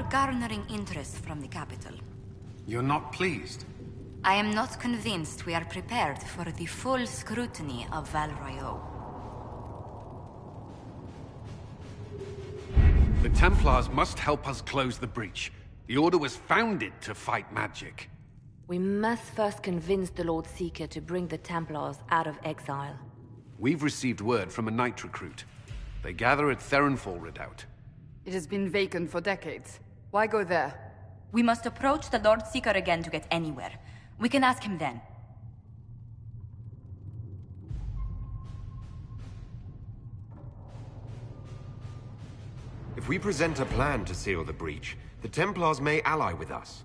garnering interest from the capital. You're not pleased? I am not convinced we are prepared for the full scrutiny of Val Royeaux. The Templars must help us close the breach. The Order was founded to fight magic. We must first convince the Lord Seeker to bring the Templars out of exile. We've received word from a knight recruit. They gather at Theronfall Redoubt. It has been vacant for decades. Why go there? We must approach the Lord Seeker again to get anywhere. We can ask him then. If we present a plan to seal the breach, the Templars may ally with us.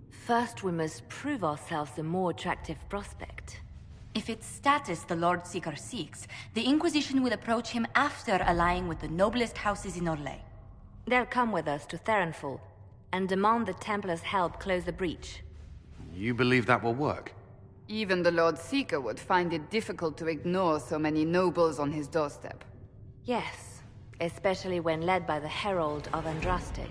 First, we must prove ourselves a more attractive prospect. If it's status the Lord Seeker seeks, the Inquisition will approach him after allying with the noblest houses in Orlais. They'll come with us to Theronfall and demand the Templars' help close the breach. You believe that will work? Even the Lord Seeker would find it difficult to ignore so many nobles on his doorstep. Yes, especially when led by the Herald of Andraste.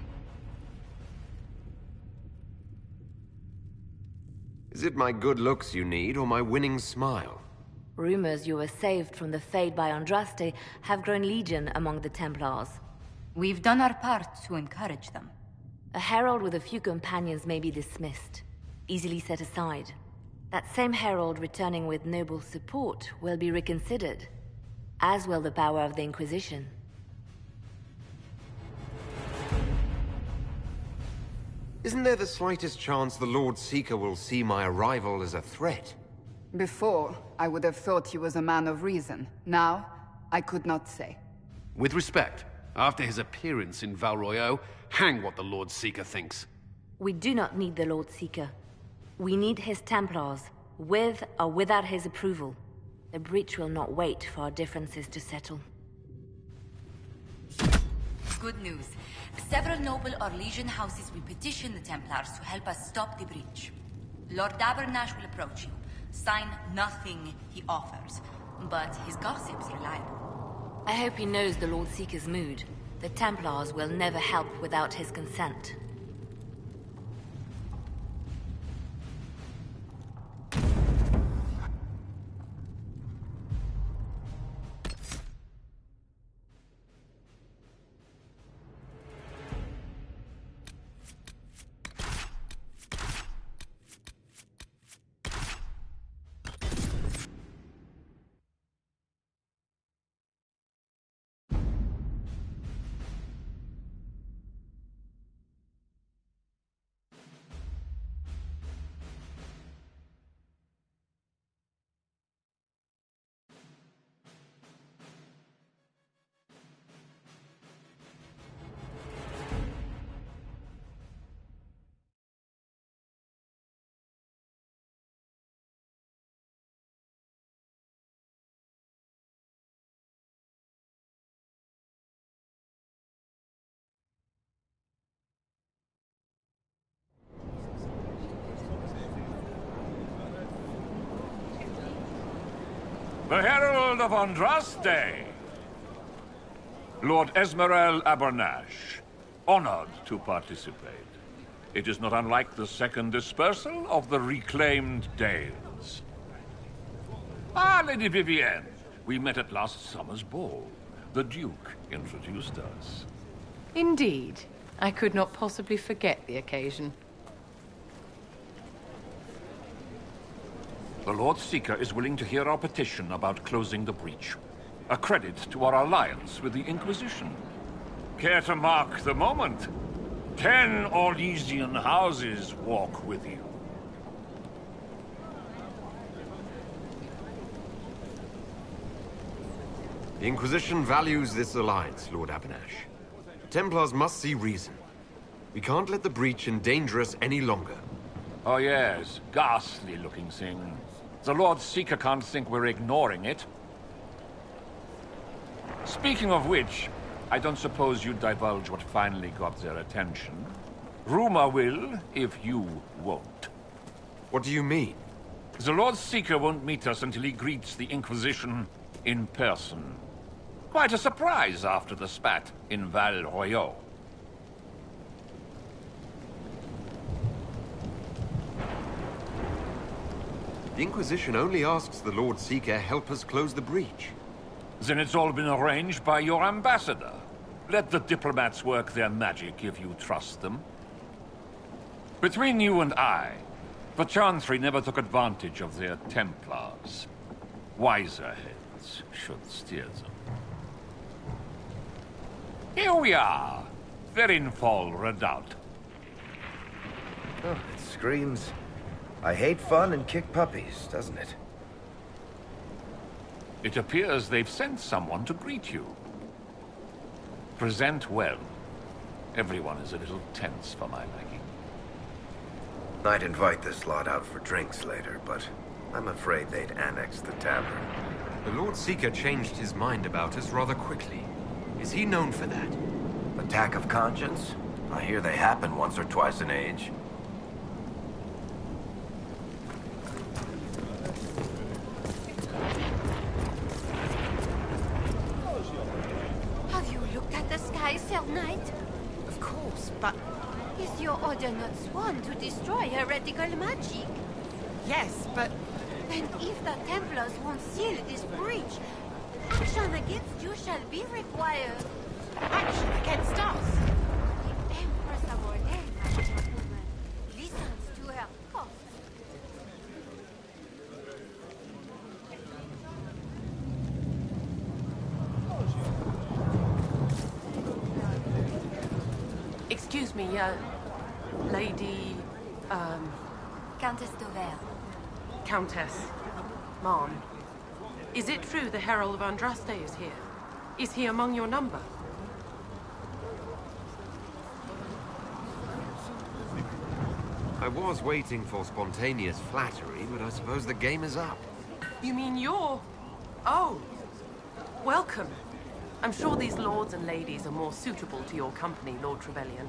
Is it my good looks you need, or my winning smile? Rumors you were saved from the fate by Andraste have grown legion among the Templars. We've done our part to encourage them. A herald with a few companions may be dismissed, easily set aside. That same herald returning with noble support will be reconsidered, as will the power of the Inquisition. Isn't there the slightest chance the Lord Seeker will see my arrival as a threat? Before, I would have thought he was a man of reason. Now, I could not say. With respect, after his appearance in Val Royeaux, hang what the Lord Seeker thinks. We do not need the Lord Seeker. We need his Templars, with or without his approval. The breach will not wait for our differences to settle. Good news. Several noble Orlesian houses will petition the Templars to help us stop the breach. Lord Dabernash will approach you. Sign nothing he offers, but his gossip's reliable. I hope he knows the Lord Seeker's mood. The Templars will never help without his consent. The Herald of Andraste! Lord Esmerel Abernash, honored to participate. It is not unlike the second dispersal of the reclaimed Dales. Ah, Lady Vivienne, we met at last summer's ball. The Duke introduced us. Indeed. I could not possibly forget the occasion. The Lord Seeker is willing to hear our petition about closing the breach. A credit to our alliance with the Inquisition. Care to mark the moment? 10 Orlesian houses walk with you. The Inquisition values this alliance, Lord Abernash. The Templars must see reason. We can't let the breach endanger us any longer. Oh yes, ghastly-looking thing. The Lord Seeker can't think we're ignoring it. Speaking of which, I don't suppose you'd divulge what finally got their attention. Rumor will, if you won't. What do you mean? The Lord Seeker won't meet us until he greets the Inquisition in person. Quite a surprise after the spat in Val Royeaux. The Inquisition only asks the Lord Seeker help us close the breach. Then it's all been arranged by your ambassador. Let the diplomats work their magic if you trust them. Between you and I, the Chantry never took advantage of their Templars. Wiser heads should steer them. Here we are, Verinfall Redoubt. Oh, it screams, I hate fun and kick puppies, doesn't it? It appears they've sent someone to greet you. Present well. Everyone is a little tense for my liking. I'd invite this lot out for drinks later, but I'm afraid they'd annex the tavern. The Lord Seeker changed his mind about us rather quickly. Is he known for that? Attack of conscience? I hear they happen once or twice an age. Have you looked at the sky, Sir Knight? Of course, but... Is your order not sworn to destroy heretical magic? Yes, but... Then if the Templars won't seal this breach, action against you shall be required. Action against us? The Empress of Orleans, woman, listens to her cause. Excuse me, Lady, Countess Dover. Countess, Ma'am. Is it true the Herald of Andraste is here? Is he among your number? I was waiting for spontaneous flattery, but I suppose the game is up. You mean you're... Oh. Welcome. I'm sure these lords and ladies are more suitable to your company, Lord Trevelyan.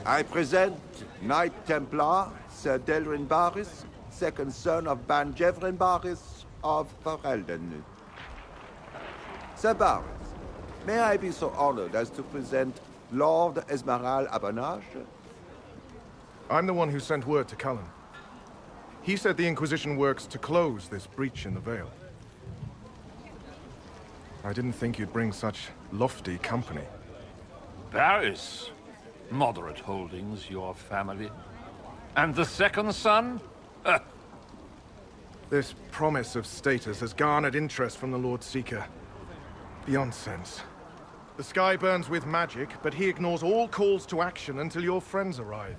I present Knight Templar, Sir Delrin Barris, second son of Ban Jevrin Barris of Ferelden. Sir Barris, may I be so honored as to present Lord Esmeralda Abanage? I'm the one who sent word to Cullen. He said the Inquisition works to close this breach in the Vale. I didn't think you'd bring such lofty company. Paris. Moderate holdings, your family. And the second son? This promise of status has garnered interest from the Lord Seeker. Beyond sense. The sky burns with magic, but he ignores all calls to action until your friends arrive.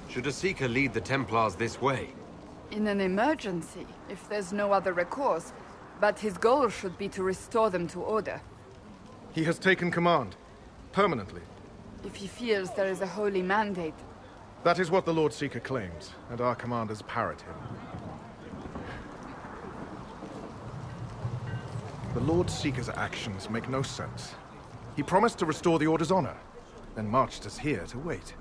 Should a Seeker lead the Templars this way? In an emergency, if there's no other recourse. But his goal should be to restore them to order. He has taken command. Permanently. If he feels there is a holy mandate. That is what the Lord Seeker claims, and our commanders parrot him. The Lord Seeker's actions make no sense. He promised to restore the Order's honor, then marched us here to wait.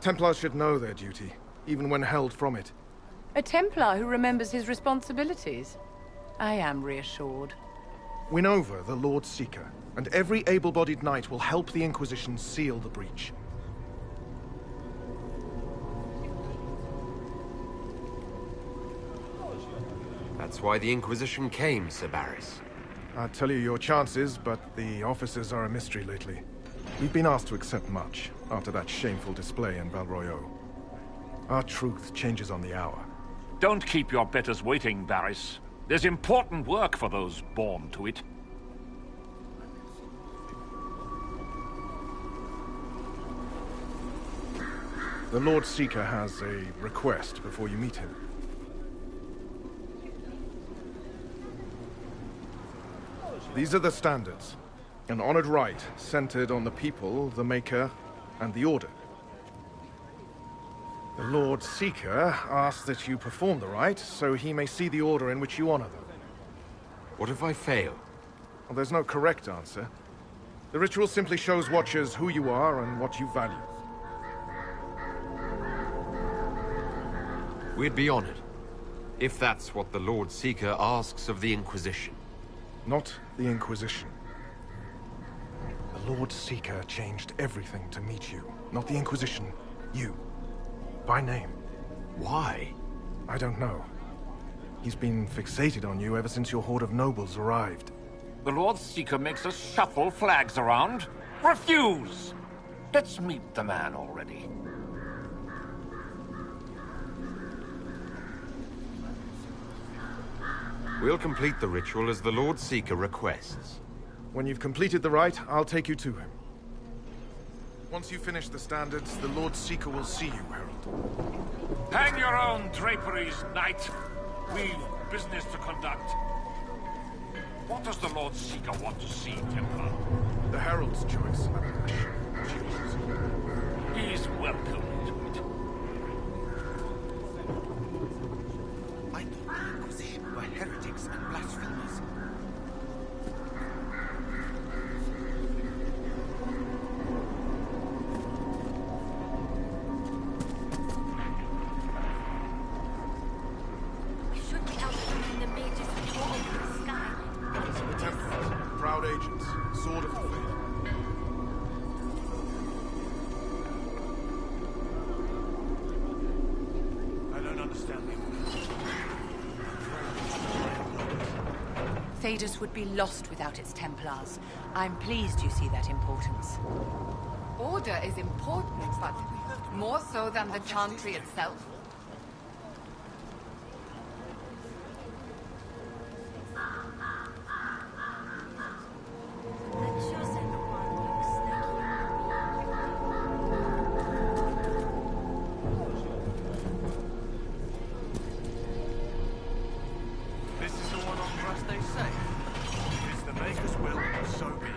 Templars should know their duty, even when held from it. A Templar who remembers his responsibilities. I am reassured. Win over the Lord Seeker, and every able-bodied knight will help the Inquisition seal the breach. That's why the Inquisition came, Sir Barris. I'd tell you your chances, but the officers are a mystery lately. We've been asked to accept much, after that shameful display in Valroyo. Our truth changes on the hour. Don't keep your betters waiting, Barris. There's important work for those born to it. The Lord Seeker has a request before you meet him. These are the standards. An honored right, centered on the people, the Maker, and the Order. The Lord Seeker asks that you perform the rite, so he may see the order in which you honor them. What if I fail? Well, there's no correct answer. The ritual simply shows Watchers who you are and what you value. We'd be honored. If that's what the Lord Seeker asks of the Inquisition. Not the Inquisition. The Lord Seeker changed everything to meet you. Not the Inquisition. You. By name. Why? I don't know. He's been fixated on you ever since your horde of nobles arrived. The Lord Seeker makes us shuffle flags around. Refuse! Let's meet the man already. We'll complete the ritual as the Lord Seeker requests. When you've completed the rite, I'll take you to him. Once you finish the standards, the Lord Seeker will see you, Herald. Hang your own draperies, knight. We've business to conduct. What does the Lord Seeker want to see, Templar? The Herald's choice. He's welcome to it. I thought the Inquisition were heretics and blasphemers. We should be out in the mages who go over the sky. The Templars, proud agents, sword of the faith. Thedas would be lost without its Templars. I'm pleased you see that importance. Order is important, but more so than the chantry itself. This is the one on trust, they say. If it's the Maker's will, so be it.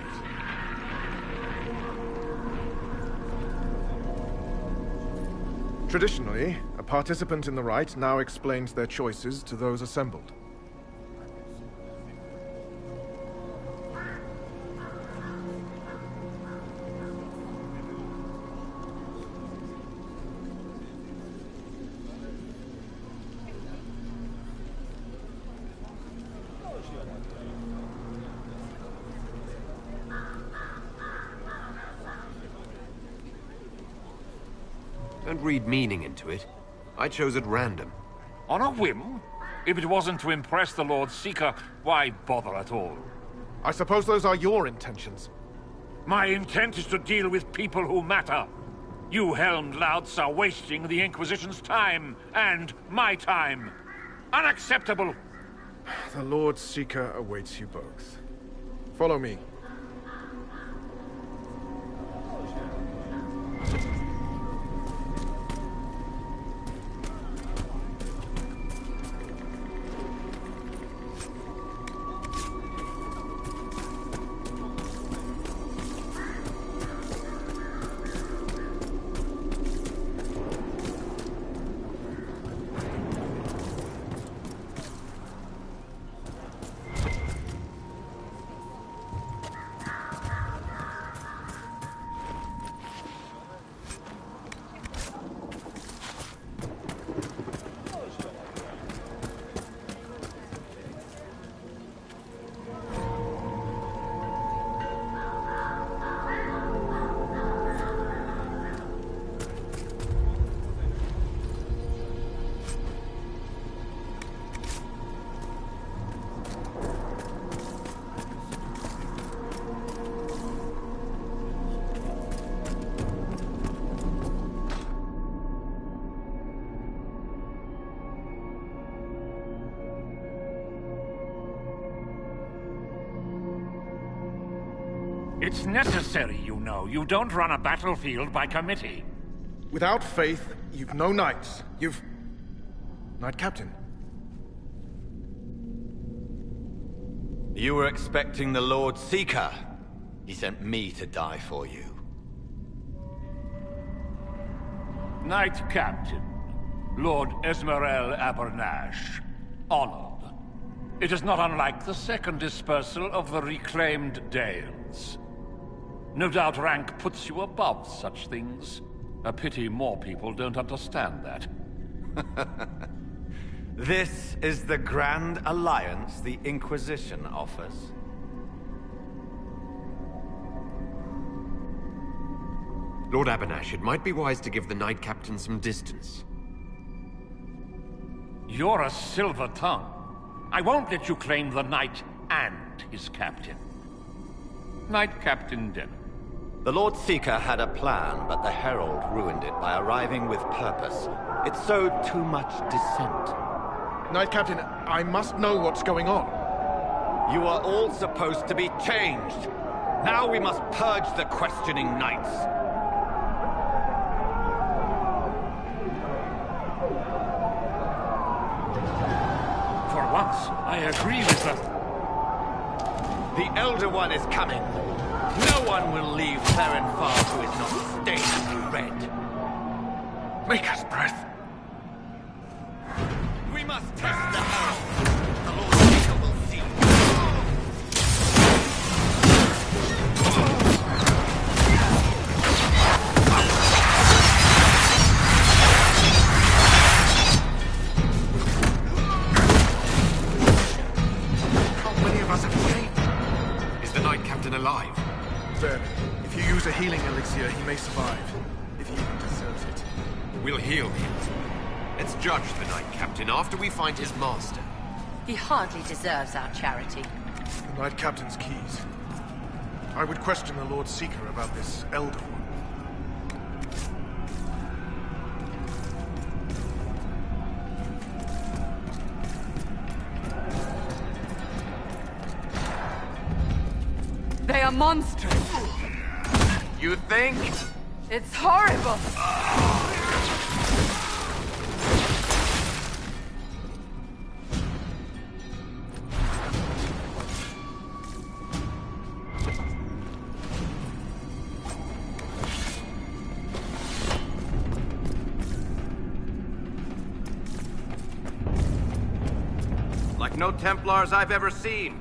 Traditionally, a participant in the rite now explains their choices to those assembled. Don't read meaning into it. I chose at random. On a whim? If it wasn't to impress the Lord Seeker, why bother at all? I suppose those are your intentions. My intent is to deal with people who matter. You helmed louts are wasting the Inquisition's time, and my time. Unacceptable! The Lord Seeker awaits you both. Follow me. It's necessary, you know. You don't run a battlefield by committee. Without faith, you've no knights. You've... Knight Captain. You were expecting the Lord Seeker. He sent me to die for you. Knight Captain, Lord Esmerel Abernash. Honored. It is not unlike the second dispersal of the reclaimed Dales. No doubt rank puts you above such things. A pity more people don't understand that. This is the grand alliance the Inquisition offers. Lord Abanash, it might be wise to give the Knight Captain some distance. You're a silver tongue. I won't let you claim the Knight and his captain. Knight Captain Denham. The Lord Seeker had a plan, but the Herald ruined it by arriving with purpose. It sowed too much dissent. Knight Captain, I must know what's going on. You are all supposed to be changed. Now we must purge the questioning knights. For once, I agree with them. The Elder One is coming. No one will leave Therenfar who is not stained red. Maker's breath. We must test the Herald. The Lord Seeker will see. How many of us have escaped? Is the Knight Captain alive? Then, if you use a healing elixir, he may survive. If he even deserves it. We'll heal him. Let's judge the Knight Captain after we find his master. He hardly deserves our charity. The Knight Captain's keys. I would question the Lord Seeker about this Elder One. They are monsters. You think? It's horrible. Like no Templars I've ever seen.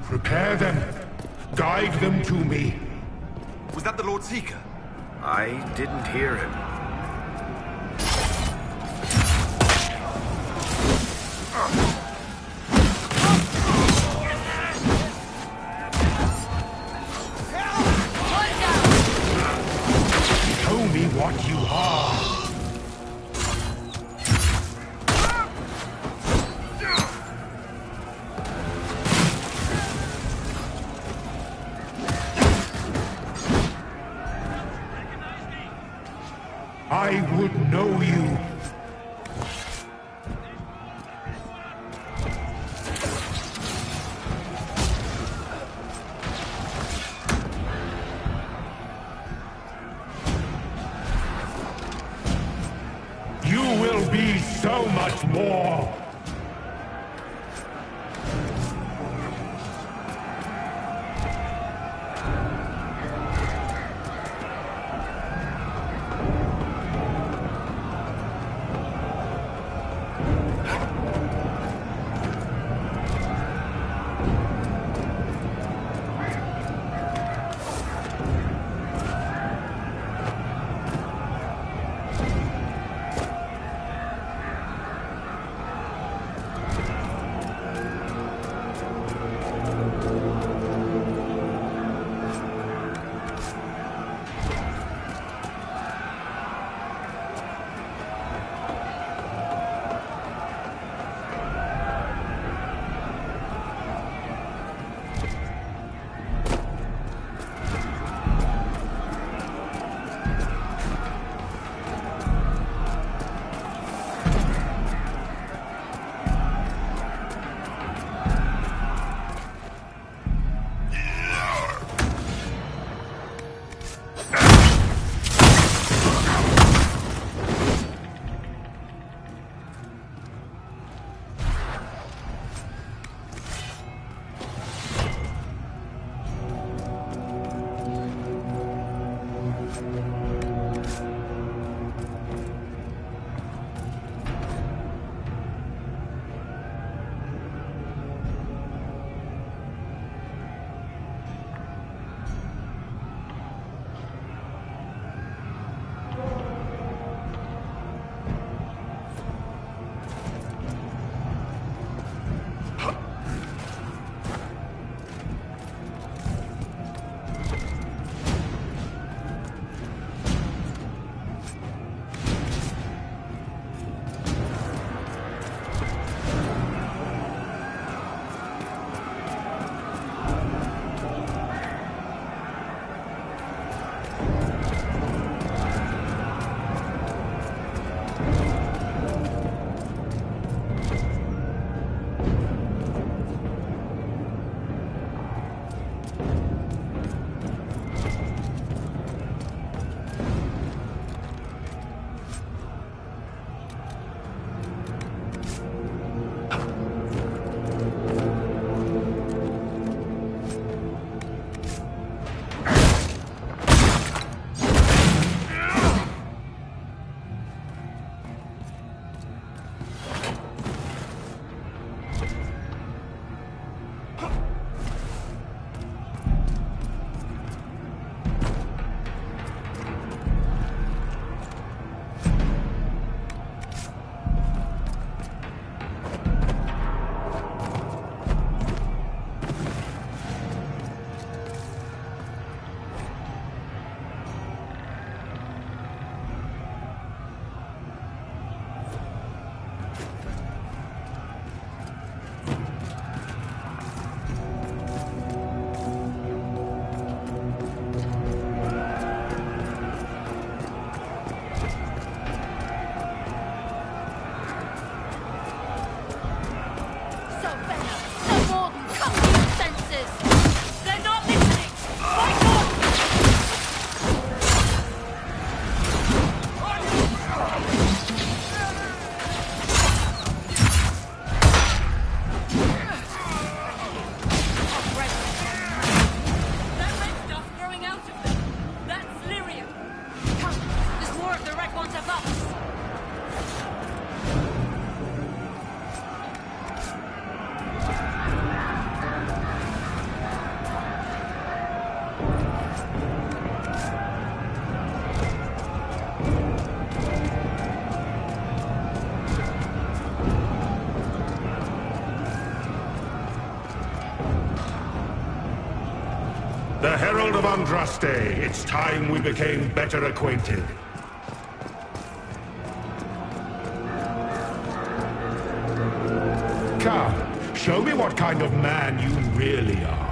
Prepare them. Guide them to me. Was that the Lord Seeker? I didn't hear him. Show me what you are. I would know you. Herald of Andraste, it's time we became better acquainted. Come, show me what kind of man you really are.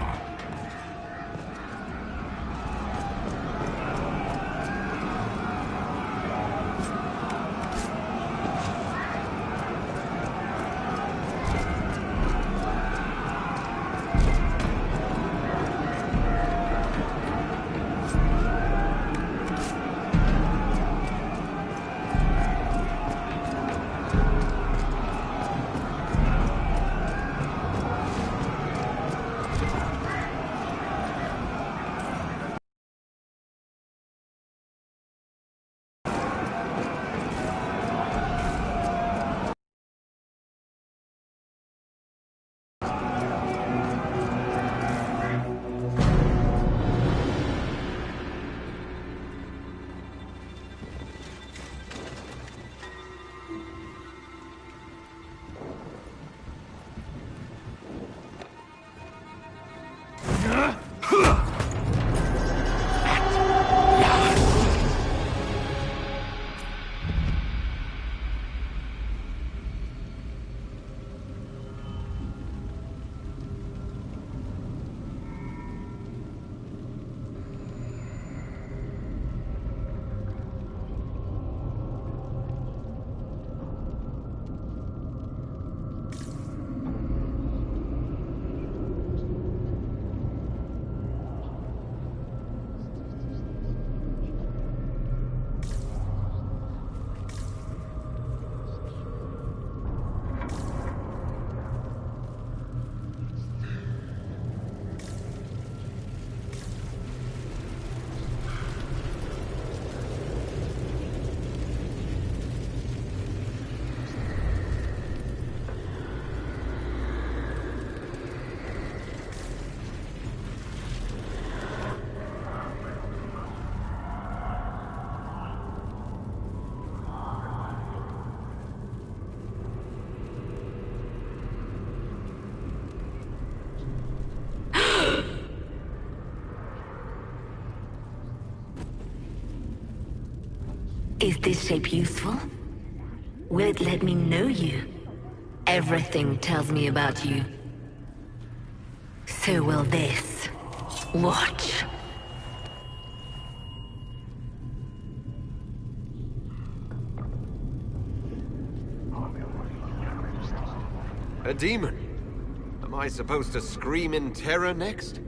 Is this shape useful? Will it let me know you? Everything tells me about you. So will this. Watch. A demon? Am I supposed to scream in terror next?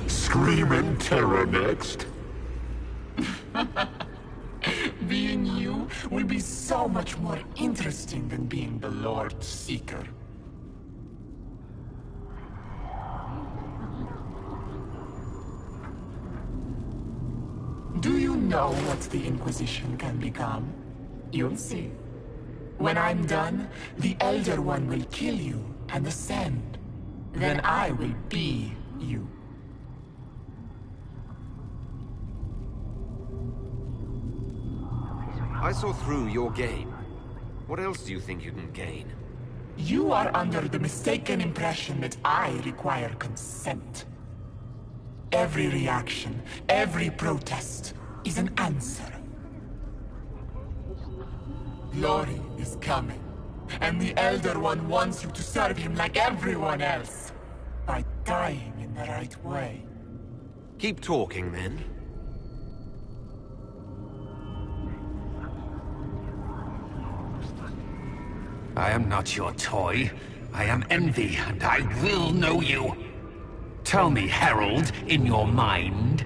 Scream in terror next? Being you will be so much more interesting than being the Lord Seeker. Do you know what the Inquisition can become? You'll see. When I'm done, the Elder One will kill you and ascend. Then I will be you. I saw through your game. What else do you think you can gain? You are under the mistaken impression that I require consent. Every reaction, every protest, is an answer. Glory is coming, and the Elder One wants you to serve him like everyone else, by dying in the right way. Keep talking, then. I am not your toy. I am Envy, and I will know you. Tell me, Herald, in your mind.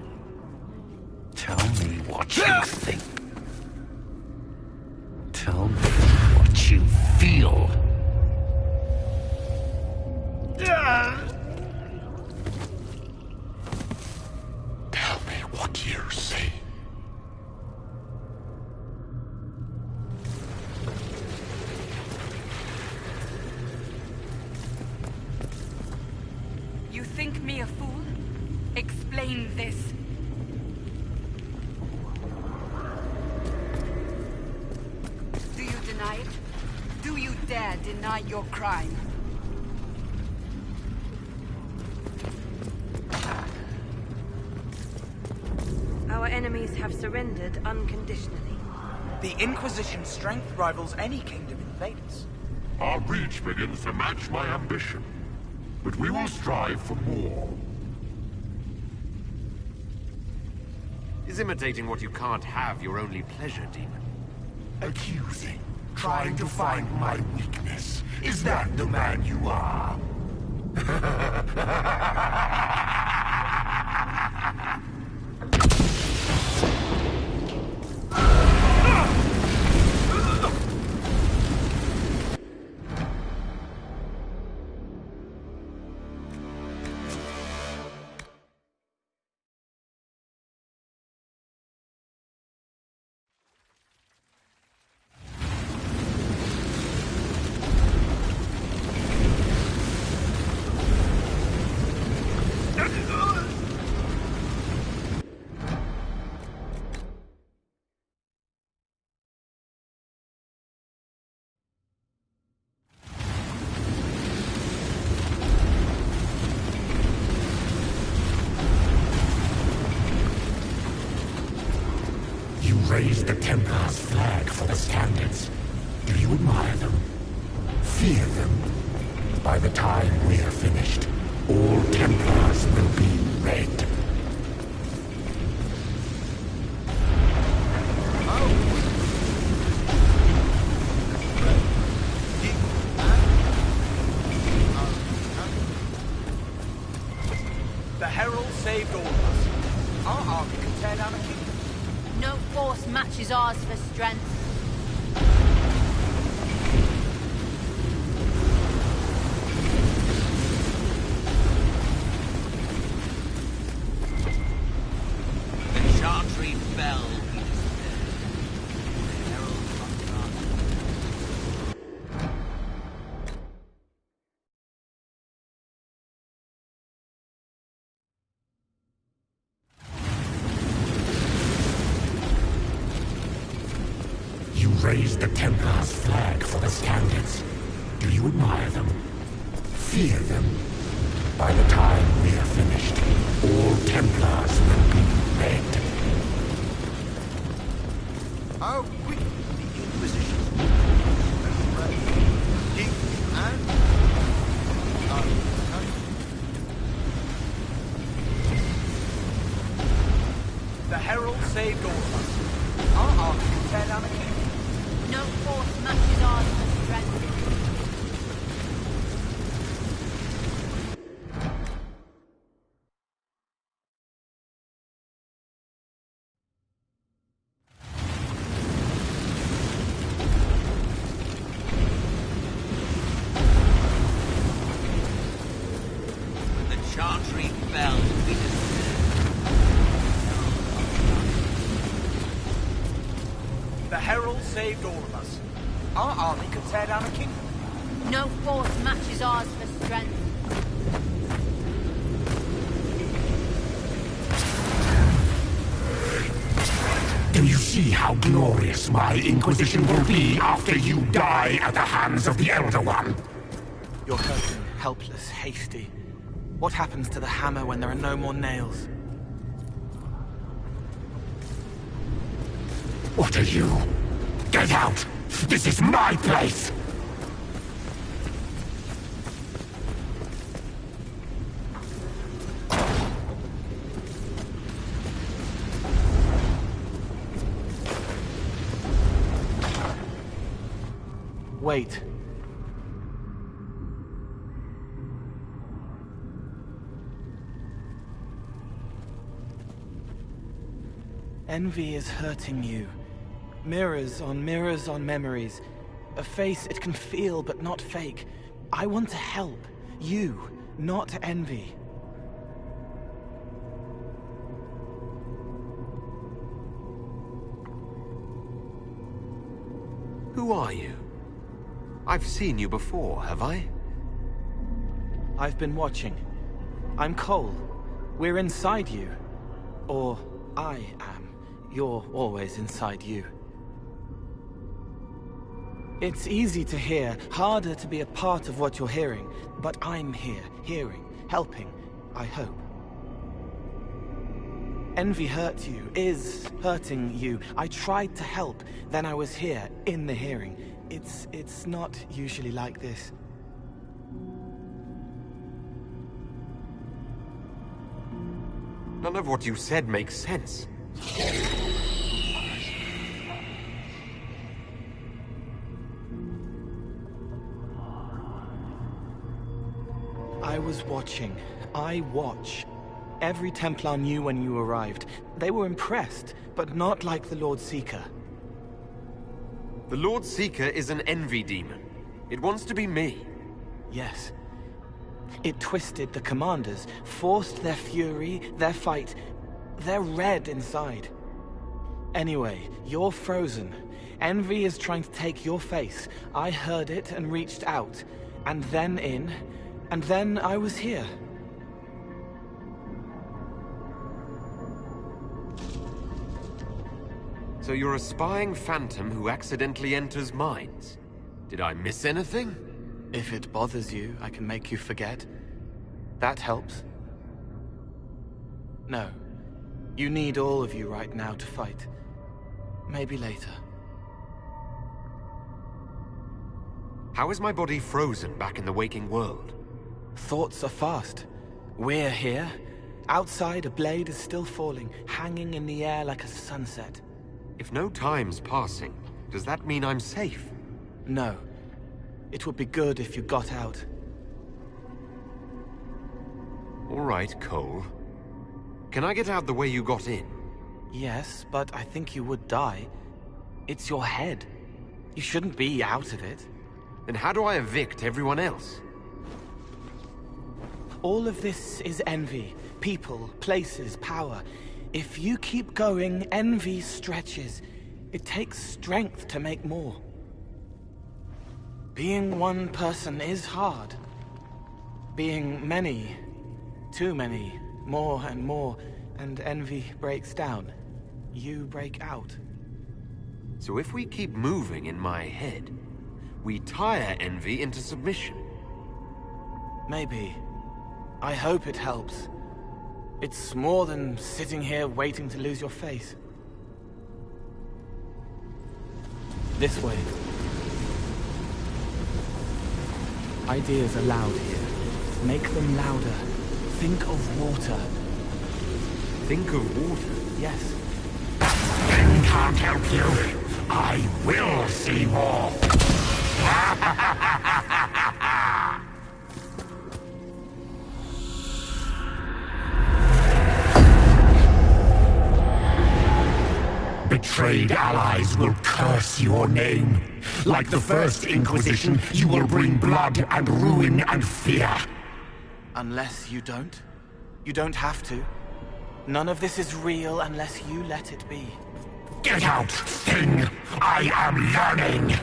Tell me what you think. Tell me what you feel. Tell me what you see. You think me a fool? Explain this. Do you deny it? Do you dare deny your crime? Our enemies have surrendered unconditionally. The Inquisition's strength rivals any kingdom in Thedas. Our reach begins to match my ambition, but we will strive for more. Is imitating what you can't have your only pleasure, demon? Accusing, trying to find my weakness. Is that the man you are? Raise the Templars' flag for the standards. Do you admire them? Fear them. By the time we're finished, all Templars will be red. The Herald saved all of us. Our army can tear down a kingdom. No force matches ours for strength. The Chantry fell. Raise the Templars' flag for the standards. Do you admire them? Fear them. By the time we're finished, all Templars will be red. How quick the Inquisition. The Herald saved all of us. Our army can tear down a kingdom. No force matches ours for strength. When the Chantry fell, we The Herald saved all of us. Our army could tear down a kingdom. No force matches ours for strength. Do you see how glorious my Inquisition will be after you die at the hands of the Elder One? You're hurting, helpless, hasty. What happens to the hammer when there are no more nails? What are you? Get out! This is my place! Wait. Envy is hurting you. Mirrors on memories. A face it can feel but not fake. I want to help. You, not envy. Who are you? I've seen you before, have I? I've been watching. I'm Cole. We're inside you. Or I am. You're always inside you. It's easy to hear, harder to be a part of what you're hearing. But I'm here, hearing, helping, I hope. Envy hurt you, is hurting you. I tried to help, then I was here, in the hearing. It's not usually like this. None of what you said makes sense. I was watching. I watch. Every Templar knew when you arrived. They were impressed, but not like the Lord Seeker. The Lord Seeker is an envy demon. It wants to be me. Yes. It twisted the commanders, forced their fury, their fight. They're red inside. Anyway, you're frozen. Envy is trying to take your face. I heard it and reached out. And then in. And then I was here. So you're a spying phantom who accidentally enters minds. Did I miss anything? If it bothers you, I can make you forget. That helps. No. You need all of you right now to fight. Maybe later. How is my body frozen back in the waking world? Thoughts are fast. We're here. Outside, a blade is still falling, hanging in the air like a sunset. If no time's passing, does that mean I'm safe? No. It would be good if you got out. All right, Cole. Can I get out the way you got in? Yes, but I think you would die. It's your head. You shouldn't be out of it. Then how do I evict everyone else? All of this is envy. People, places, power. If you keep going, envy stretches. It takes strength to make more. Being one person is hard. Being many, too many, more and more, and envy breaks down. You break out. So if we keep moving in my head, we tire envy into submission. Maybe. I hope it helps. It's more than sitting here waiting to lose your face. This way. Ideas are loud here. Make them louder. Think of water. Think of water? Yes. Ben can't help you. I will see more. Betrayed allies will curse your name. Like the first Inquisition, you will bring blood and ruin and fear. Unless you don't. You don't have to. None of this is real unless you let it be. Get out, thing! I am learning!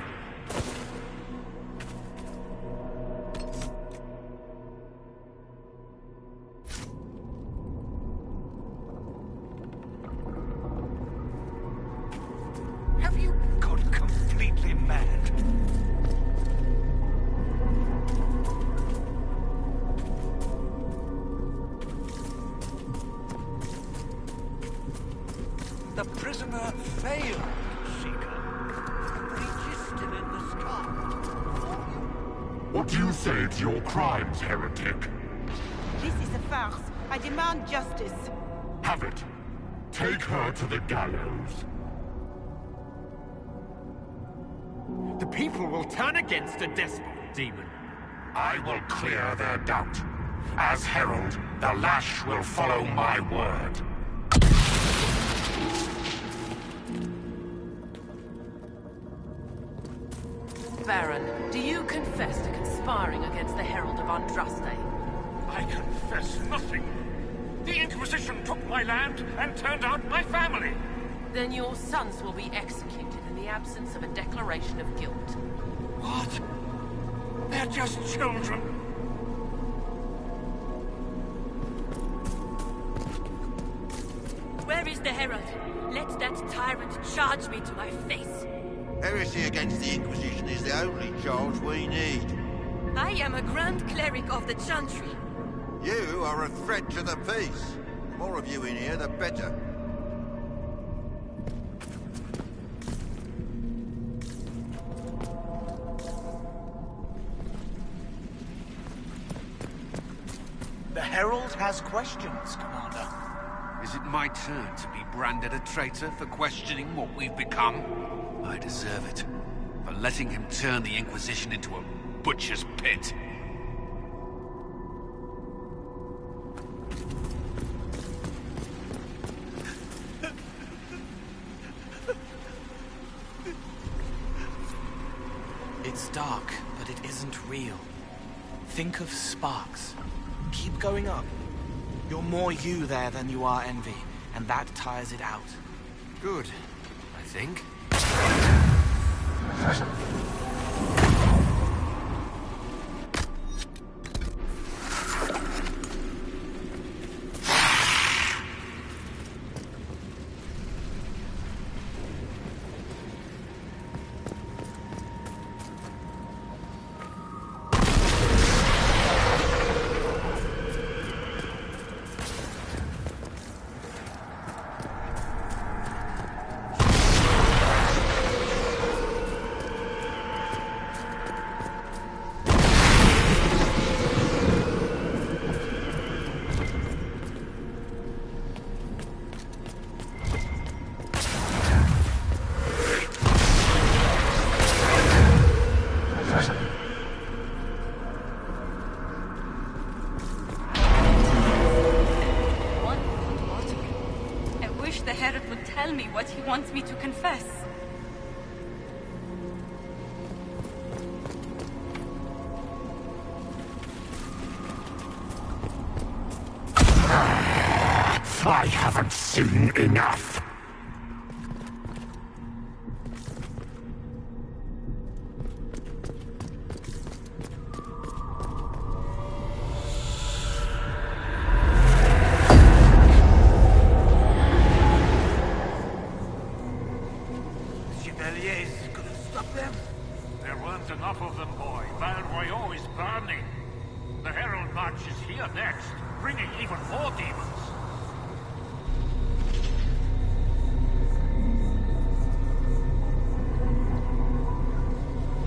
Have you gone completely mad? The prisoner failed, Seeker. The breach is still in the sky. What do you say to your crimes, heretic? This is a farce. I demand justice. Have it. Take her to the gallows. The people will turn against a despot, demon. I will clear their doubt. As herald, the lash will follow my word. Baron, do you confess to conspiring against the Herald of Andraste? I confess nothing. The Inquisition took my land and turned out my family. Then your sons will be executed in the absence of a declaration of guilt. What? They're just children. Where is the Herald? Let that tyrant charge me to my face. Heresy against the Inquisition is the only charge we need. I am a Grand Cleric of the Chantry. You are a threat to the peace. The more of you in here, the better. The Herald has questions, Commander. Is it my turn to be branded a traitor for questioning what we've become? I deserve it. For letting him turn the Inquisition into a butcher's pit. It's dark, but it isn't real. Think of sparks. Keep going up. You're more you there than you are envy, and that tires it out. Good, I think. What he wants me to confess. I haven't seen enough. There weren't enough of them, boy. Valroyo is burning. The Herald March is here next, bringing even more demons.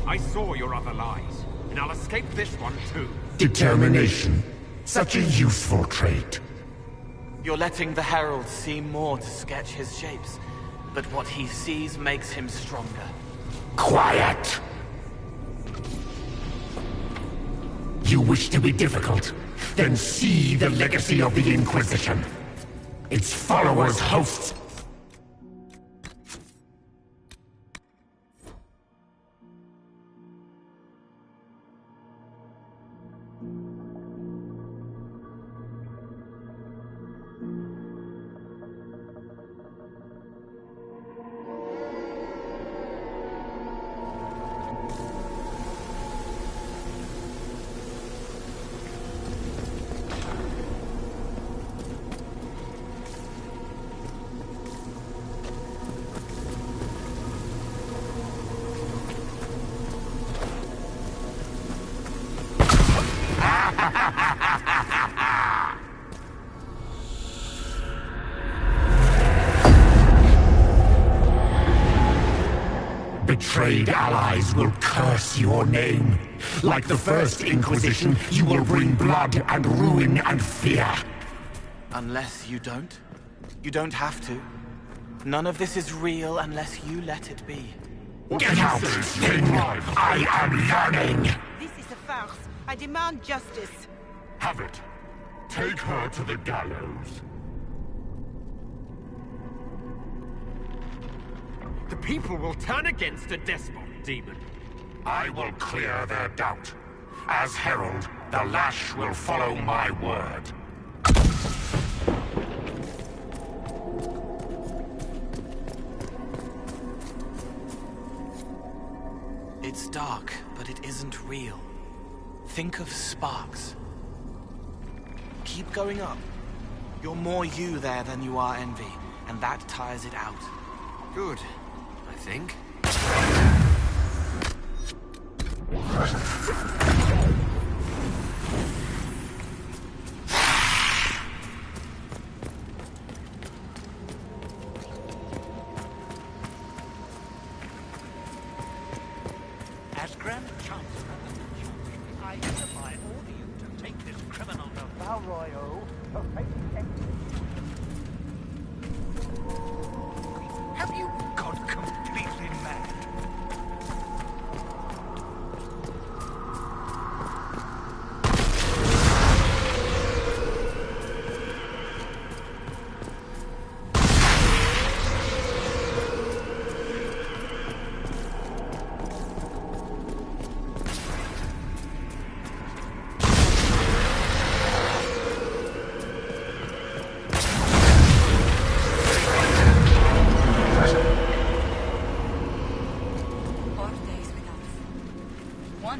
I saw your other lies, and I'll escape this one too. Determination. Such a useful trait. You're letting the Herald see more to sketch his shapes, but what he sees makes him stronger. Quiet! You wish to be difficult? Then see the legacy of the Inquisition. Its followers host... Betrayed allies will curse your name. Like the first Inquisition, you will bring blood and ruin and fear. Unless you don't. You don't have to. None of this is real unless you let it be. Get out, thing! I am learning! This is a farce. I demand justice. Have it. Take her to the gallows. The people will turn against a despot, demon. I will clear their doubt. As Herald, the lash will follow my word. It's dark, but it isn't real. Think of sparks. Keep going up. You're more you there than you are envy, and that tires it out. Good, I think.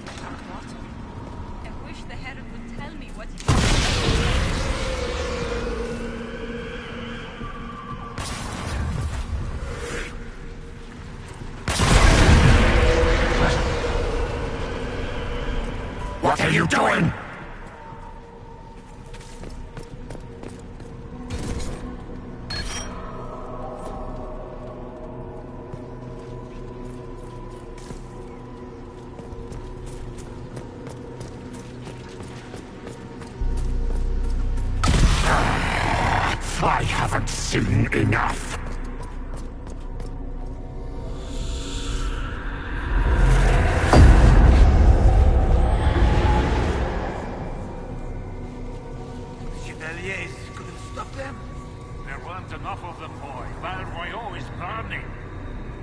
done, what? I wish the Herald would tell me what he... What are you doing? I haven't seen enough. Chevaliers couldn't stop them? There weren't enough of them, boy. Val Royaux is burning.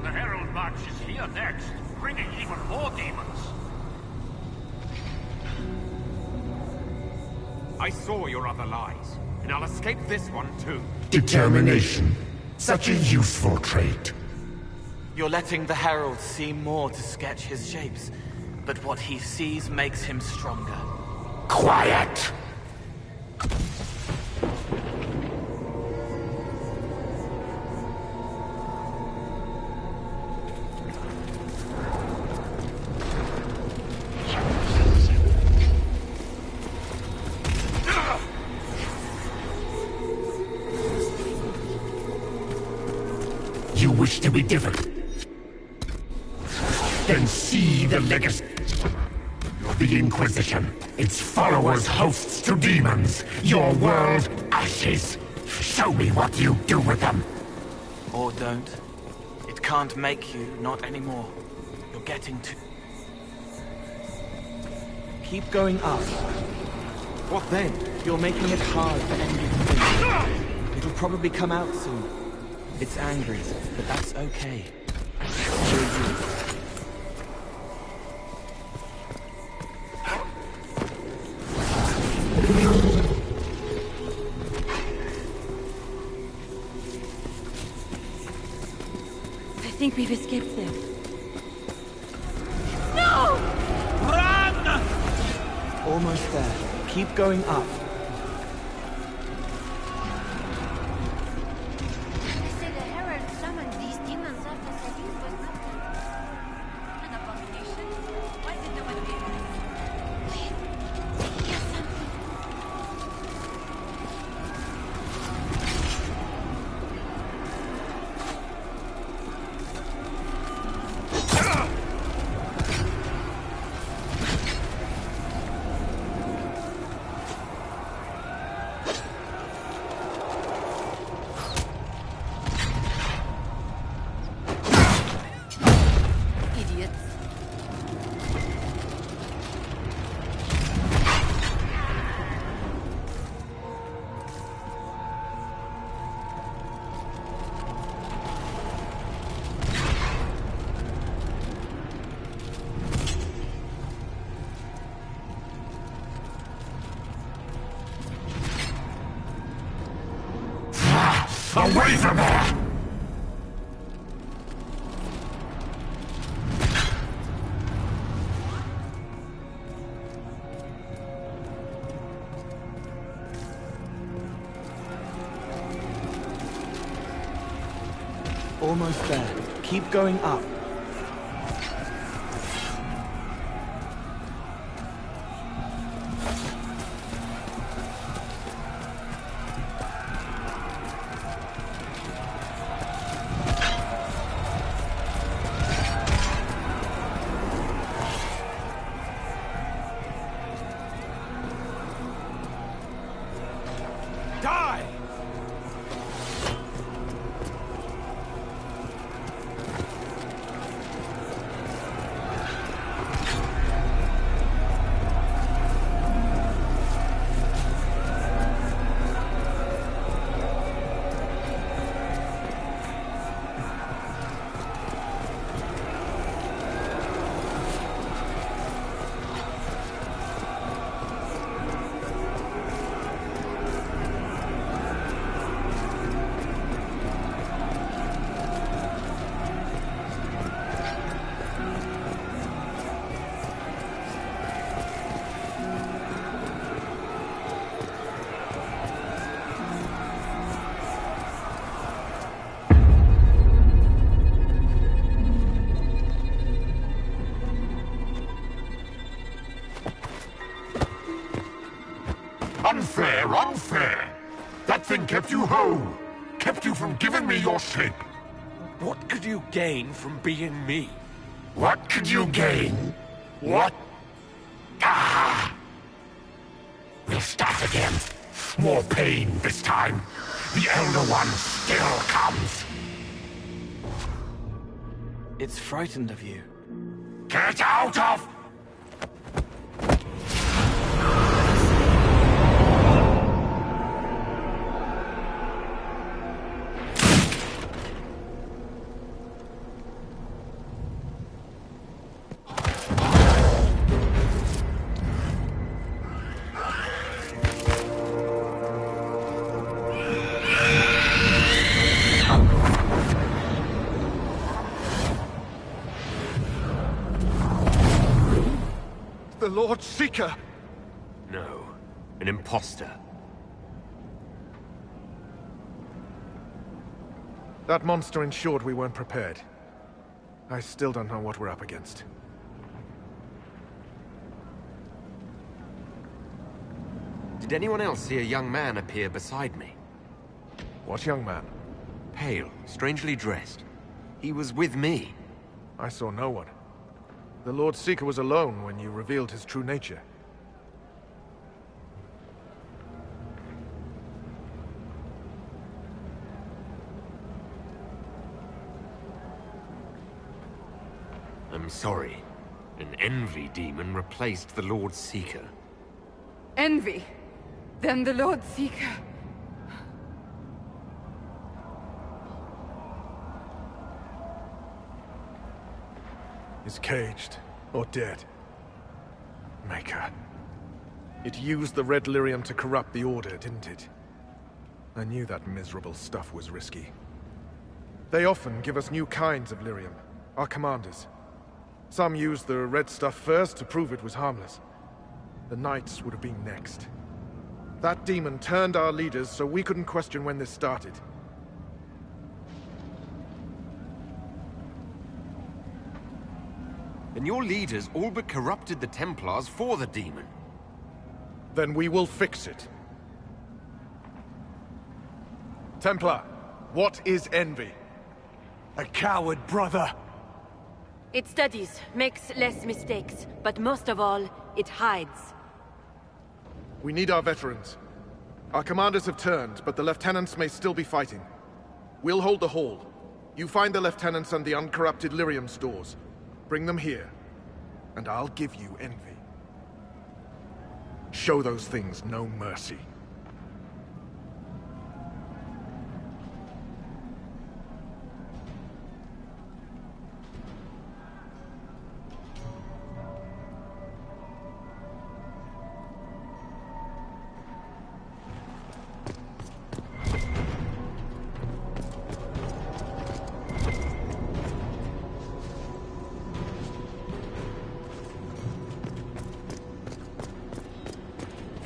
The Herald March is here next, bringing even more demons. I saw your other lies, and I'll escape this one too. Determination. Such a useful trait. You're letting the Herald see more to sketch his shapes, but what he sees makes him stronger. Quiet! You wish to be different? Then see the legacy of the Inquisition. Its followers hosts to demons. Your world, ashes. Show me what you do with them. Or don't. It can't make you, not anymore. You're getting too... Keep going up. What then? You're making it hard for Envy to think. It'll probably come out soon. It's angry, but that's okay. You're you. I think we've escaped them. No! Run! Almost there. Keep going up. Away from there! Almost there. Keep going up. You're unfair. That thing kept you whole. Kept you from giving me your shape. What could you gain from being me? What could you gain? What? Ah! We'll start again. More pain this time. The Elder One still comes. It's frightened of you. Get out of... The Lord Seeker! No, an imposter. That monster ensured we weren't prepared. I still don't know what we're up against. Did anyone else see a young man appear beside me? What young man? Pale, strangely dressed. He was with me. I saw no one. The Lord Seeker was alone when you revealed his true nature. I'm sorry. An envy demon replaced the Lord Seeker. Envy? Then the Lord Seeker. Is caged, or dead. Maker. It used the red lyrium to corrupt the Order, didn't it? I knew that miserable stuff was risky. They often give us new kinds of lyrium, our commanders. Some used the red stuff first to prove it was harmless. The Knights would have been next. That demon turned our leaders so we couldn't question when this started. And your leaders all but corrupted the Templars for the demon. Then we will fix it. Templar, what is envy? A coward, brother. It studies, makes less mistakes, but most of all, it hides. We need our veterans. Our commanders have turned, but the lieutenants may still be fighting. We'll hold the hall. You find the lieutenants and the uncorrupted lyrium stores. Bring them here, and I'll give you envy. Show those things no mercy.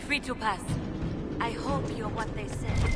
Free to pass. I hope you're what they said.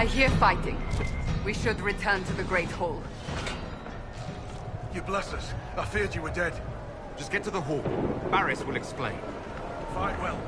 I hear fighting. We should return to the Great Hall. You bless us. I feared you were dead. Just get to the hall. Barris will explain. Fight well.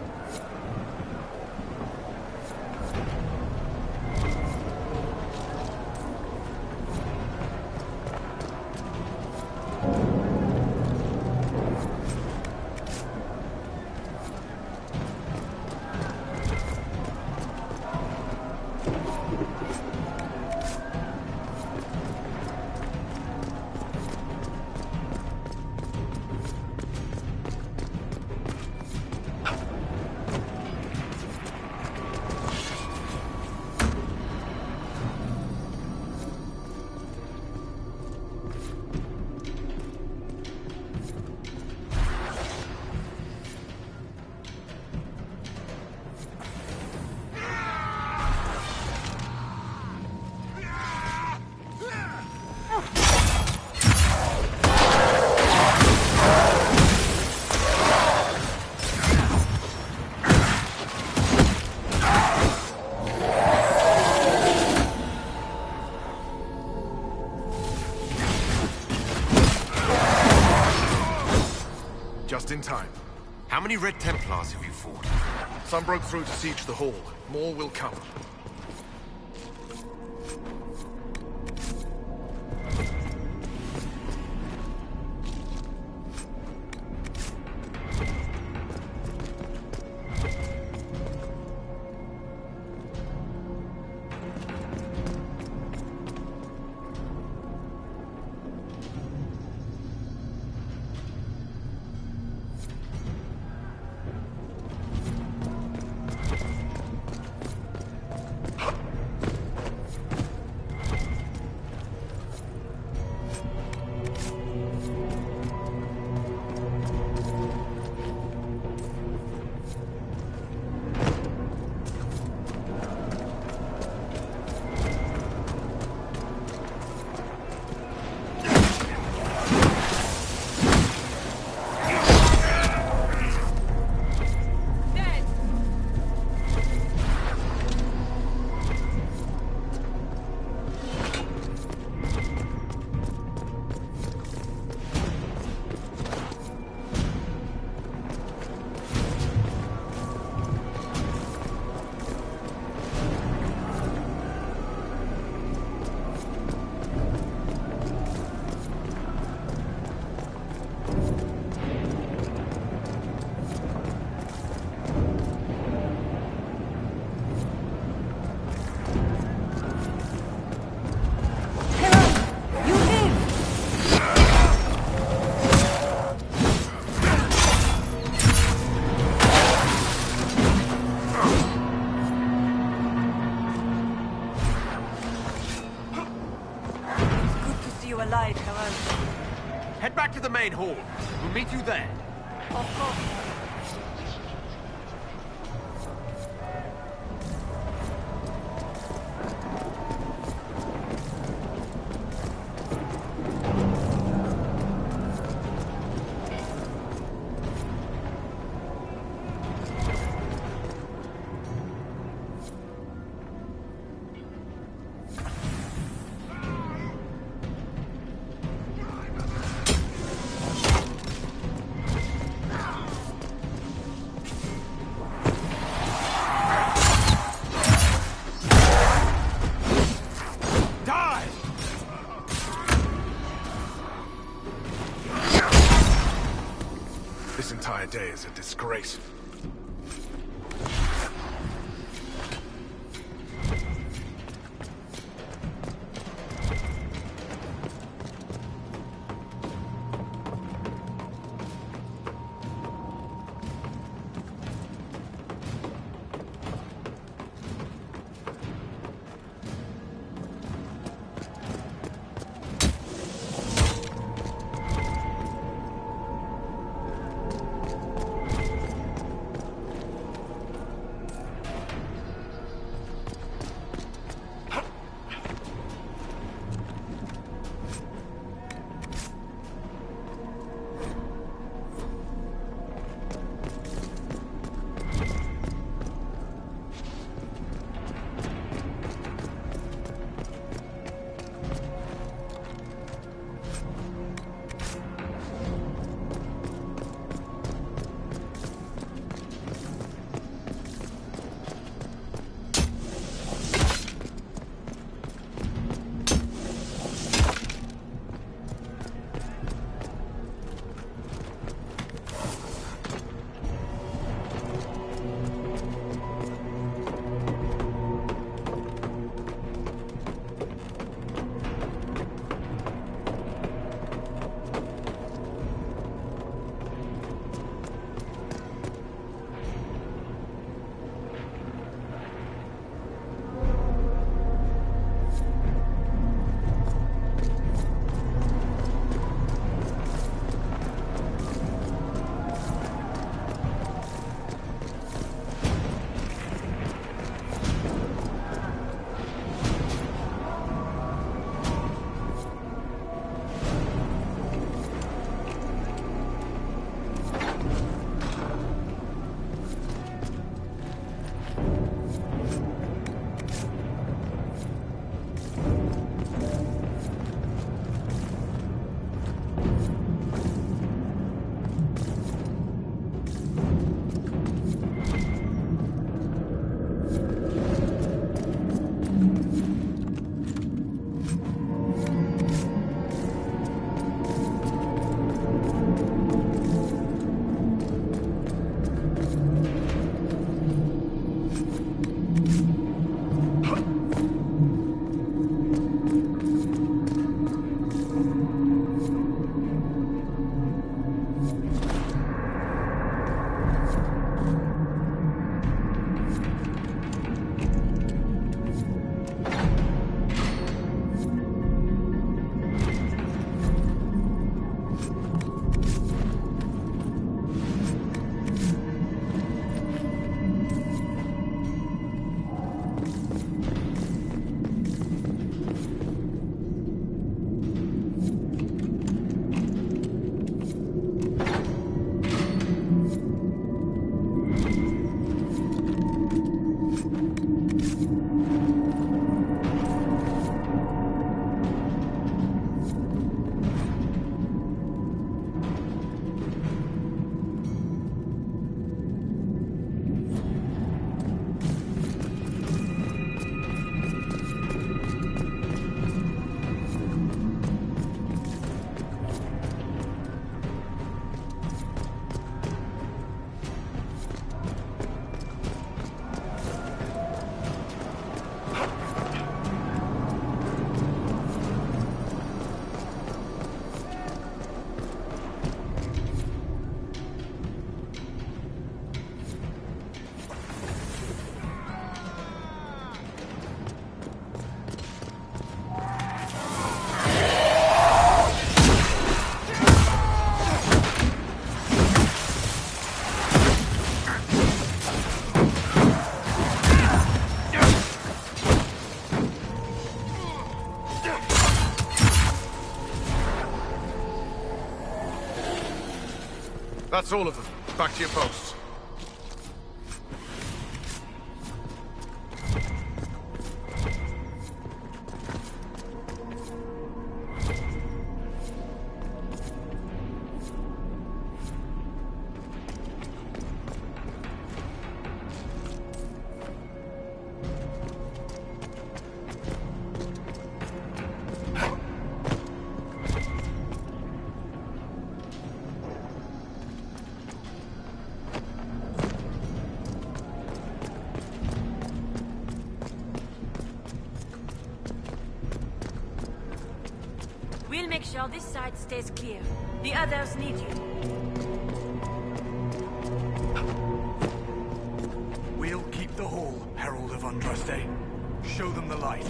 Just in time. How many Red Templars have you fought? Some broke through to siege the hall. More will come. Head back to the main hall. We'll meet you there. Of course. This entire day is a disgrace. That's all of them. Back to your posts. We'll make sure this side stays clear. The others need you. We'll keep the hall, Herald of Andraste. Show them the light.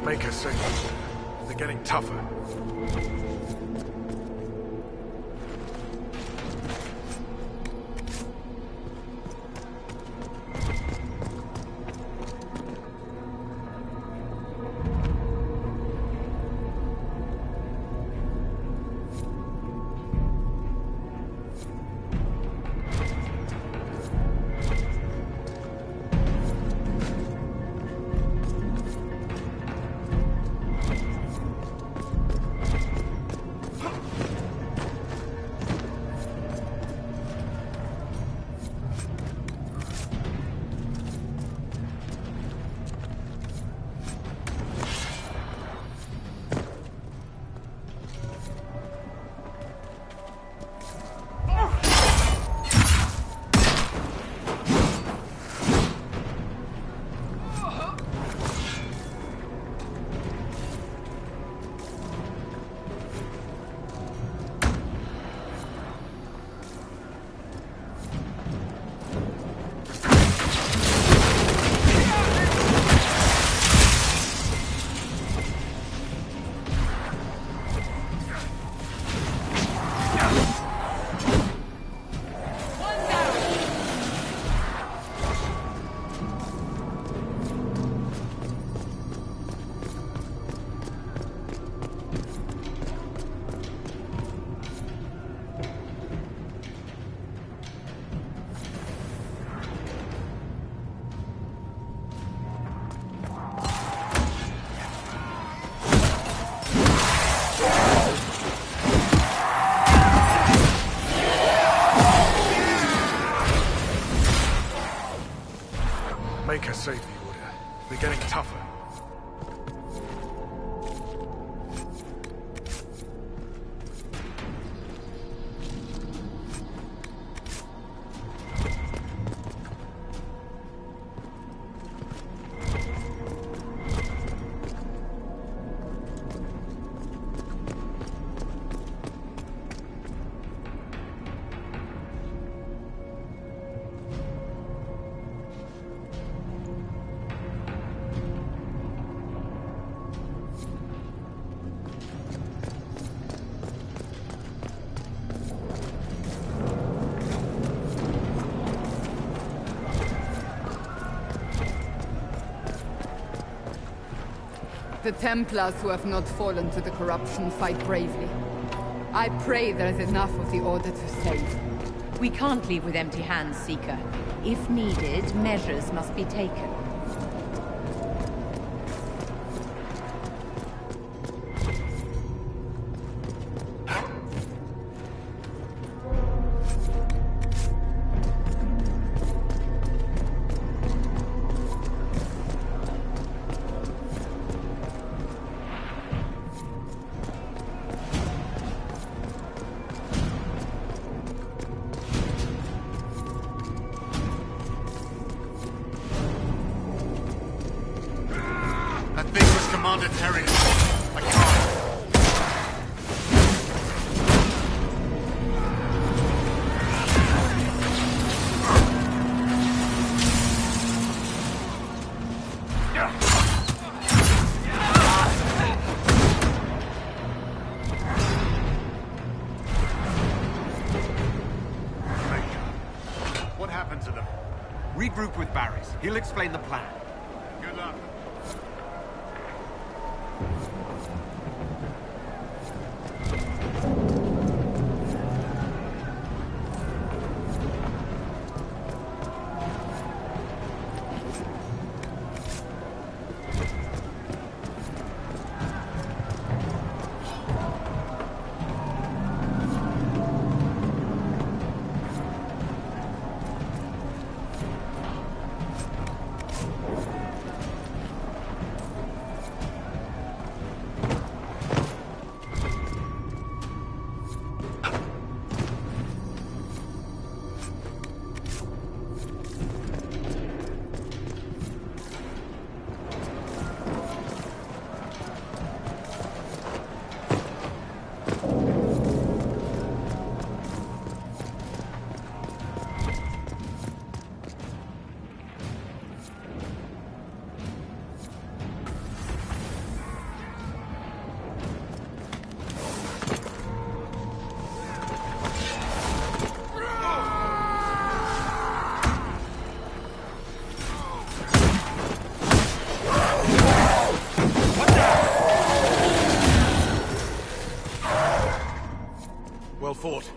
Make us safe. They're getting tougher. Make us save the Order. They're getting tougher. The Templars who have not fallen to the corruption fight bravely. I pray there is enough of the Order to save. We can't leave with empty hands, Seeker. If needed, measures must be taken. Commander Terry. I can't. What happened to them? Regroup with Barris. He'll explain the plan. Good luck. Well fought.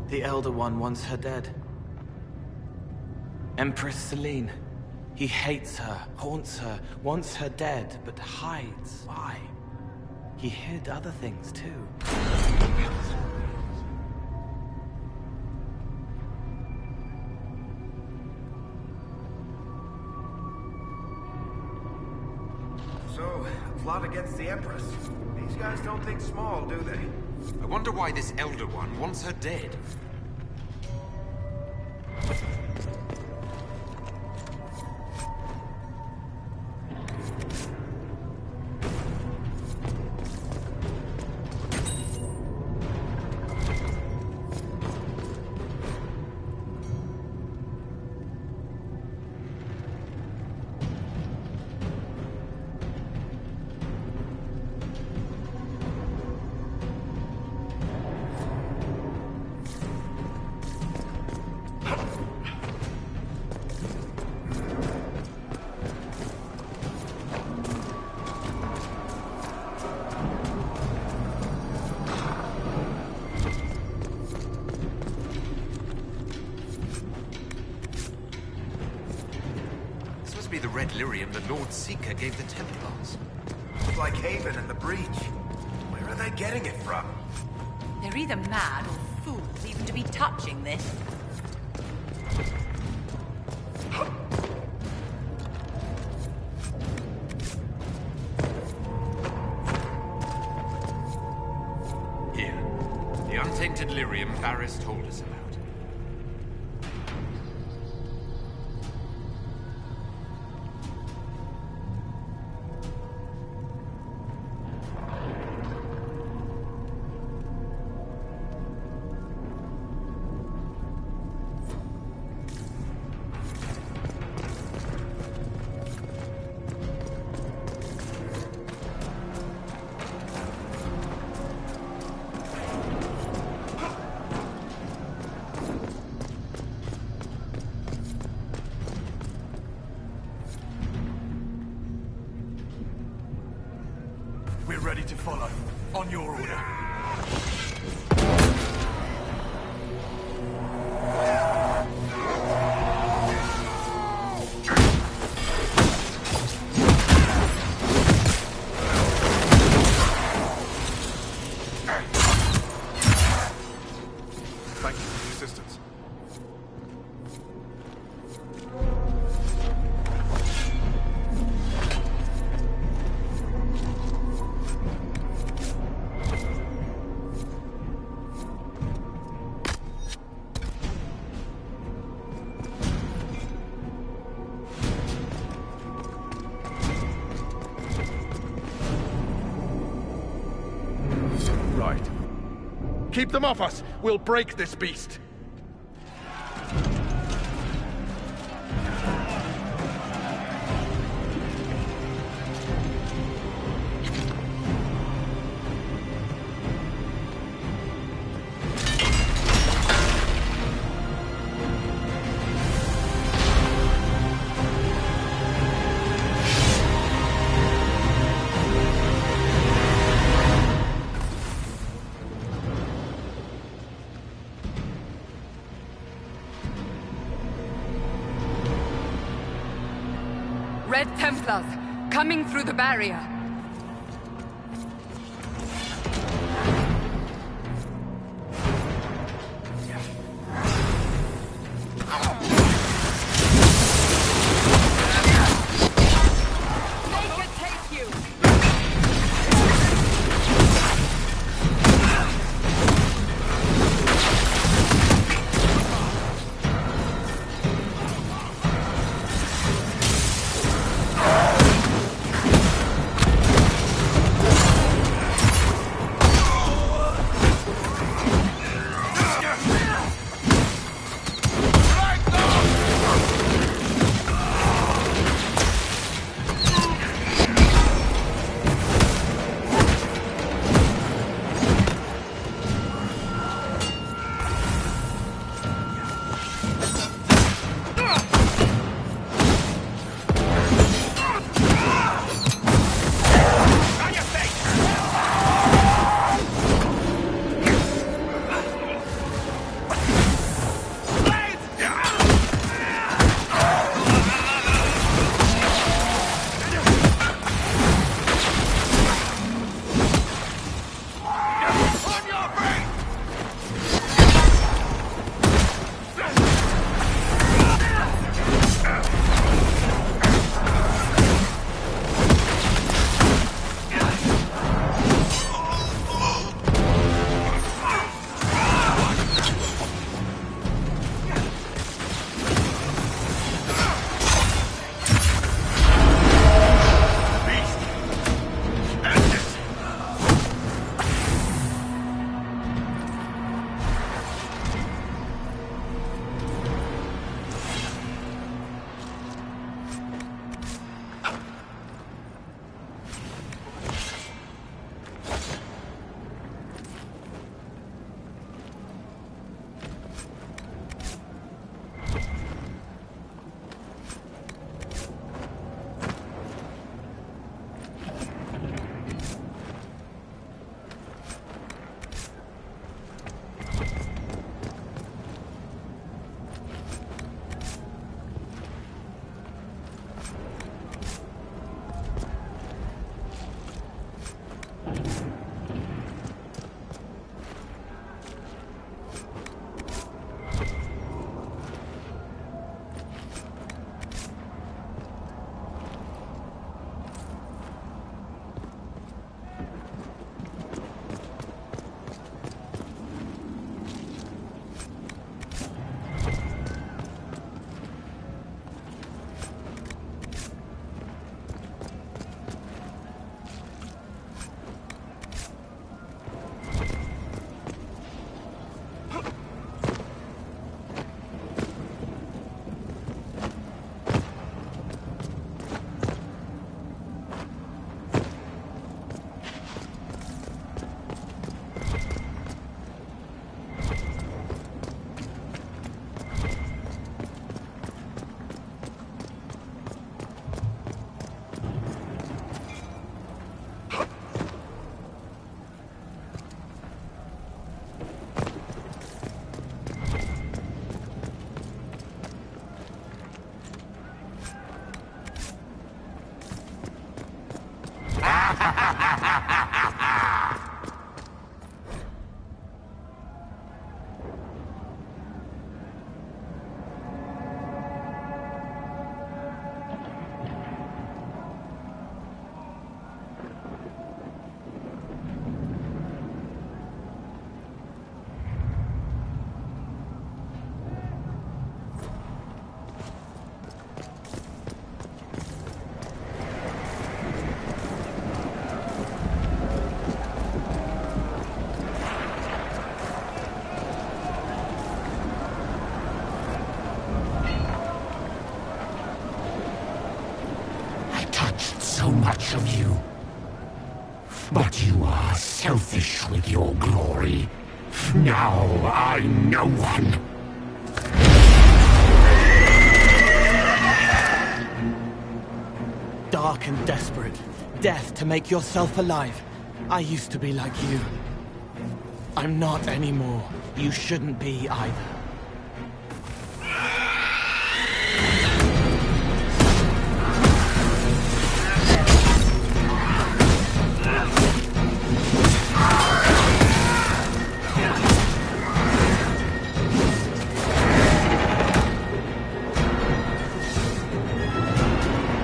The Elder One wants her dead. Empress Celine. He hates her, haunts her, wants her dead, but hides. Why? He hid other things too. So, a plot against the Empress. These guys don't think small, do they? I wonder why this Elder One wants her dead. Be the red lyrium the Lord Seeker gave the Templars. It's like Haven and the Breach. Where are they getting it from? They're either mad or fools even to be touching this. the untainted lyrium Varys told us about. We're ready to follow. On your order. Thank you for the assistance. Right. Keep them off us! We'll break this beast! Red Templars, coming through the barrier. Make it take you! much of you. But you are selfish with your glory. Now I'm no one. Dark and desperate. Death to make yourself alive. I used to be like you. I'm not anymore. You shouldn't be either.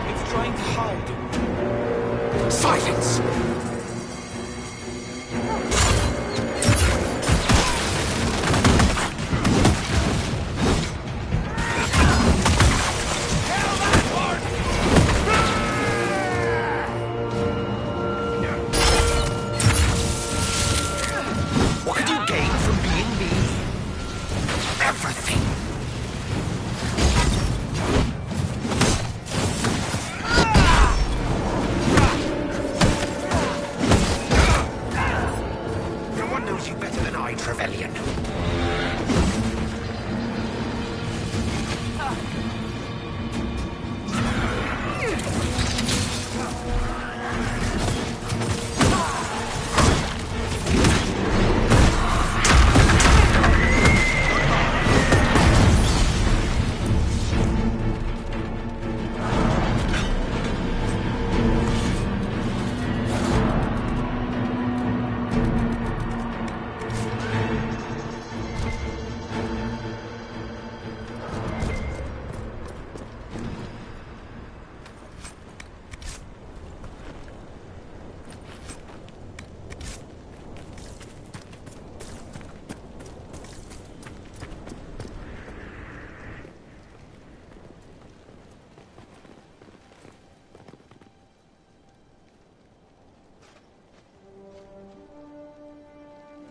It's trying to hide. Silence! What could you gain from being me? Everything! No one knows you better than I, Trevelyan.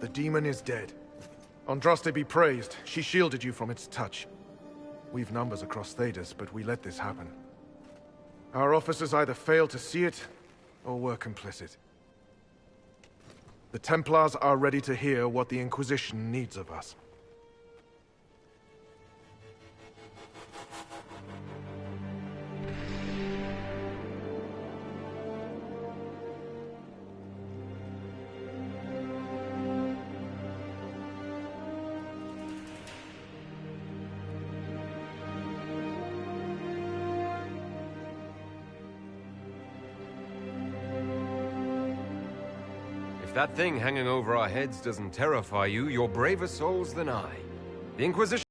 The demon is dead. Andraste be praised. She shielded you from its touch. We've numbers across Thedas, but we let this happen. Our officers either failed to see it, or were complicit. The Templars are ready to hear what the Inquisition needs of us. If that thing hanging over our heads doesn't terrify you, you're braver souls than I. The Inquisition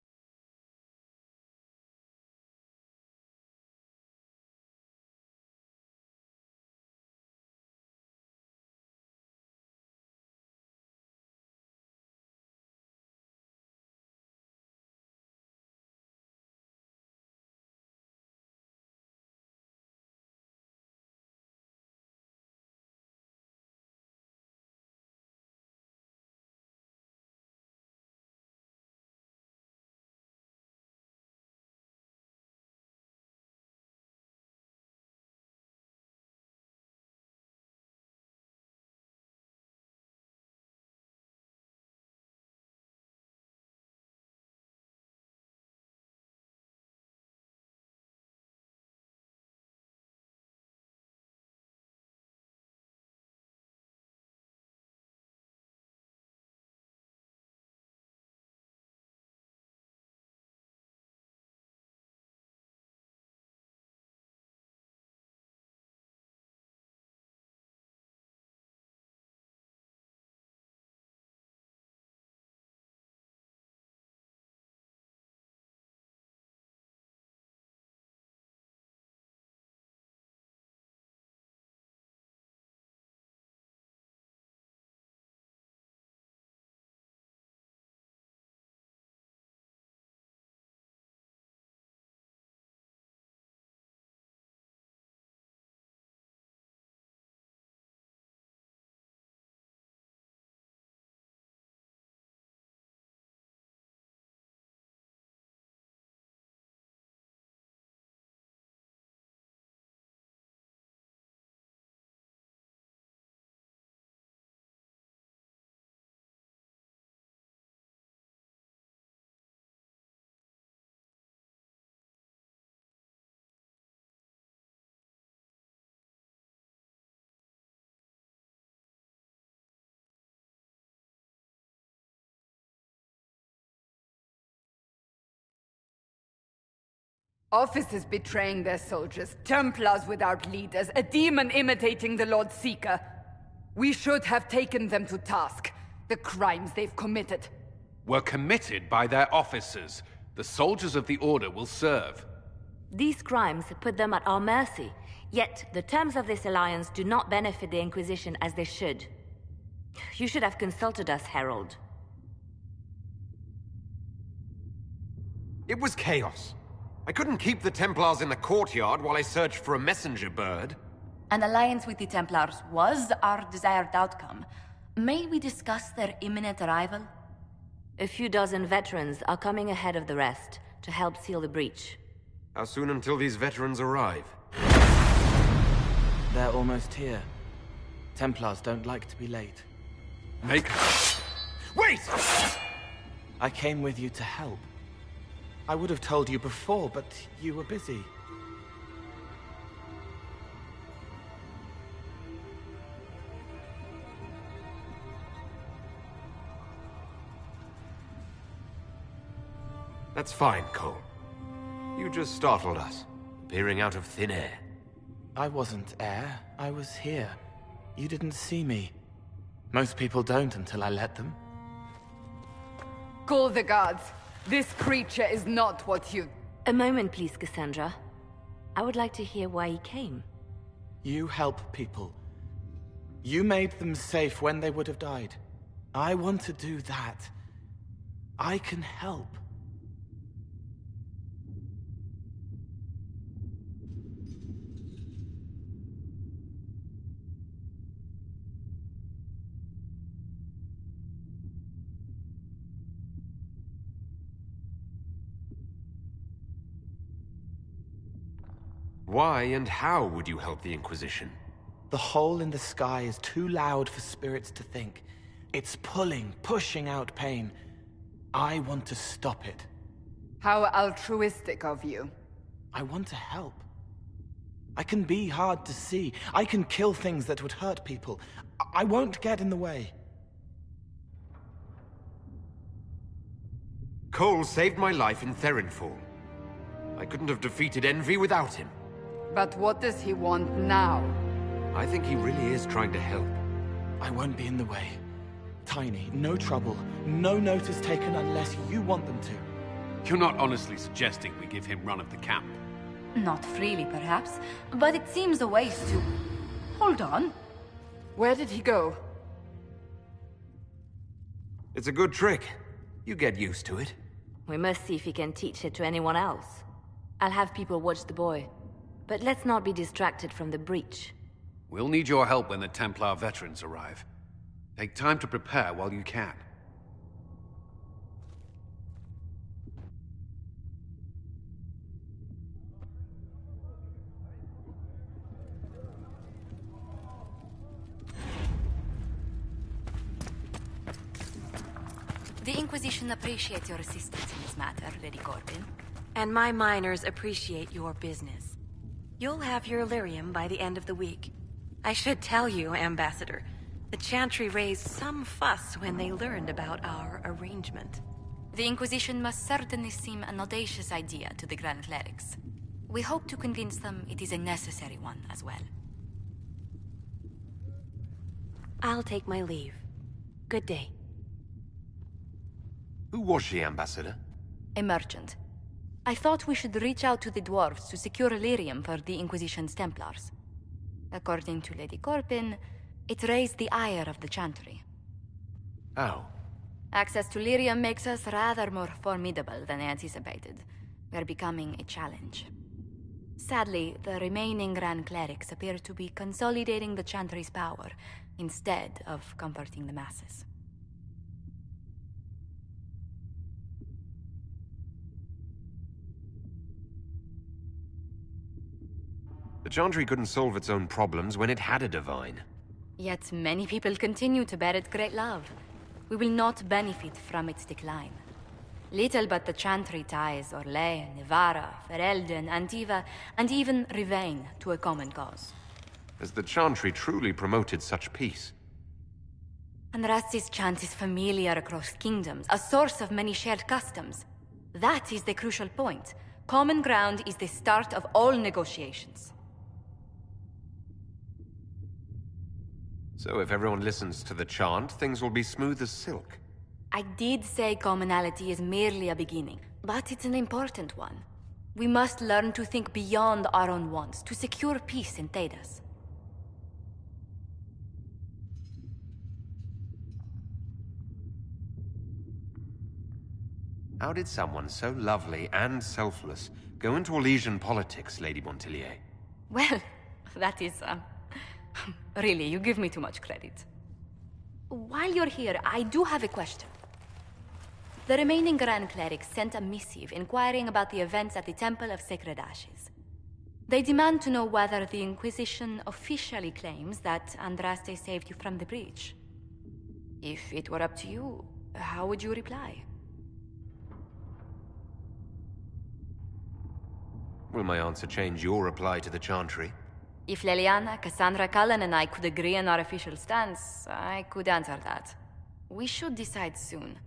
Officers betraying their soldiers, Templars without leaders, a demon imitating the Lord Seeker. We should have taken them to task. The crimes they've committed. Were committed by their officers. The soldiers of the Order will serve. These crimes put them at our mercy, yet the terms of this alliance do not benefit the Inquisition as they should. You should have consulted us, Herald. It was chaos. I couldn't keep the Templars in the courtyard while I searched for a messenger bird. An alliance with the Templars was our desired outcome. May we discuss their imminent arrival? A few dozen veterans are coming ahead of the rest to help seal the breach. How soon until these veterans arrive? They're almost here. Templars don't like to be late. Make... Wait! I came with you to help. I would have told you before, but you were busy. That's fine, Cole. You just startled us, appearing out of thin air. I wasn't air. I was here. You didn't see me. Most people don't until I let them. Call the guards. This creature is not what you... A moment, please, Cassandra. I would like to hear why he came. You help people. You made them safe when they would have died. I want to do that. I can help. Why and how would you help the Inquisition? The hole in the sky is too loud for spirits to think. It's pulling, pushing out pain. I want to stop it. How altruistic of you. I want to help. I can be hard to see. I can kill things that would hurt people. I won't get in the way. Cole saved my life in Therinfall. I couldn't have defeated Envy without him. But what does he want now? I think he really is trying to help. I won't be in the way. Tiny, no trouble, no notice taken unless you want them to. You're not honestly suggesting we give him run of the camp? Not freely, perhaps, but it seems a waste to... Hold on. Where did he go? It's a good trick. You get used to it. We must see if he can teach it to anyone else. I'll have people watch the boy. But let's not be distracted from the breach. We'll need your help when the Templar veterans arrive. Take time to prepare while you can. The Inquisition appreciates your assistance in this matter, Lady Corbin. And my miners appreciate your business. You'll have your lyrium by the end of the week. I should tell you, Ambassador, the Chantry raised some fuss when they learned about our arrangement. The Inquisition must certainly seem an audacious idea to the Grand Clerics. We hope to convince them it is a necessary one as well. I'll take my leave. Good day. Who was she, Ambassador? A merchant. I thought we should reach out to the dwarves to secure lyrium for the Inquisition's Templars. According to Lady Corbin, it raised the ire of the Chantry. Oh. Access to lyrium makes us rather more formidable than anticipated. We're becoming a challenge. Sadly, the remaining Grand Clerics appear to be consolidating the Chantry's power, instead of comforting the masses. The Chantry couldn't solve its own problems when it had a divine. Yet many people continue to bear it great love. We will not benefit from its decline. Little but the Chantry ties Orlais, Nevarra, Ferelden, Antiva, and even Rivain to a common cause. Has the Chantry truly promoted such peace? Andrasti's chant is familiar across kingdoms, a source of many shared customs. That is the crucial point. Common ground is the start of all negotiations. So if everyone listens to the chant, things will be smooth as silk. I did say commonality is merely a beginning, but it's an important one. We must learn to think beyond our own wants, to secure peace in Thedas. How did someone so lovely and selfless go into Elysian politics, Lady Montillier? Well, that is, really, you give me too much credit. While you're here, I do have a question. The remaining Grand Clerics sent a missive inquiring about the events at the Temple of Sacred Ashes. They demand to know whether the Inquisition officially claims that Andraste saved you from the breach. If it were up to you, how would you reply? Will my answer change your reply to the chantry? If Leliana, Cassandra Cullen, and I could agree on our official stance, I could answer that. We should decide soon.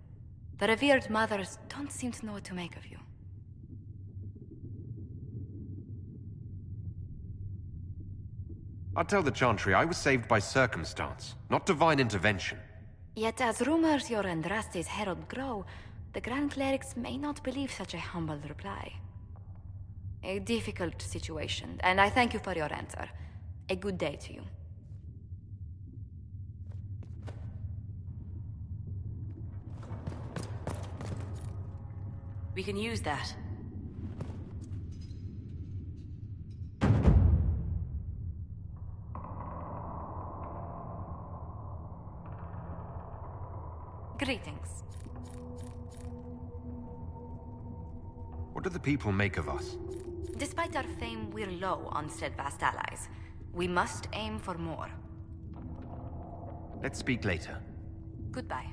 The revered mothers don't seem to know what to make of you. I'll tell the chantry I was saved by circumstance, not divine intervention. Yet as rumors your Andraste's herald grow, the Grand Clerics may not believe such a humble reply. A difficult situation, and I thank you for your answer. A good day to you. We can use that. Greetings. What do the people make of us? Despite our fame, we're low on steadfast allies. We must aim for more. Let's speak later. Goodbye.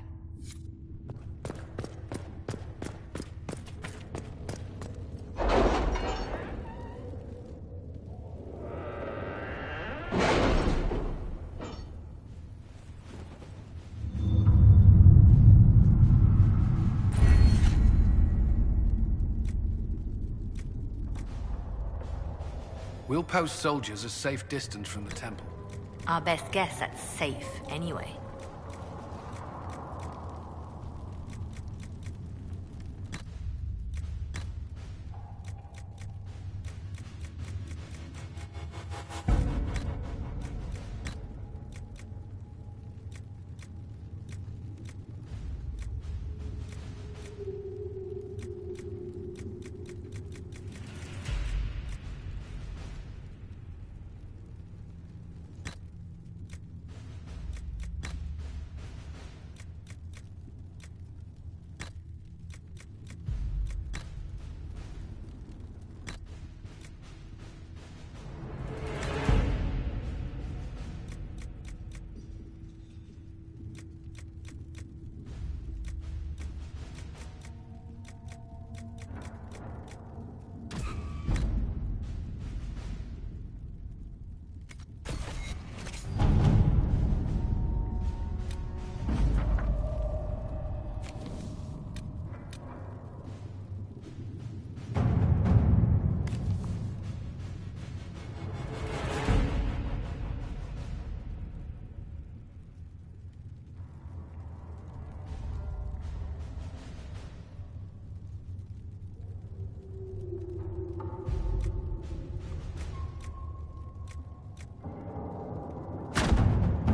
We'll post soldiers a safe distance from the temple. Our best guess at safe, anyway.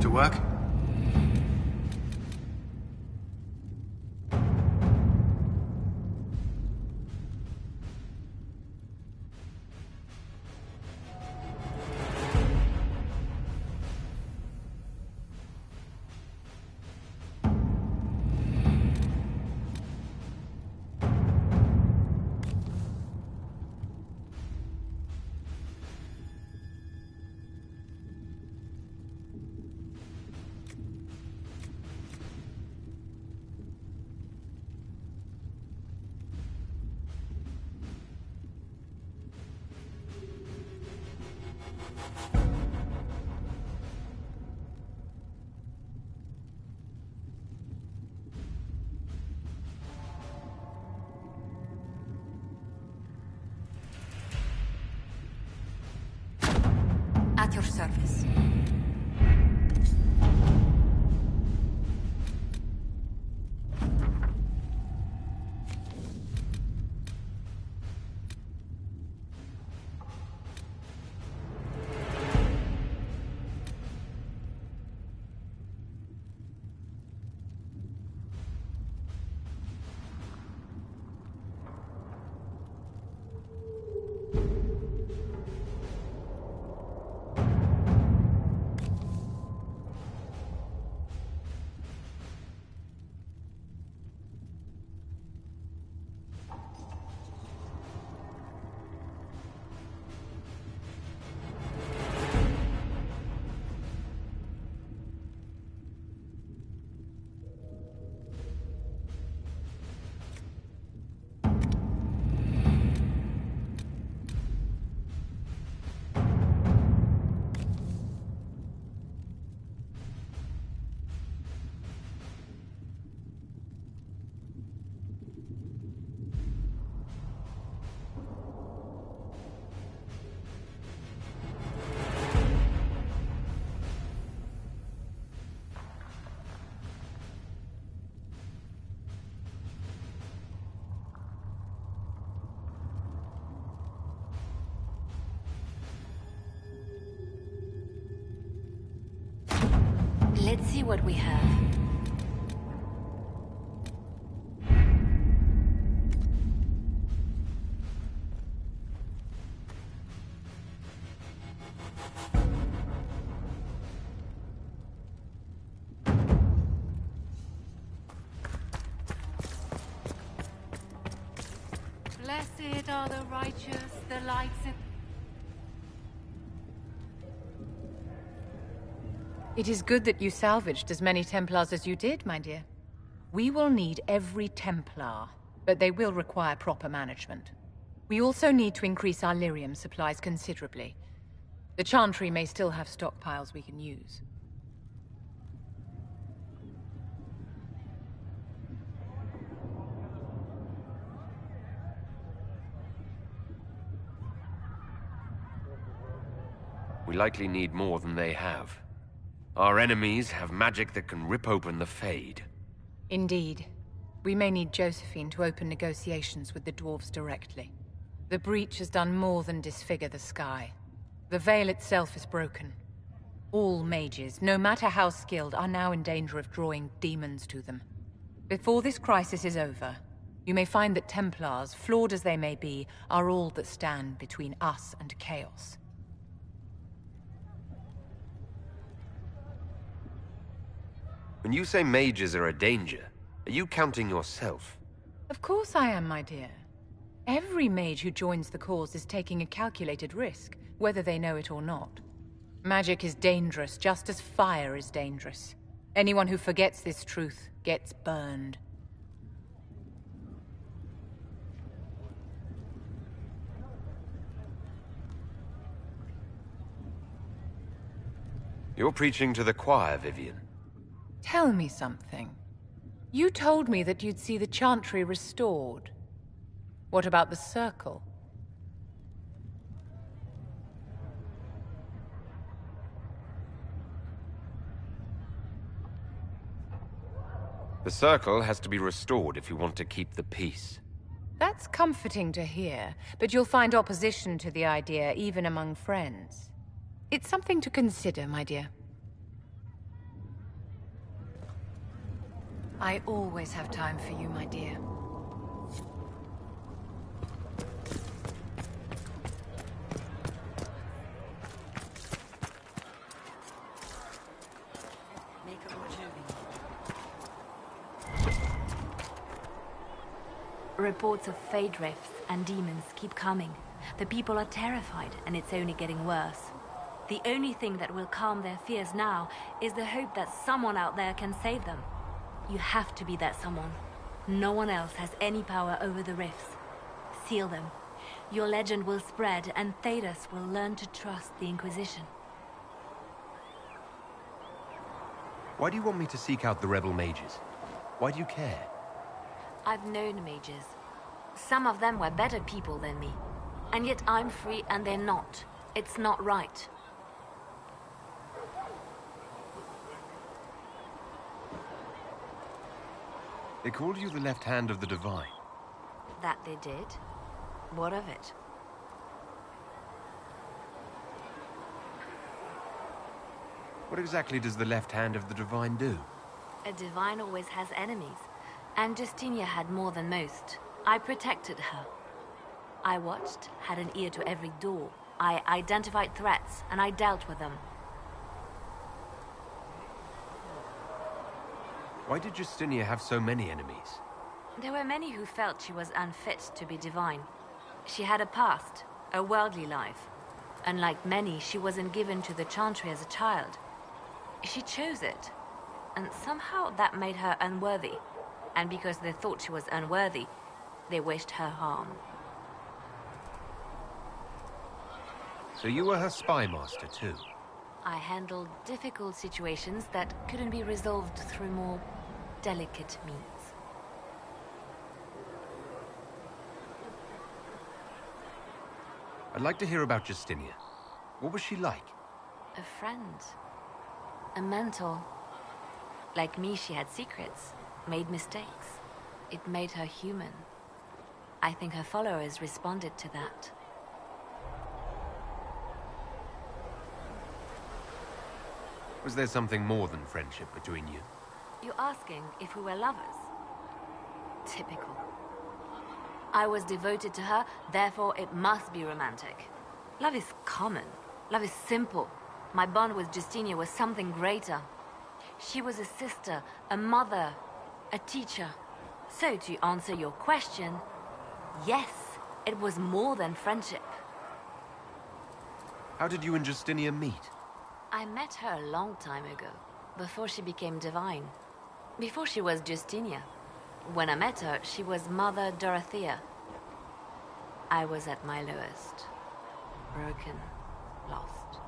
To work? surface. Let's see what we have. Blessed are the righteous, the lights of... It is good that you salvaged as many Templars as you did, my dear. We will need every Templar, but they will require proper management. We also need to increase our lyrium supplies considerably. The Chantry may still have stockpiles we can use. We likely need more than they have. Our enemies have magic that can rip open the Fade. Indeed. We may need Josephine to open negotiations with the dwarves directly. The breach has done more than disfigure the sky. The veil itself is broken. All mages, no matter how skilled, are now in danger of drawing demons to them. Before this crisis is over, you may find that Templars, flawed as they may be, are all that stand between us and chaos. When you say mages are a danger, are you counting yourself? Of course I am, my dear. Every mage who joins the cause is taking a calculated risk, whether they know it or not. Magic is dangerous, just as fire is dangerous. Anyone who forgets this truth gets burned. You're preaching to the choir, Vivian. Tell me something. You told me that you'd see the Chantry restored. What about the Circle? The Circle has to be restored if we want to keep the peace. That's comforting to hear, but you'll find opposition to the idea even among friends. It's something to consider, my dear. I always have time for you, my dear. Reports of Fade rifts and demons keep coming. The people are terrified, and it's only getting worse. The only thing that will calm their fears now is the hope that someone out there can save them. You have to be that someone. No one else has any power over the rifts. Seal them. Your legend will spread, and Thedas will learn to trust the Inquisition. Why do you want me to seek out the rebel mages? Why do you care? I've known mages. Some of them were better people than me. And yet I'm free and they're not. It's not right. They called you the left hand of the Divine. That they did? What of it? What exactly does the left hand of the Divine do? A divine always has enemies, and Justinia had more than most. I protected her. I watched, had an ear to every door. I identified threats, and I dealt with them. Why did Justinia have so many enemies? There were many who felt she was unfit to be divine. She had a past, a worldly life. Unlike many, she wasn't given to the Chantry as a child. She chose it, and somehow that made her unworthy. And because they thought she was unworthy, they wished her harm. So you were her spy master too? I handled difficult situations that couldn't be resolved through more delicate means. I'd like to hear about Justinia. What was she like? A friend. A mentor. Like me, she had secrets, made mistakes. It made her human. I think her followers responded to that. Was there something more than friendship between you? You're asking if we were lovers? Typical. I was devoted to her, therefore it must be romantic. Love is common. Love is simple. My bond with Justinia was something greater. She was a sister, a mother, a teacher. So to answer your question, yes, it was more than friendship. How did you and Justinia meet? I met her a long time ago, before she became divine. Before she was Justinia. When I met her, she was Mother Dorothea. I was at my lowest. Broken, lost.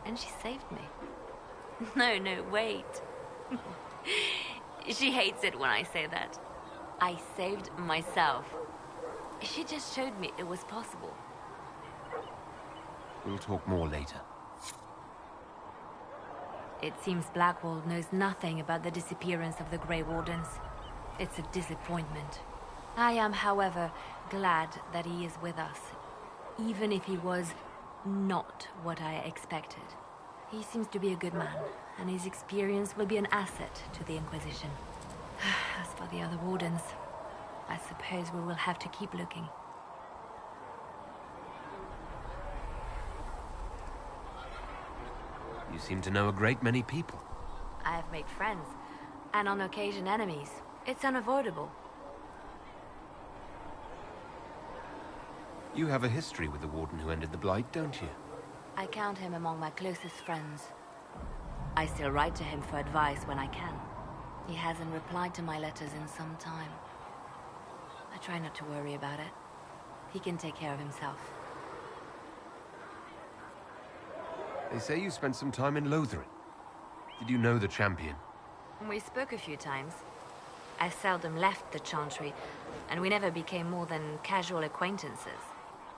And she saved me. No, wait. She hates it when I say that. I saved myself. She just showed me it was possible. We'll talk more later. It seems Blackwall knows nothing about the disappearance of the Grey Wardens. It's a disappointment. I am, however, glad that he is with us, even if he was not what I expected. He seems to be a good man, and his experience will be an asset to the Inquisition. As for the other Wardens, I suppose we will have to keep looking. You seem to know a great many people. I have made friends, and on occasion enemies. It's unavoidable. You have a history with the Warden who ended the Blight, don't you? I count him among my closest friends. I still write to him for advice when I can. He hasn't replied to my letters in some time. I try not to worry about it. He can take care of himself. They say you spent some time in Lothering. Did you know the Champion? We spoke a few times. I seldom left the Chantry, and we never became more than casual acquaintances.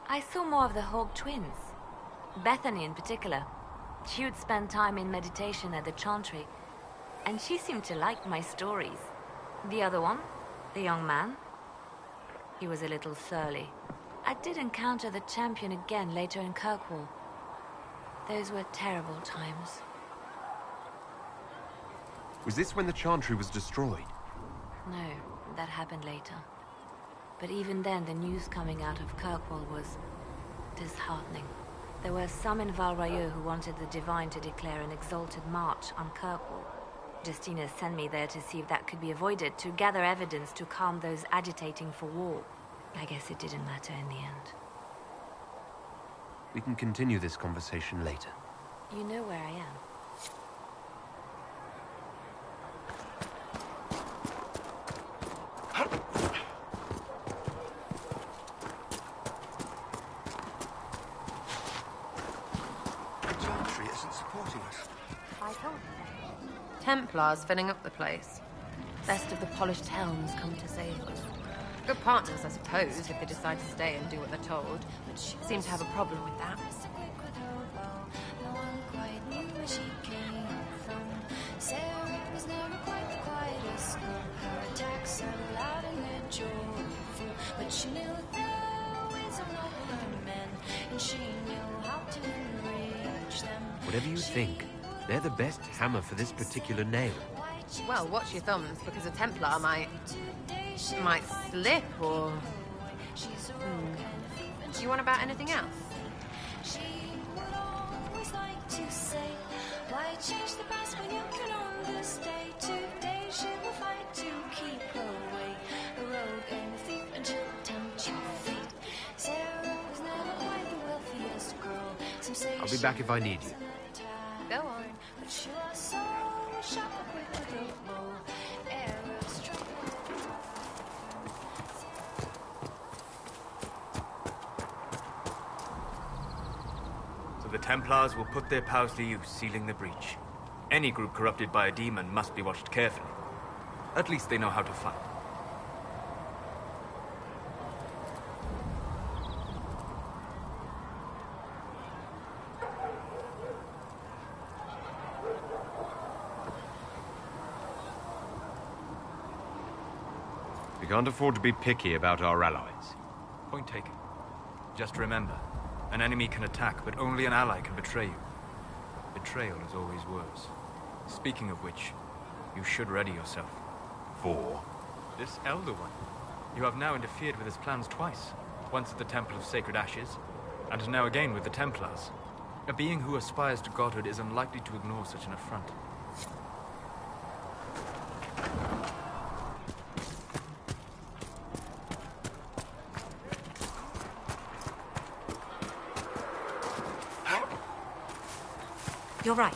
I saw more of the Hawk twins. Bethany in particular. She would spend time in meditation at the Chantry, and she seemed to like my stories. The other one, the young man, he was a little surly. I did encounter the Champion again later in Kirkwall. Those were terrible times. Was this when the Chantry was destroyed? No, that happened later. But even then, the news coming out of Kirkwall was disheartening. There were some in Val Royeaux who wanted the Divine to declare an exalted march on Kirkwall. Justina sent me there to see if that could be avoided, to gather evidence to calm those agitating for war. I guess it didn't matter in the end. We can continue this conversation later. You know where I am. The Chantry isn't supporting us. I told you. Templars filling up the place. Best of the polished helms come to save us. Good partners, I suppose, if they decide to stay and do what they're told. But she seems to have a problem with that. Sarah was never quite the quietest. She knew there was a nobler men, and she knew how to enrich them. Whatever you think, they're the best hammer for this particular nail. Well, watch your thumbs, because a Templar might slip, or... Do you want about anything else? She would always like to say, why change the past when you can own this day? Today she will fight to keep her way, a rogue and a thief, and she'll tempt your fate. Sarah was never quite the wealthiest girl. Some say I'll be back if I need you. Go on. but she was so sharp with a great bow. Arrows struck. The Templars will put their powers to use, sealing the breach. Any group corrupted by a demon must be watched carefully. At least they know how to fight. We can't afford to be picky about our allies. Point taken. Just remember, an enemy can attack, but only an ally can betray you. Betrayal is always worse. Speaking of which, you should ready yourself. For? This Elder One. You have now interfered with his plans twice. Once at the Temple of Sacred Ashes, and now again with the Templars. A being who aspires to godhood is unlikely to ignore such an affront. You're right.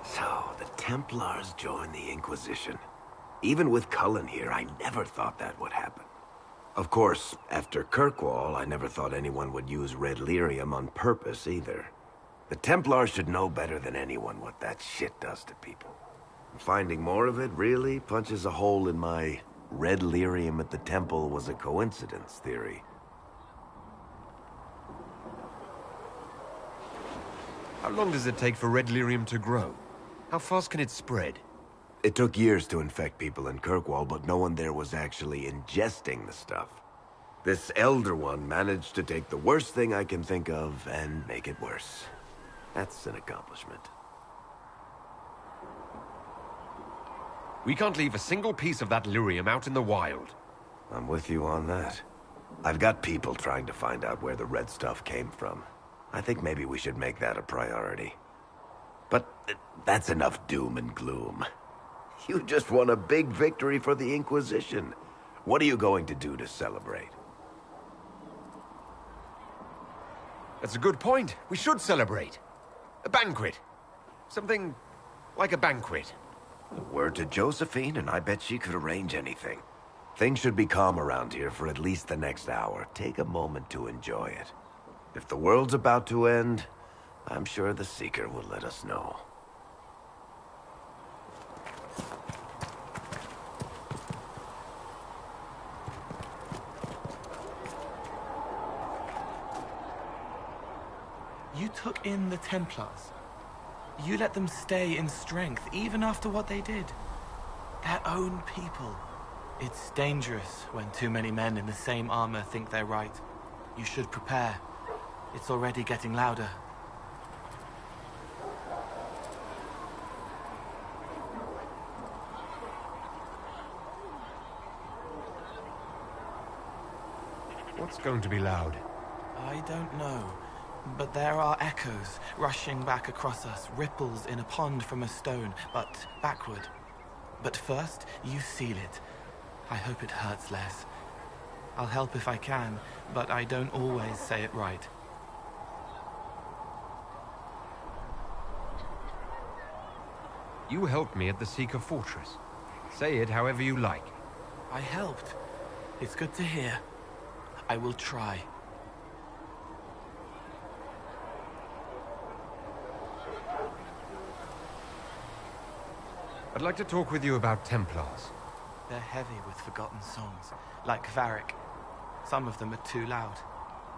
So, the Templars joined the Inquisition. Even with Cullen here, I never thought that would happen. Of course, after Kirkwall, I never thought anyone would use red lyrium on purpose either. The Templars should know better than anyone what that shit does to people. Finding more of it really punches a hole in my red lyrium at the temple was a coincidence theory. How long does it take for red lyrium to grow? How fast can it spread? It took years to infect people in Kirkwall, but no one there was actually ingesting the stuff. This Elder One managed to take the worst thing I can think of and make it worse. That's an accomplishment. We can't leave a single piece of that lyrium out in the wild. I'm with you on that. I've got people trying to find out where the red stuff came from. I think maybe we should make that a priority. But that's enough doom and gloom. You just won a big victory for the Inquisition. What are you going to do to celebrate? That's a good point. We should celebrate. A banquet. Something like a banquet. Word to Josephine, and I bet she could arrange anything. Things should be calm around here for at least the next hour. Take a moment to enjoy it. If the world's about to end, I'm sure the Seeker will let us know. You took in the Templars. You let them stay in strength, even after what they did. Their own people. It's dangerous when too many men in the same armor think they're right. You should prepare. It's already getting louder. What's going to be loud? I don't know. But there are echoes rushing back across us, ripples in a pond from a stone, but backward. But first, you seal it. I hope it hurts less. I'll help if I can, but I don't always say it right. You helped me at the Seeker Fortress. Say it however you like. I helped. It's good to hear. I will try. I'd like to talk with you about Templars. They're heavy with forgotten songs, like Varric. Some of them are too loud.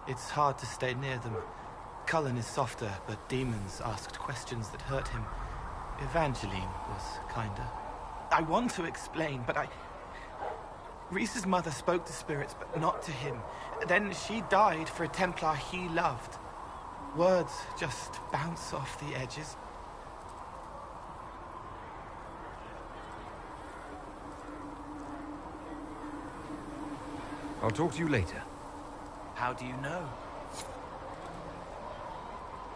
It's hard to stay near them. Cullen is softer, but demons asked questions that hurt him. Evangeline was kinder. I want to explain, but Reese's mother spoke to spirits, but not to him. Then she died for a Templar he loved. Words just bounce off the edges. I'll talk to you later. How do you know?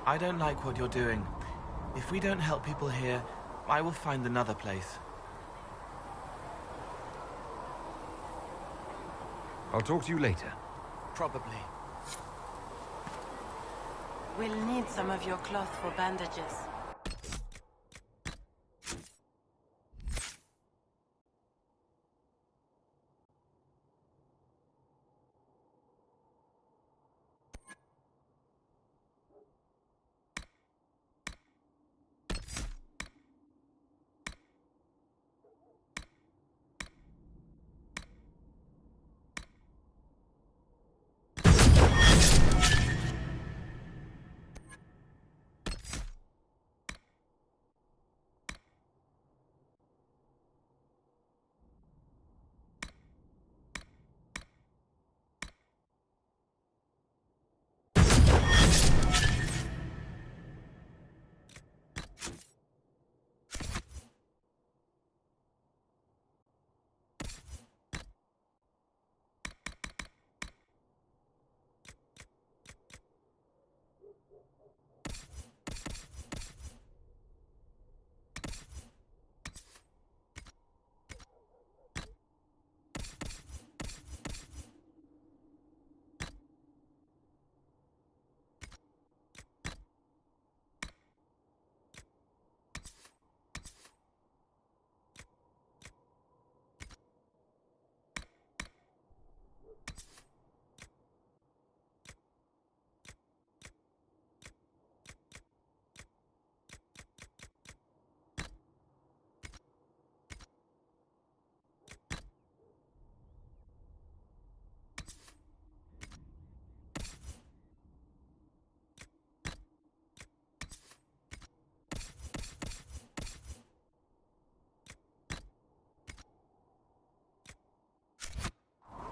I don't like what you're doing. If we don't help people here, I will find another place. I'll talk to you later. Probably. We'll need some of your cloth for bandages.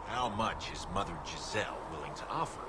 How much is Mother Giselle willing to offer?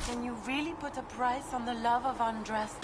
Can you really put a price on the love of Andres?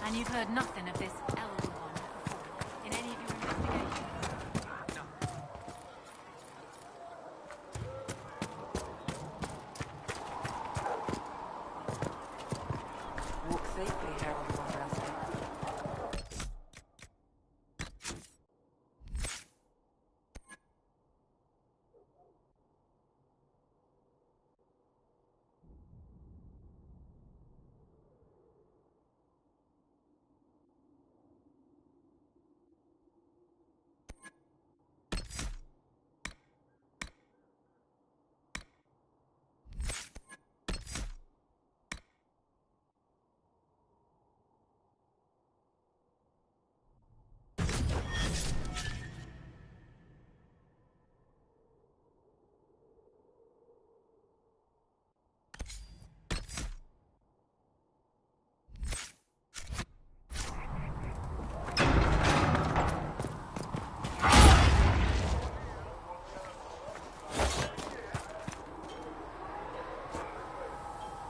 And you've heard nothing of this elder one before, in any of your investigations? Walk safely, Herald of Andraste.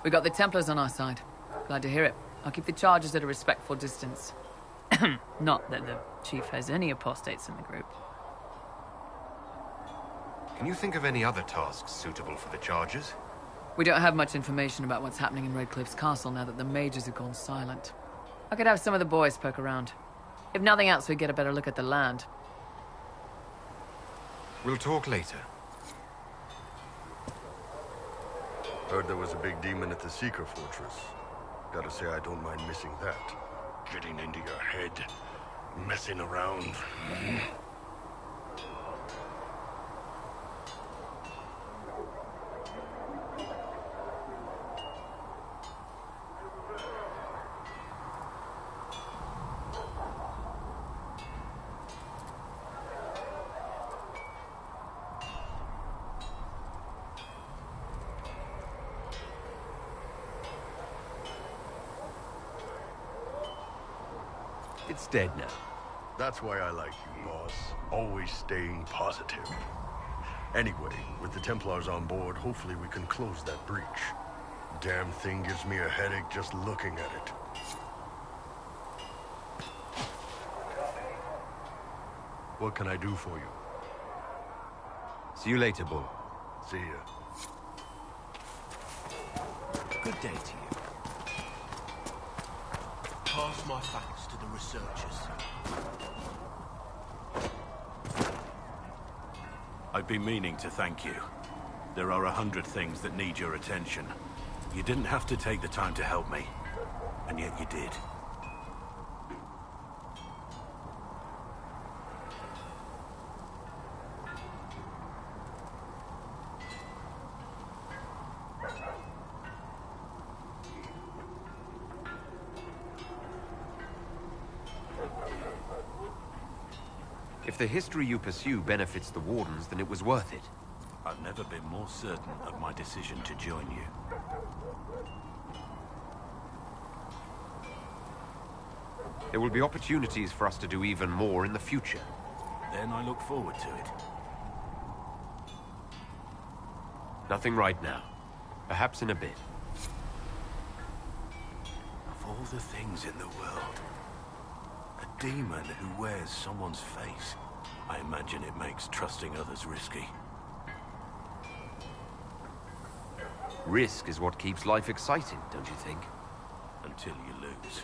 We got the Templars on our side. Glad to hear it. I'll keep the charges at a respectful distance. Not that the Chief has any apostates in the group. Can you think of any other tasks suitable for the charges? We don't have much information about what's happening in Redcliffe's castle now that the mages have gone silent. I could have some of the boys poke around. If nothing else, we get a better look at the land. We'll talk later. Heard there was a big demon at the Seeker Fortress. Gotta say, I don't mind missing that. Getting into your head, messing around. It's dead now. That's why I like you, boss. Always staying positive. Anyway, with the Templars on board, hopefully we can close that breach. Damn thing gives me a headache just looking at it. What can I do for you? See you later, Bull. See ya. Good day to you. Pass my thanks to the researchers. I've been meaning to thank you. There are 100 things that need your attention. You didn't have to take the time to help me, and yet you did. If the history you pursue benefits the Wardens, then it was worth it. I've never been more certain of my decision to join you. There will be opportunities for us to do even more in the future. Then I look forward to it. Nothing right now. Perhaps in a bit. Of all the things in the world, a demon who wears someone's face. I imagine it makes trusting others risky. Risk is what keeps life exciting, don't you think? Until you lose.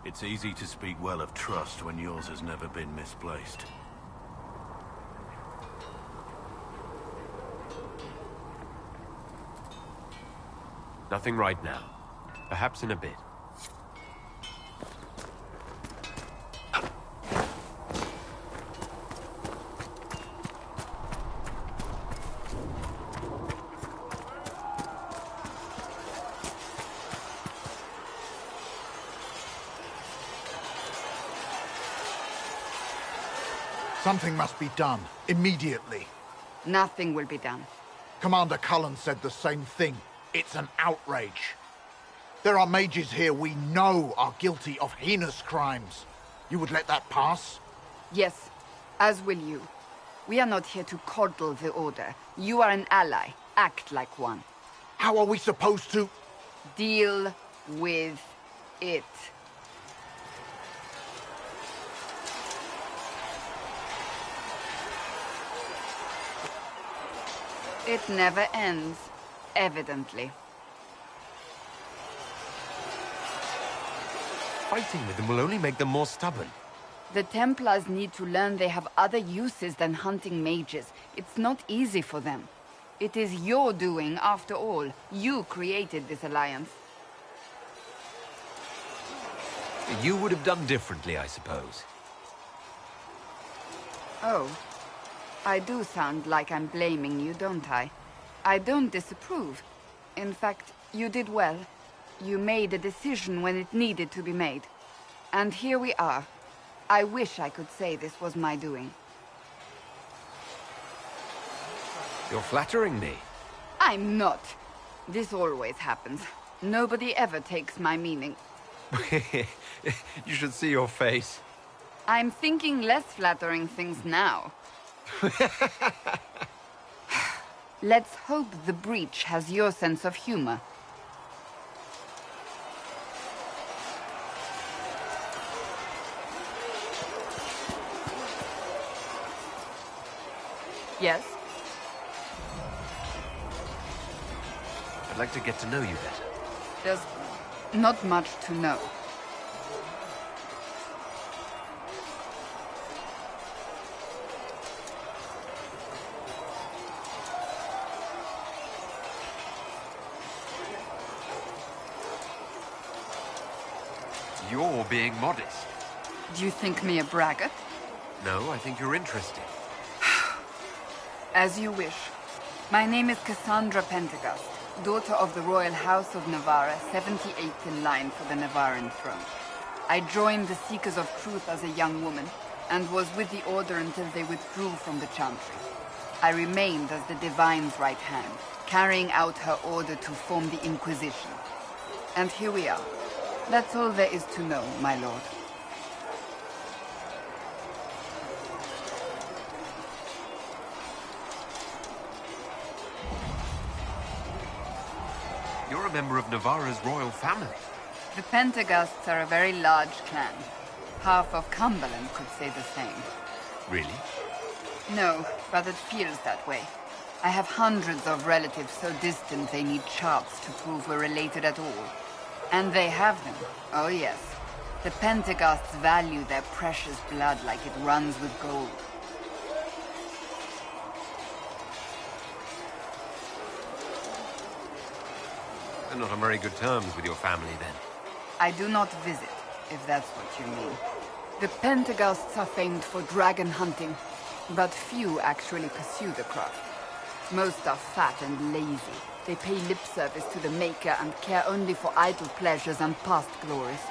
It's easy to speak well of trust when yours has never been misplaced. Nothing right now. Perhaps in a bit. Something must be done, immediately. Nothing will be done. Commander Cullen said the same thing. It's an outrage. There are mages here we know are guilty of heinous crimes. You would let that pass? Yes, as will you. We are not here to coddle the Order. You are an ally. Act like one. How are we supposed to... Deal with it. It never ends, evidently. Fighting with them will only make them more stubborn. The Templars need to learn they have other uses than hunting mages. It's not easy for them. It is your doing, after all. You created this alliance. You would have done differently, I suppose. Oh. I do sound like I'm blaming you, don't I? I don't disapprove. In fact, you did well. You made a decision when it needed to be made. And here we are. I wish I could say this was my doing. You're flattering me. I'm not. This always happens. Nobody ever takes my meaning. You should see your face. I'm thinking less flattering things now. Let's hope the breach has your sense of humor. Yes? I'd like to get to know you better. There's not much to know. You're being modest. Do you think me a braggart? No, I think you're interesting. As you wish. My name is Cassandra Pendergast, daughter of the Royal House of Navarra, 78th in line for the Navarran throne. I joined the Seekers of Truth as a young woman, and was with the Order until they withdrew from the Chantry. I remained as the Divine's right hand, carrying out her order to form the Inquisition. And here we are. That's all there is to know, my lord. You're a member of Navarra's royal family. The Pendergasts are a very large clan. Half of Cumberland could say the same. Really? No, but it feels that way. I have hundreds of relatives so distant they need charts to prove we're related at all. And they have them. Oh yes. The Pendergasts value their precious blood like it runs with gold. You're not on very good terms with your family, then. I do not visit, if that's what you mean. The Pendergasts are famed for dragon hunting, but few actually pursue the craft. Most are fat and lazy. They pay lip service to the Maker and care only for idle pleasures and past glories.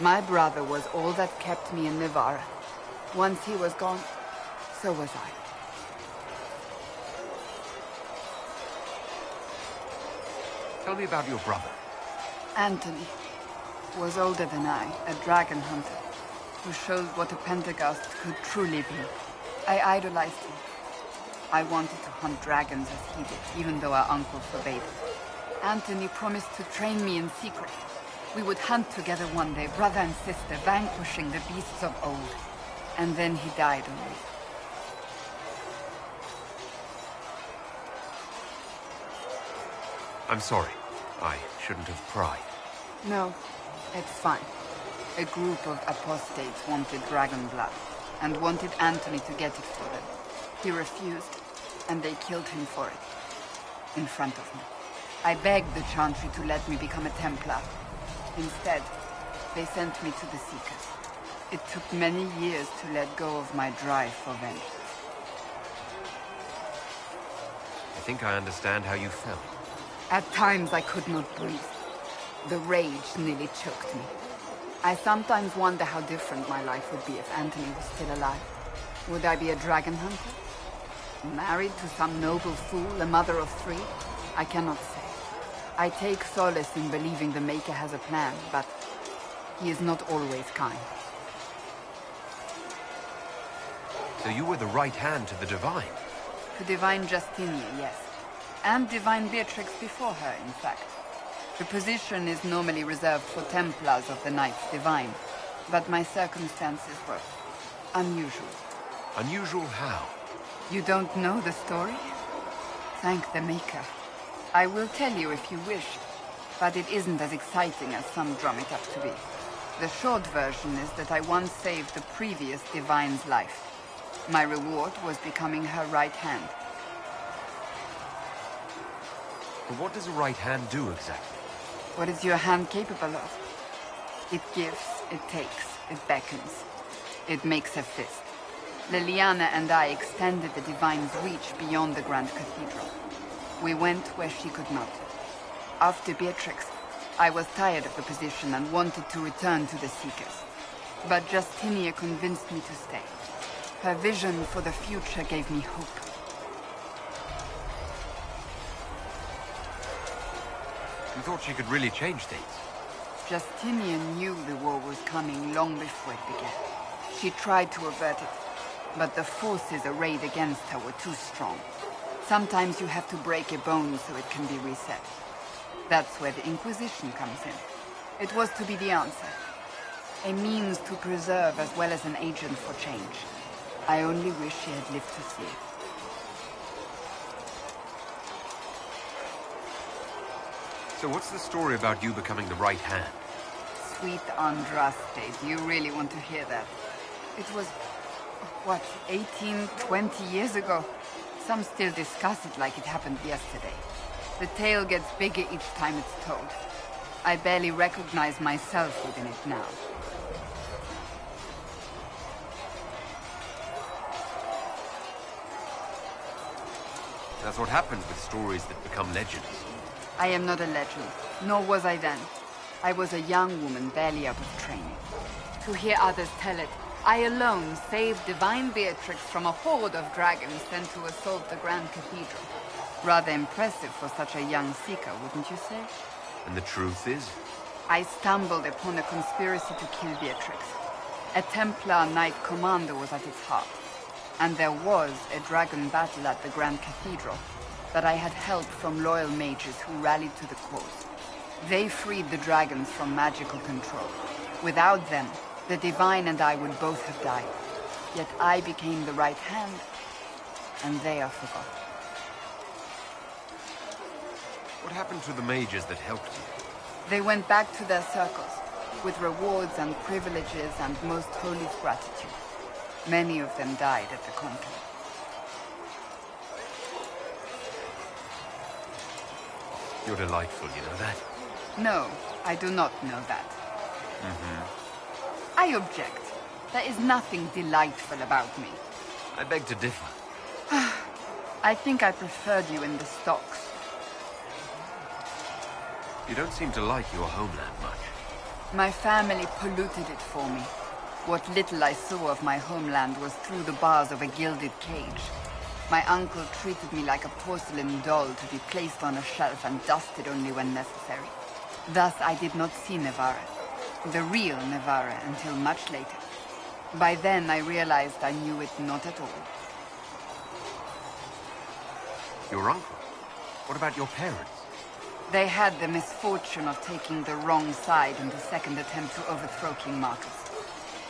My brother was all that kept me in Navarra. Once he was gone, so was I. Tell me about your brother. Anthony was older than I, a dragon hunter, who showed what a Pendergast could truly be. I idolized him. I wanted to hunt dragons as he did, even though our uncle forbade it. Anthony promised to train me in secret. We would hunt together one day, brother and sister, vanquishing the beasts of old. And then he died on me. I'm sorry. I shouldn't have pried. No, it's fine. A group of apostates wanted dragon blood, and wanted Anthony to get it for them. He refused, and they killed him for it. In front of me. I begged the Chantry to let me become a Templar. Instead, they sent me to the Seekers. It took many years to let go of my drive for vengeance. I think I understand how you felt. At times I could not breathe. The rage nearly choked me. I sometimes wonder how different my life would be if Anthony was still alive. Would I be a dragon hunter? Married to some noble fool, a mother of 3? I cannot say. I take solace in believing the Maker has a plan, but he is not always kind. So you were the right hand to the Divine? To Divine Justinia, yes. And Divine Beatrix before her, in fact. The position is normally reserved for Templars of the Knights Divine, but my circumstances were unusual. Unusual how? You don't know the story? Thank the Maker. I will tell you if you wish, but it isn't as exciting as some drum it up to be. The short version is that I once saved the previous Divine's life. My reward was becoming her right hand. But what does a right hand do exactly? What is your hand capable of? It gives, it takes, it beckons. It makes a fist. Liliana and I extended the Divine's reach beyond the Grand Cathedral. We went where she could not. After Beatrix, I was tired of the position and wanted to return to the Seekers. But Justinia convinced me to stay. Her vision for the future gave me hope. You thought she could really change things? Justinian knew the war was coming long before it began. She tried to avert it, but the forces arrayed against her were too strong. Sometimes you have to break a bone so it can be reset. That's where the Inquisition comes in. It was to be the answer. A means to preserve as well as an agent for change. I only wish she had lived to see it. So what's the story about you becoming the right hand? Sweet Andraste, do you really want to hear that? It was, what, 18, 20 years ago? Some still discuss it like it happened yesterday. The tale gets bigger each time it's told. I barely recognize myself within it now. That's what happens with stories that become legends. I am not a legend, nor was I then. I was a young woman barely out of training. To hear others tell it, I alone saved divine Beatrix from a horde of dragons sent to assault the Grand Cathedral. Rather impressive for such a young seeker, wouldn't you say? And the truth is? I stumbled upon a conspiracy to kill Beatrix. A Templar Knight Commander was at its heart. And there was a dragon battle at the Grand Cathedral, but I had help from loyal mages who rallied to the cause. They freed the dragons from magical control. Without them, the Divine and I would both have died. Yet I became the right hand, and they are forgotten. What happened to the mages that helped you? They went back to their circles, with rewards and privileges and most holy gratitude. Many of them died at the conclave. You're delightful, you know that? No, I do not know that. I object. There is nothing delightful about me. I beg to differ. I think I preferred you in the stocks. You don't seem to like your homeland much. My family polluted it for me. What little I saw of my homeland was through the bars of a gilded cage. My uncle treated me like a porcelain doll to be placed on a shelf and dusted only when necessary. Thus I did not see Navarra, the real Navarra, until much later. By then I realized I knew it not at all. Your uncle? What about your parents? They had the misfortune of taking the wrong side in the second attempt to overthrow King Marcus.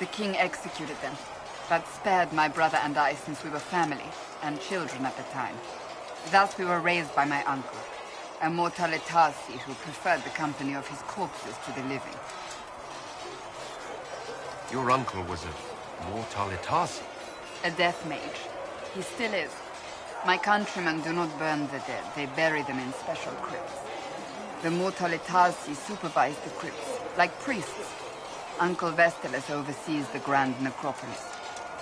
The king executed them, but spared my brother and I since we were family, and children at the time. Thus we were raised by my uncle, a mortalitasi who preferred the company of his corpses to the living. Your uncle was a mortalitasi? A death mage. He still is. My countrymen do not burn the dead, they bury them in special crypts. The mortalitasi supervise the crypts, like priests. Uncle Vestalis oversees the Grand Necropolis.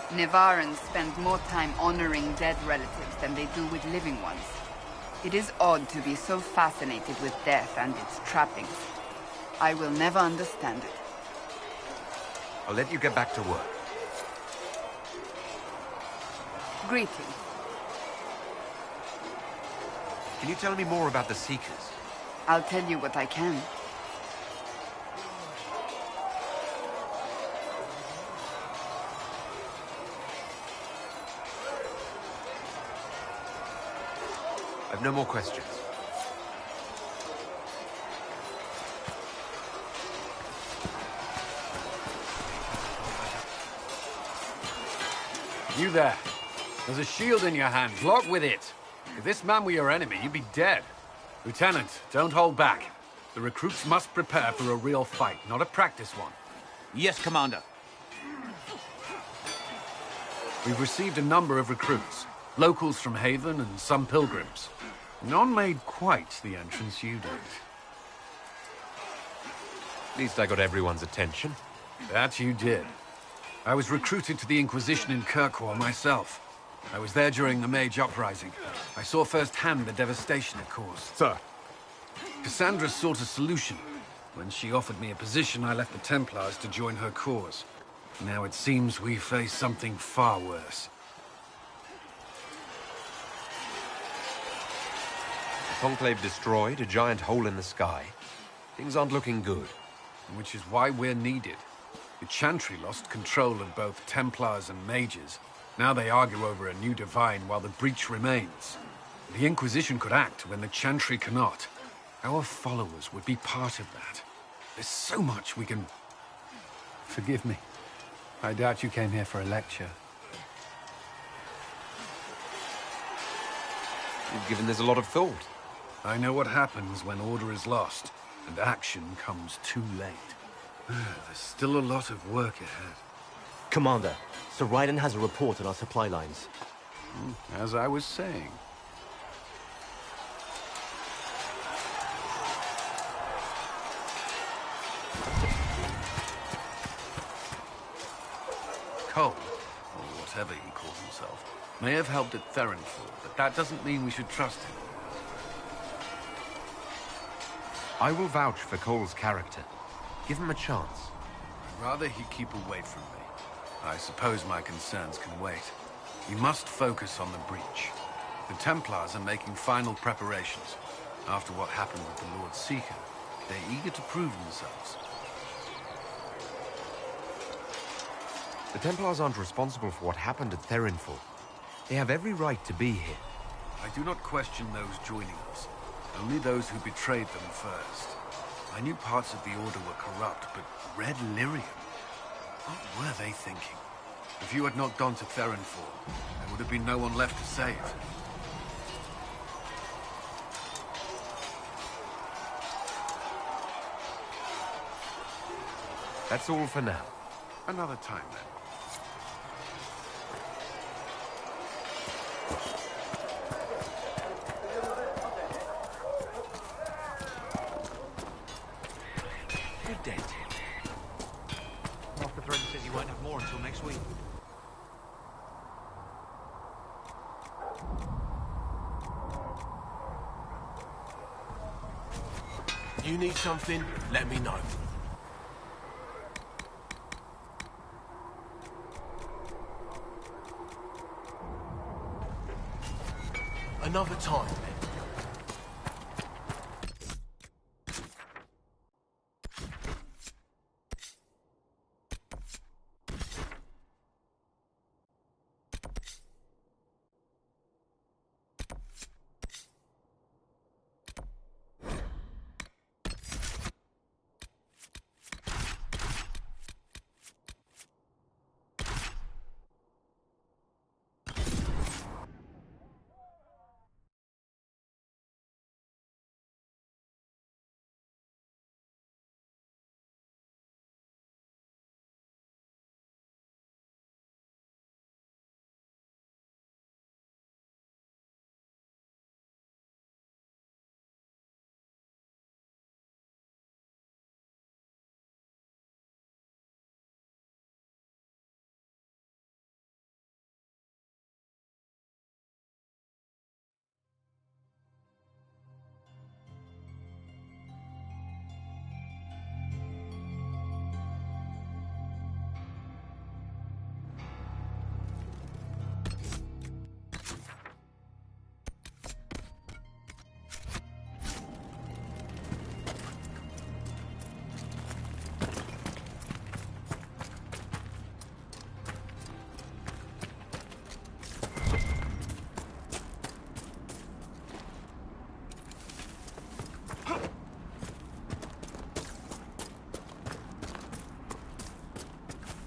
Nevarans spend more time honoring dead relatives than they do with living ones. It is odd to be so fascinated with death and its trappings. I will never understand it. I'll let you get back to work. Greetings. Can you tell me more about the Seekers? I'll tell you what I can. I've no more questions. You there. There's a shield in your hand. Block with it. If this man were your enemy, you'd be dead. Lieutenant, don't hold back. The recruits must prepare for a real fight, not a practice one. Yes, Commander. We've received a number of recruits. Locals from Haven and some pilgrims. None made quite the entrance you did. At least I got everyone's attention. That you did. I was recruited to the Inquisition in Kirkwall myself. I was there during the Mage Uprising. I saw firsthand the devastation it caused. Sir. Cassandra sought a solution. When she offered me a position, I left the Templars to join her cause. Now it seems we face something far worse. The Conclave destroyed, a giant hole in the sky. Things aren't looking good. Which is why we're needed. The Chantry lost control of both Templars and Mages. Now they argue over a new divine while the breach remains. The Inquisition could act when the Chantry cannot. Our followers would be part of that. There's so much we can... Forgive me. I doubt you came here for a lecture. You've given this a lot of thought. I know what happens when order is lost, and action comes too late. There's still a lot of work ahead. Commander, Sir Raiden has a report on our supply lines. As I was saying. Cole, or whatever he calls himself, may have helped at Therenfall, but that doesn't mean we should trust him. I will vouch for Cole's character. Give him a chance. I'd rather he keep away from me. I suppose my concerns can wait. We must focus on the breach. The Templars are making final preparations. After what happened with the Lord Seeker, they're eager to prove themselves. The Templars aren't responsible for what happened at Therenfall. They have every right to be here. I do not question those joining us. Only those who betrayed them first. I knew parts of the Order were corrupt, but Red Lyrium? What were they thinking? If you had not gone to Therenfall, there would have been no one left to save. That's all for now. Another time, then. Good day, Tim. Master Threaten says you won't have more until next week. You need something, let me know. Another time, then.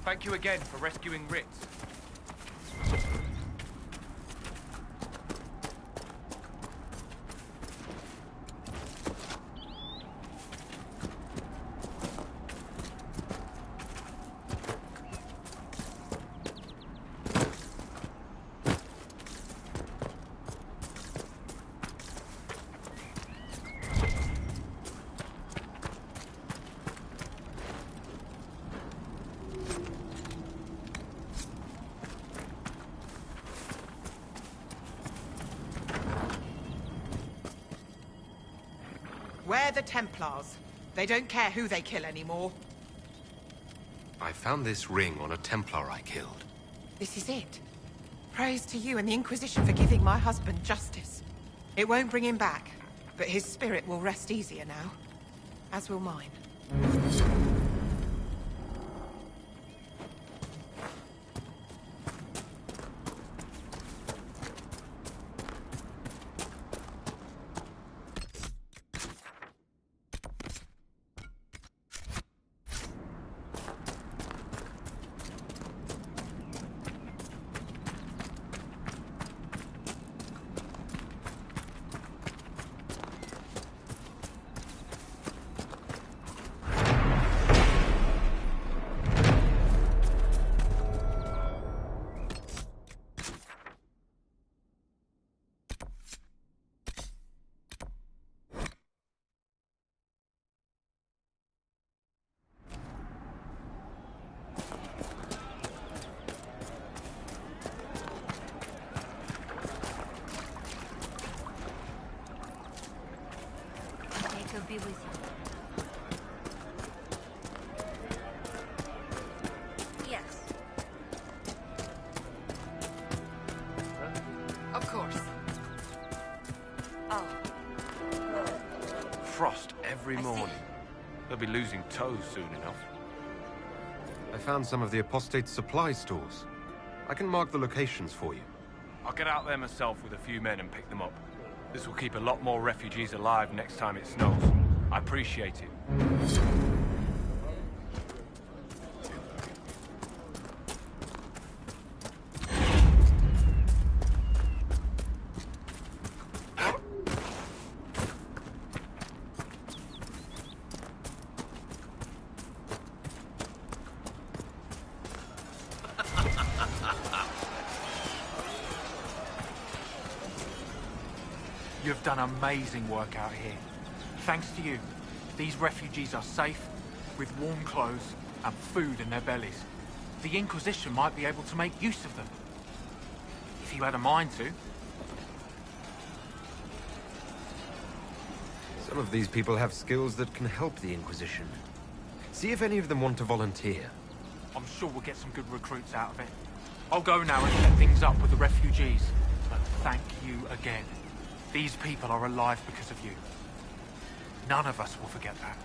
Thank you again for rescuing Ritz. We're the Templars. They don't care who they kill anymore. I found this ring on a Templar I killed. This is it. Praise to you and the Inquisition for giving my husband justice. It won't bring him back, but his spirit will rest easier now. As will mine. frost every morning. They'll be losing toes soon enough. I found some of the apostate's supply stores. I can mark the locations for you. I'll get out there myself with a few men and pick them up. This will keep a lot more refugees alive next time it snows. I appreciate it. You've done amazing work out here. Thanks to you, these refugees are safe, with warm clothes and food in their bellies. The Inquisition might be able to make use of them. If you had a mind to. Some of these people have skills that can help the Inquisition. See if any of them want to volunteer. I'm sure we'll get some good recruits out of it. I'll go now and set things up with the refugees. But thank you again. These people are alive because of you. None of us will forget that.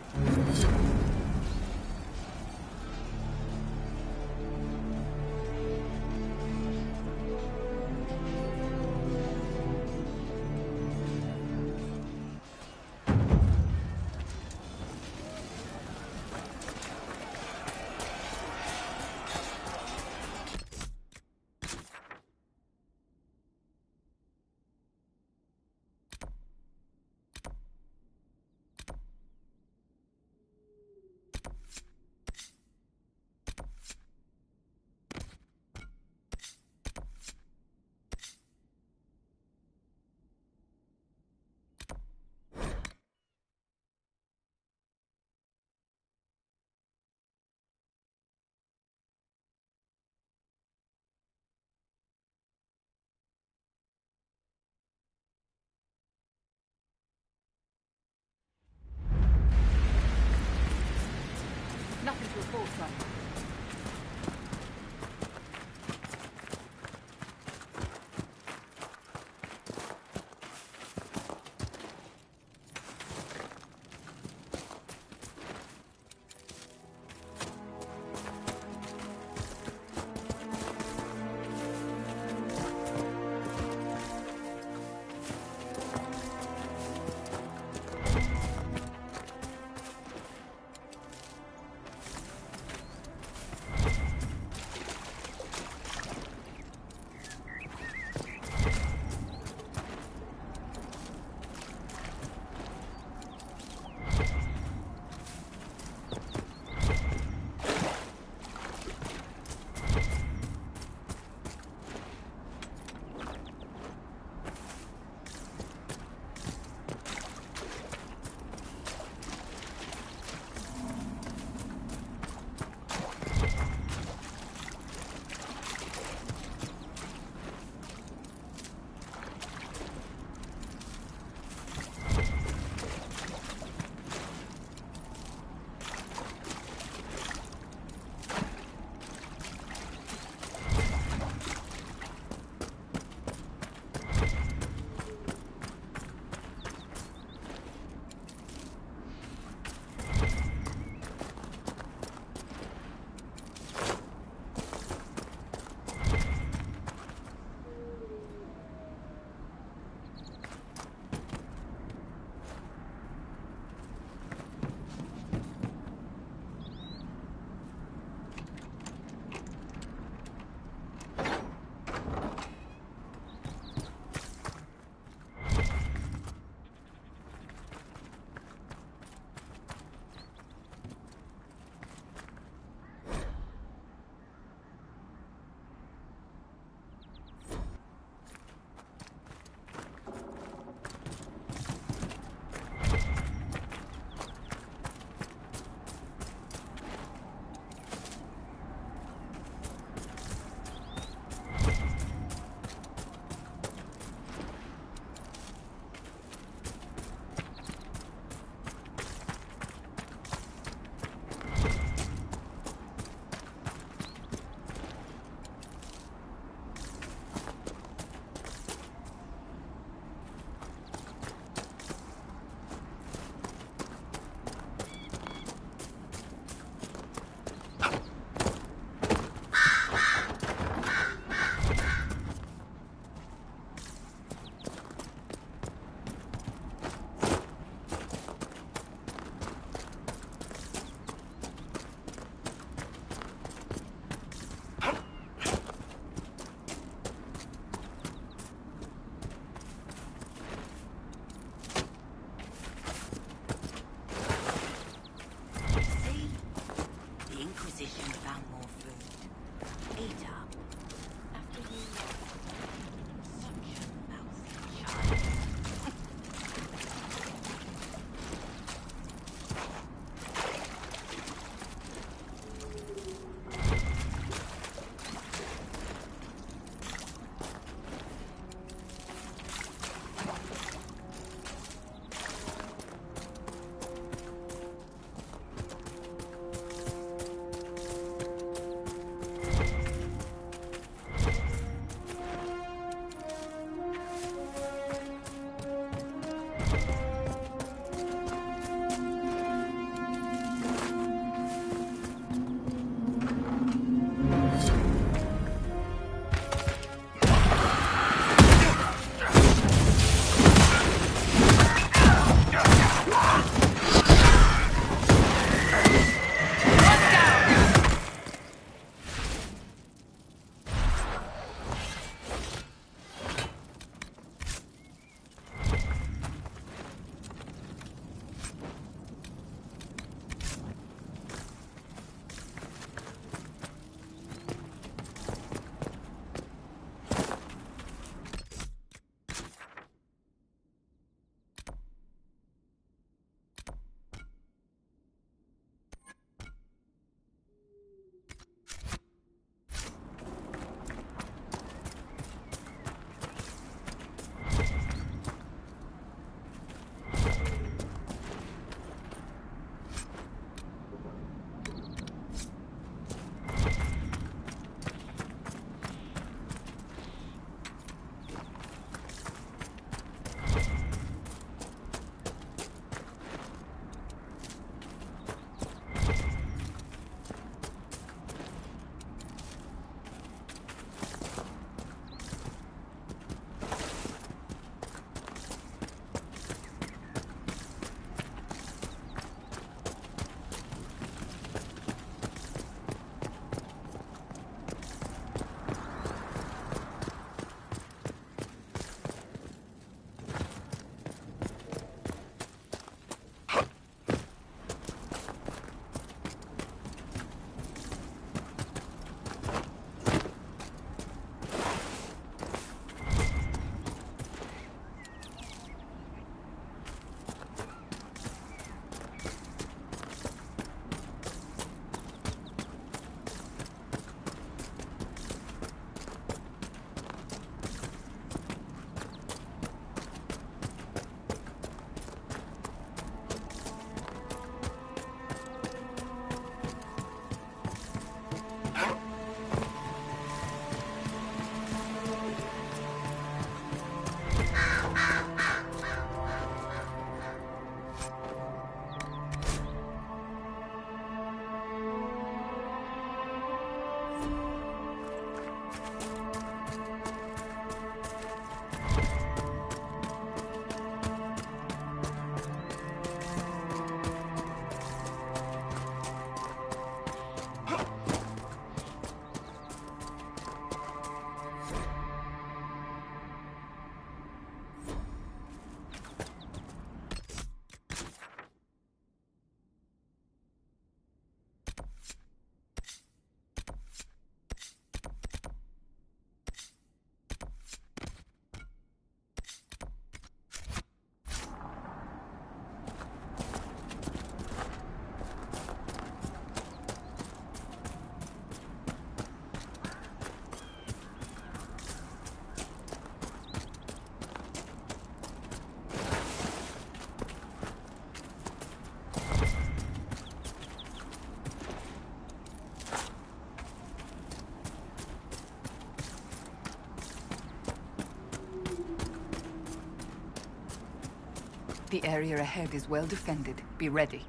The area ahead is well defended. Be ready.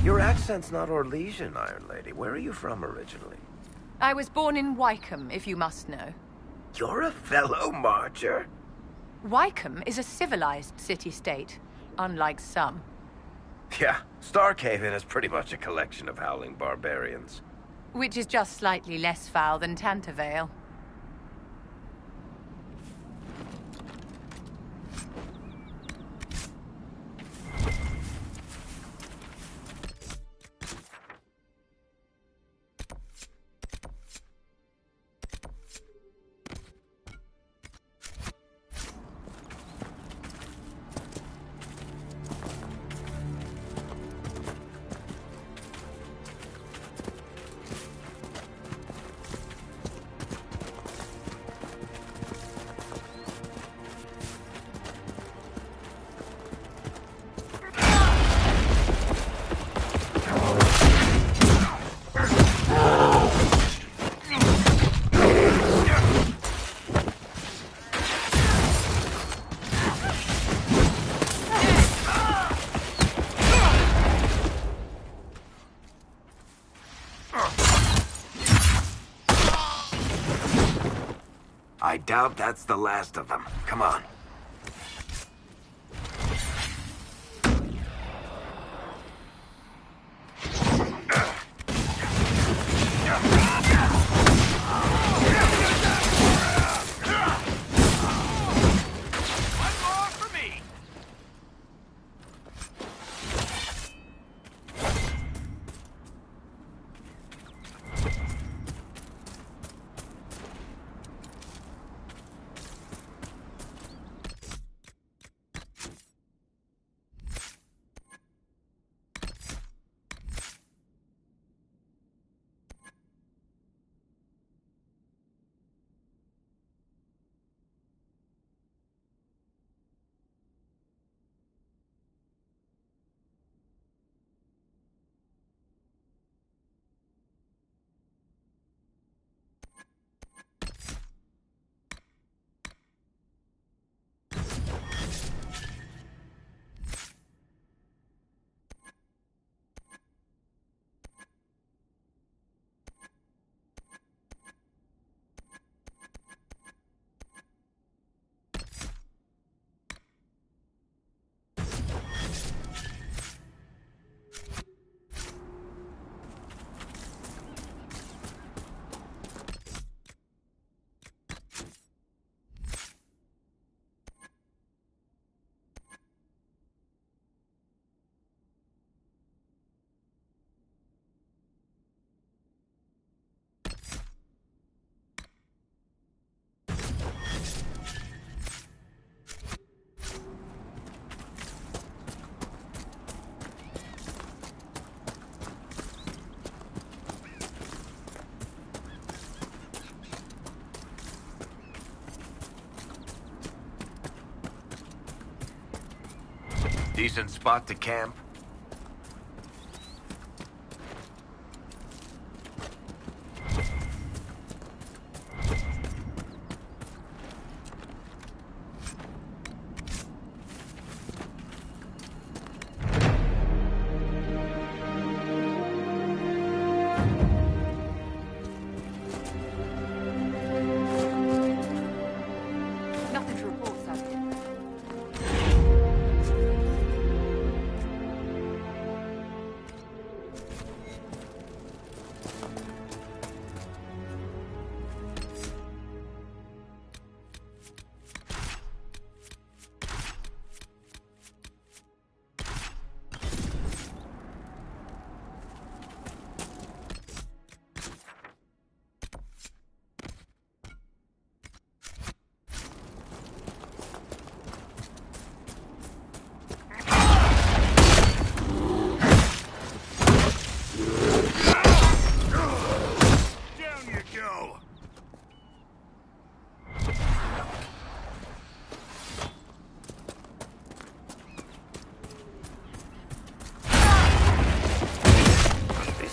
Your accent's not Orlesian, Iron Lady. Where are you from originally? I was born in Wycombe, if you must know. You're a fellow marcher? Wycombe is a civilized city-state, unlike some. Yeah, Starkhaven is pretty much a collection of howling barbarians. Which is just slightly less foul than Tantervale. I doubt that's the last of them. Come on. Decent spot to camp? Nothing to report, sir.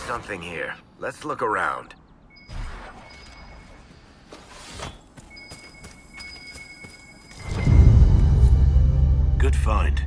Something here. Let's look around. Good find.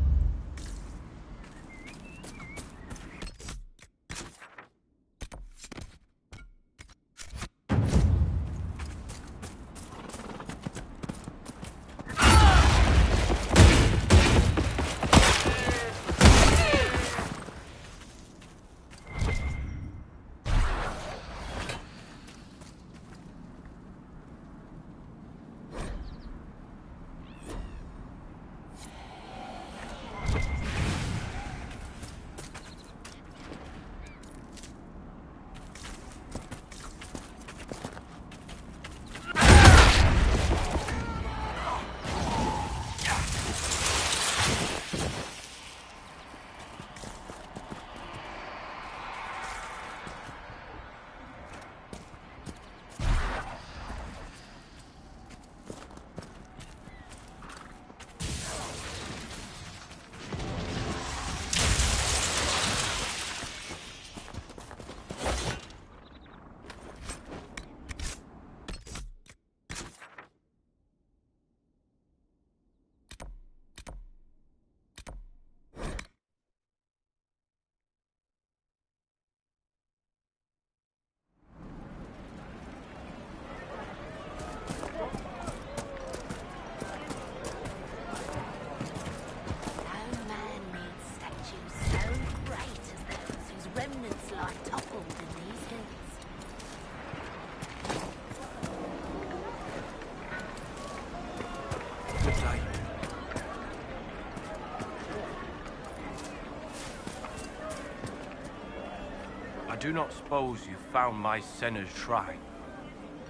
I do not suppose you found my Senna's shrine.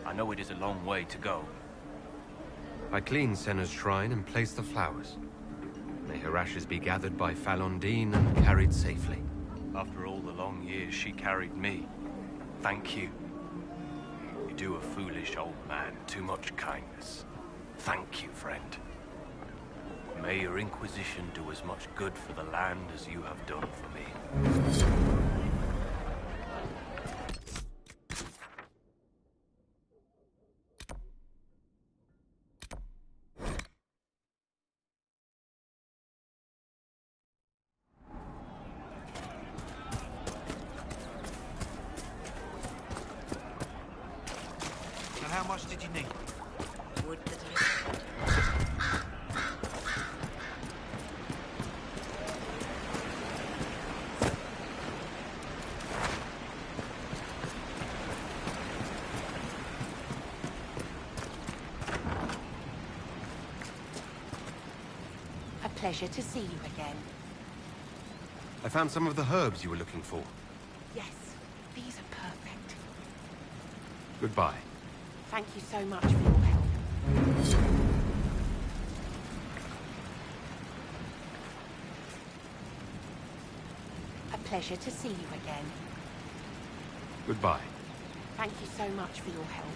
I know it is a long way to go. I cleaned Senna's shrine and placed the flowers. May her ashes be gathered by Falondine and carried safely. After all the long years she carried me, thank you. You do a foolish old man too much kindness. Thank you, friend. May your Inquisition do as much good for the land as you have done for me. And how much did you need? Would that A pleasure to see you again. I found some of the herbs you were looking for. Yes, these are perfect. Goodbye. Thank you so much for your help. A pleasure to see you again. Goodbye. Thank you so much for your help.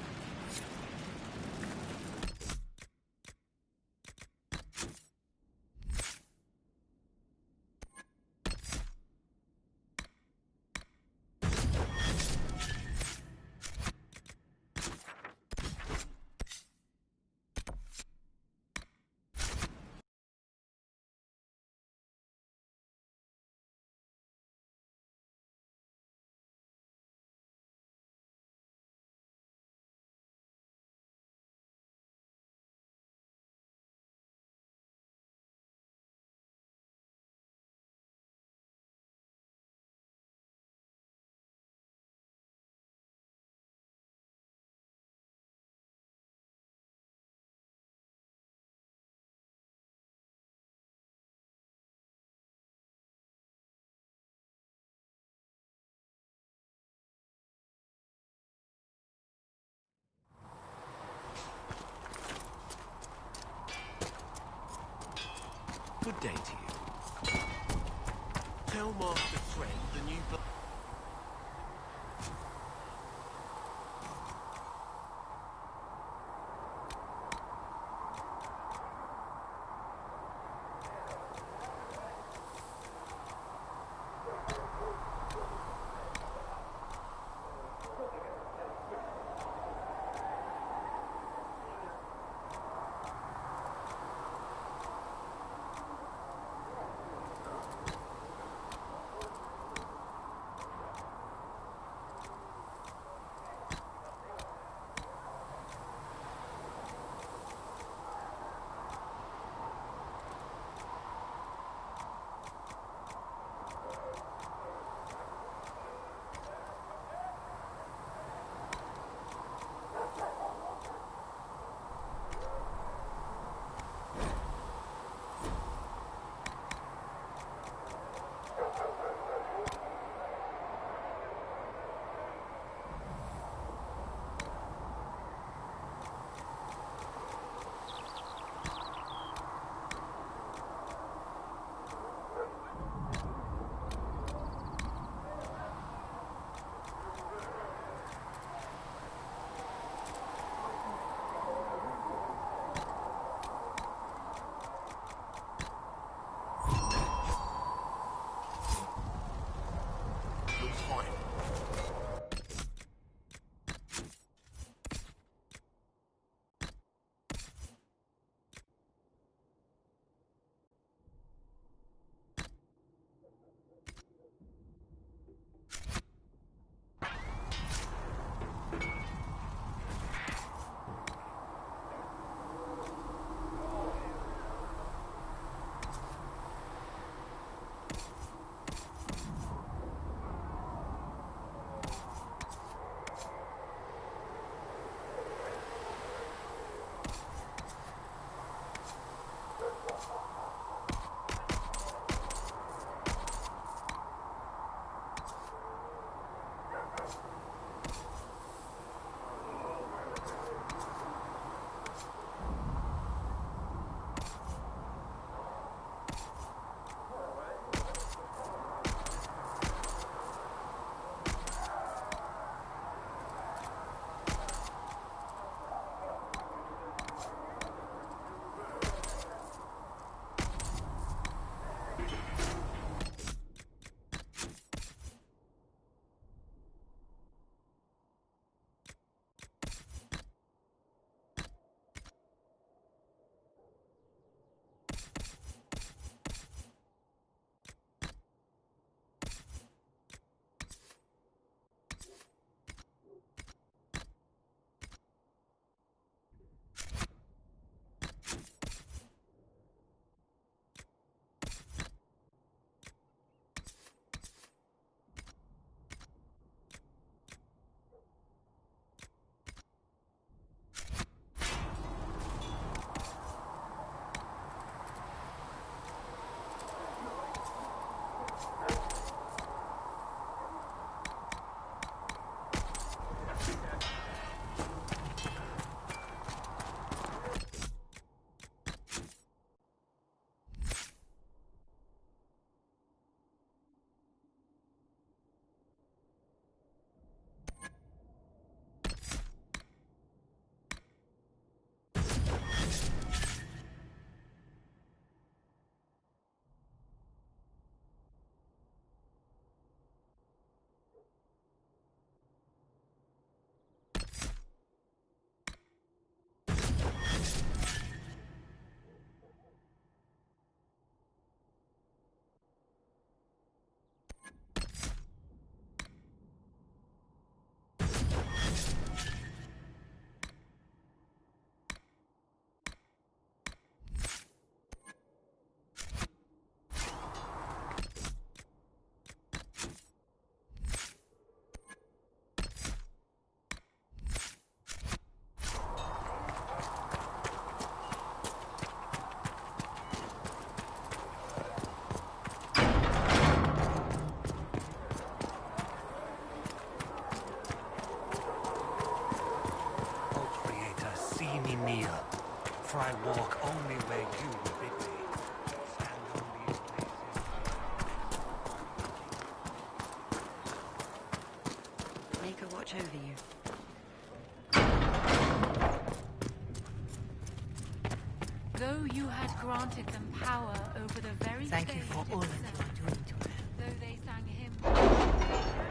Good day to you. Tell Master Trent the new... For I walk only where you bid me. Stand though you had granted them power over the very Thank you stage for all that you itself, are doing to her. though they sang hymns.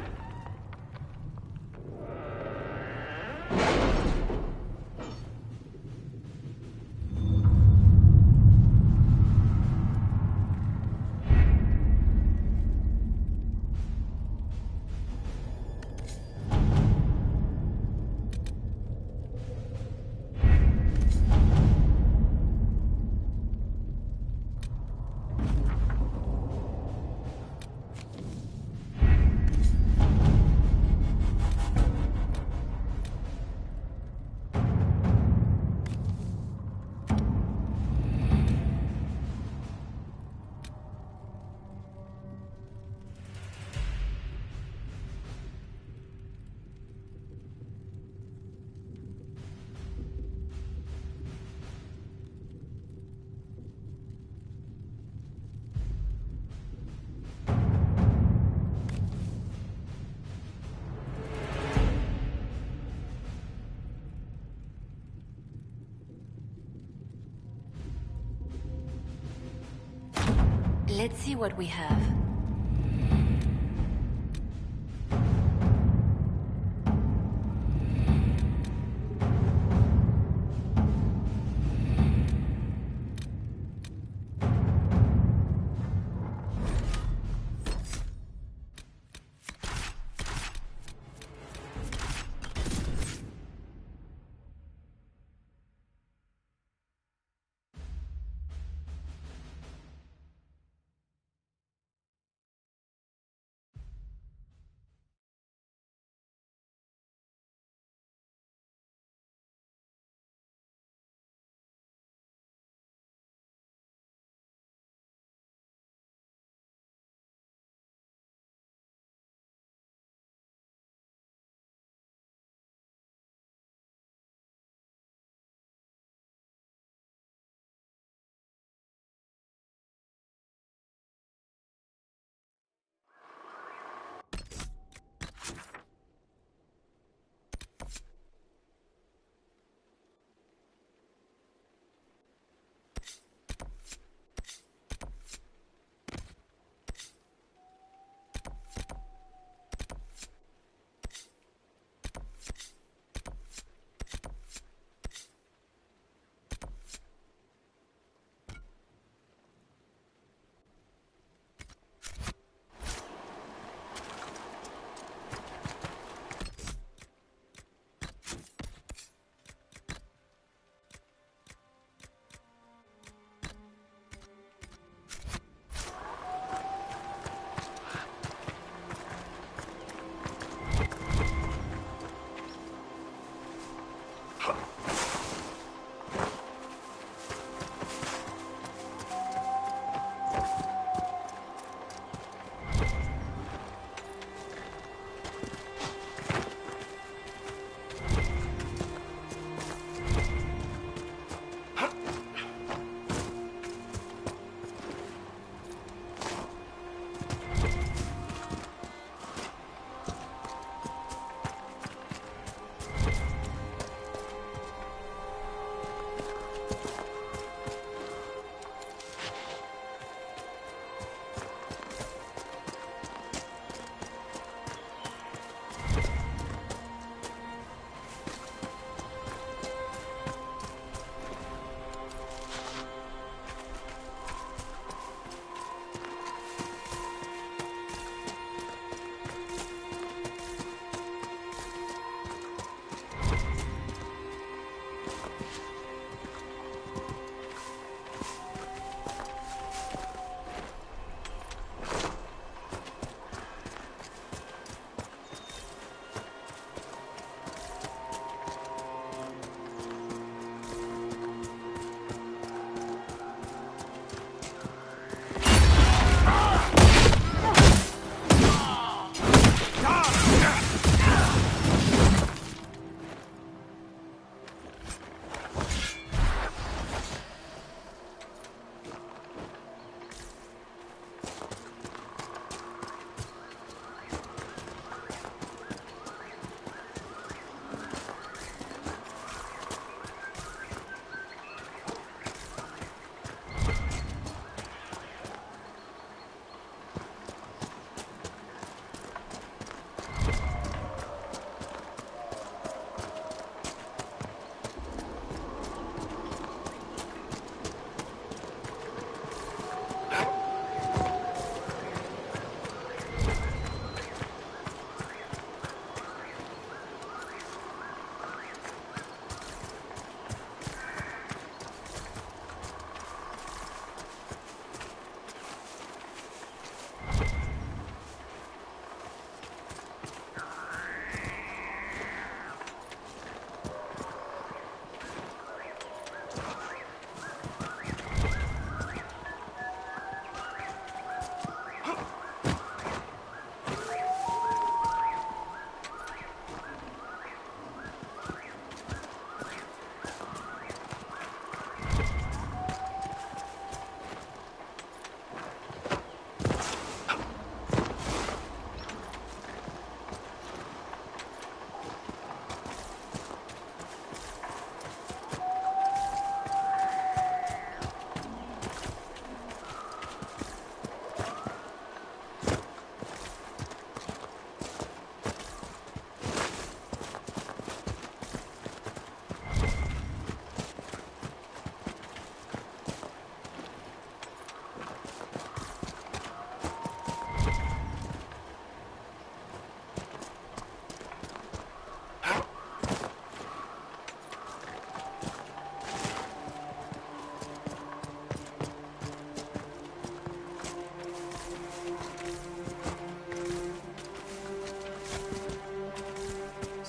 Let's see what we have.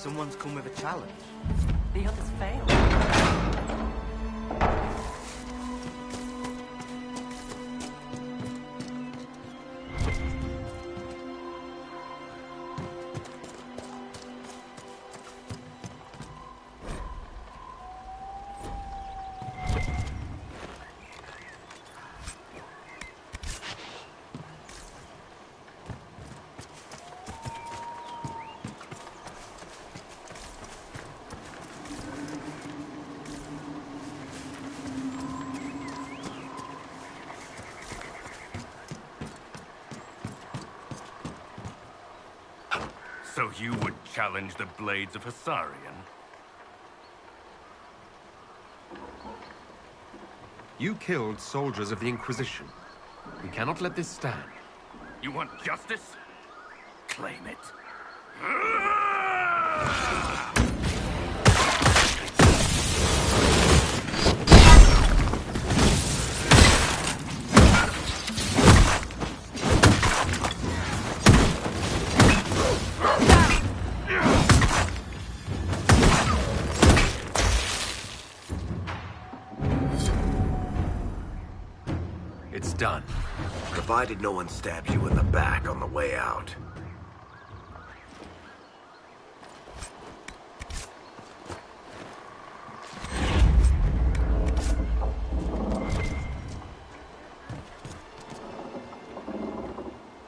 Someone's come with a challenge. The others failed. So you would challenge the blades of Hassarian? You killed soldiers of the Inquisition. We cannot let this stand. You want justice? Claim it. It's done. Provided no one stabs you in the back on the way out.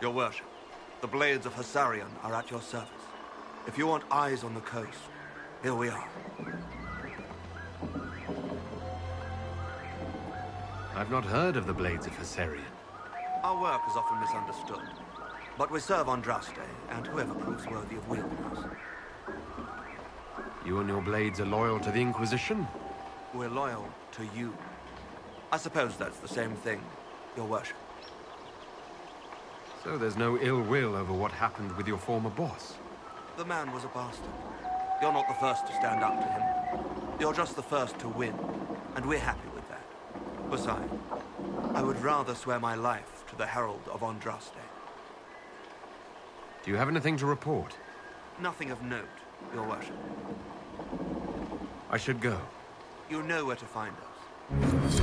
Your worship, the blades of Hassarian are at your service. If you want eyes on the coast, here we are. I've not heard of the blades of Hassarian. Our work is often misunderstood, but we serve Andraste and whoever proves worthy of wielding us. You and your blades are loyal to the Inquisition? We're loyal to you. I suppose that's the same thing, your worship. So there's no ill will over what happened with your former boss? The man was a bastard. You're not the first to stand up to him. You're just the first to win, and we're happy with that. Besides, I would rather swear my life to the Herald of Andraste. Do you have anything to report? Nothing of note, your worship. I should go. You know where to find us.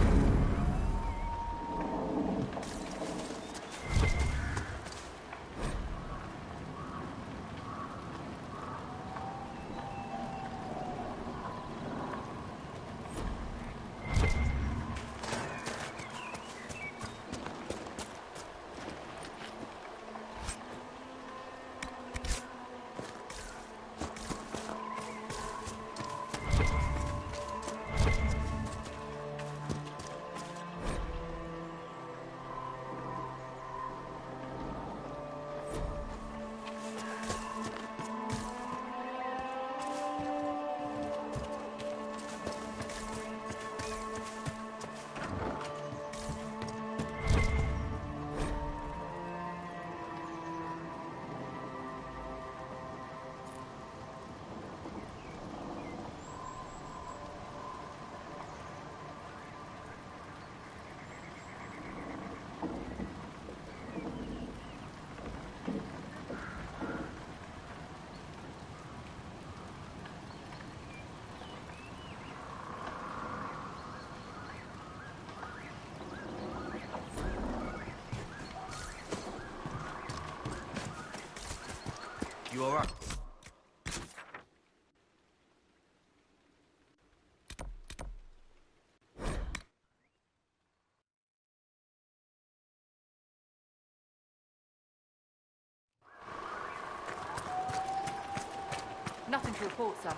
You all right? Nothing to report, sir.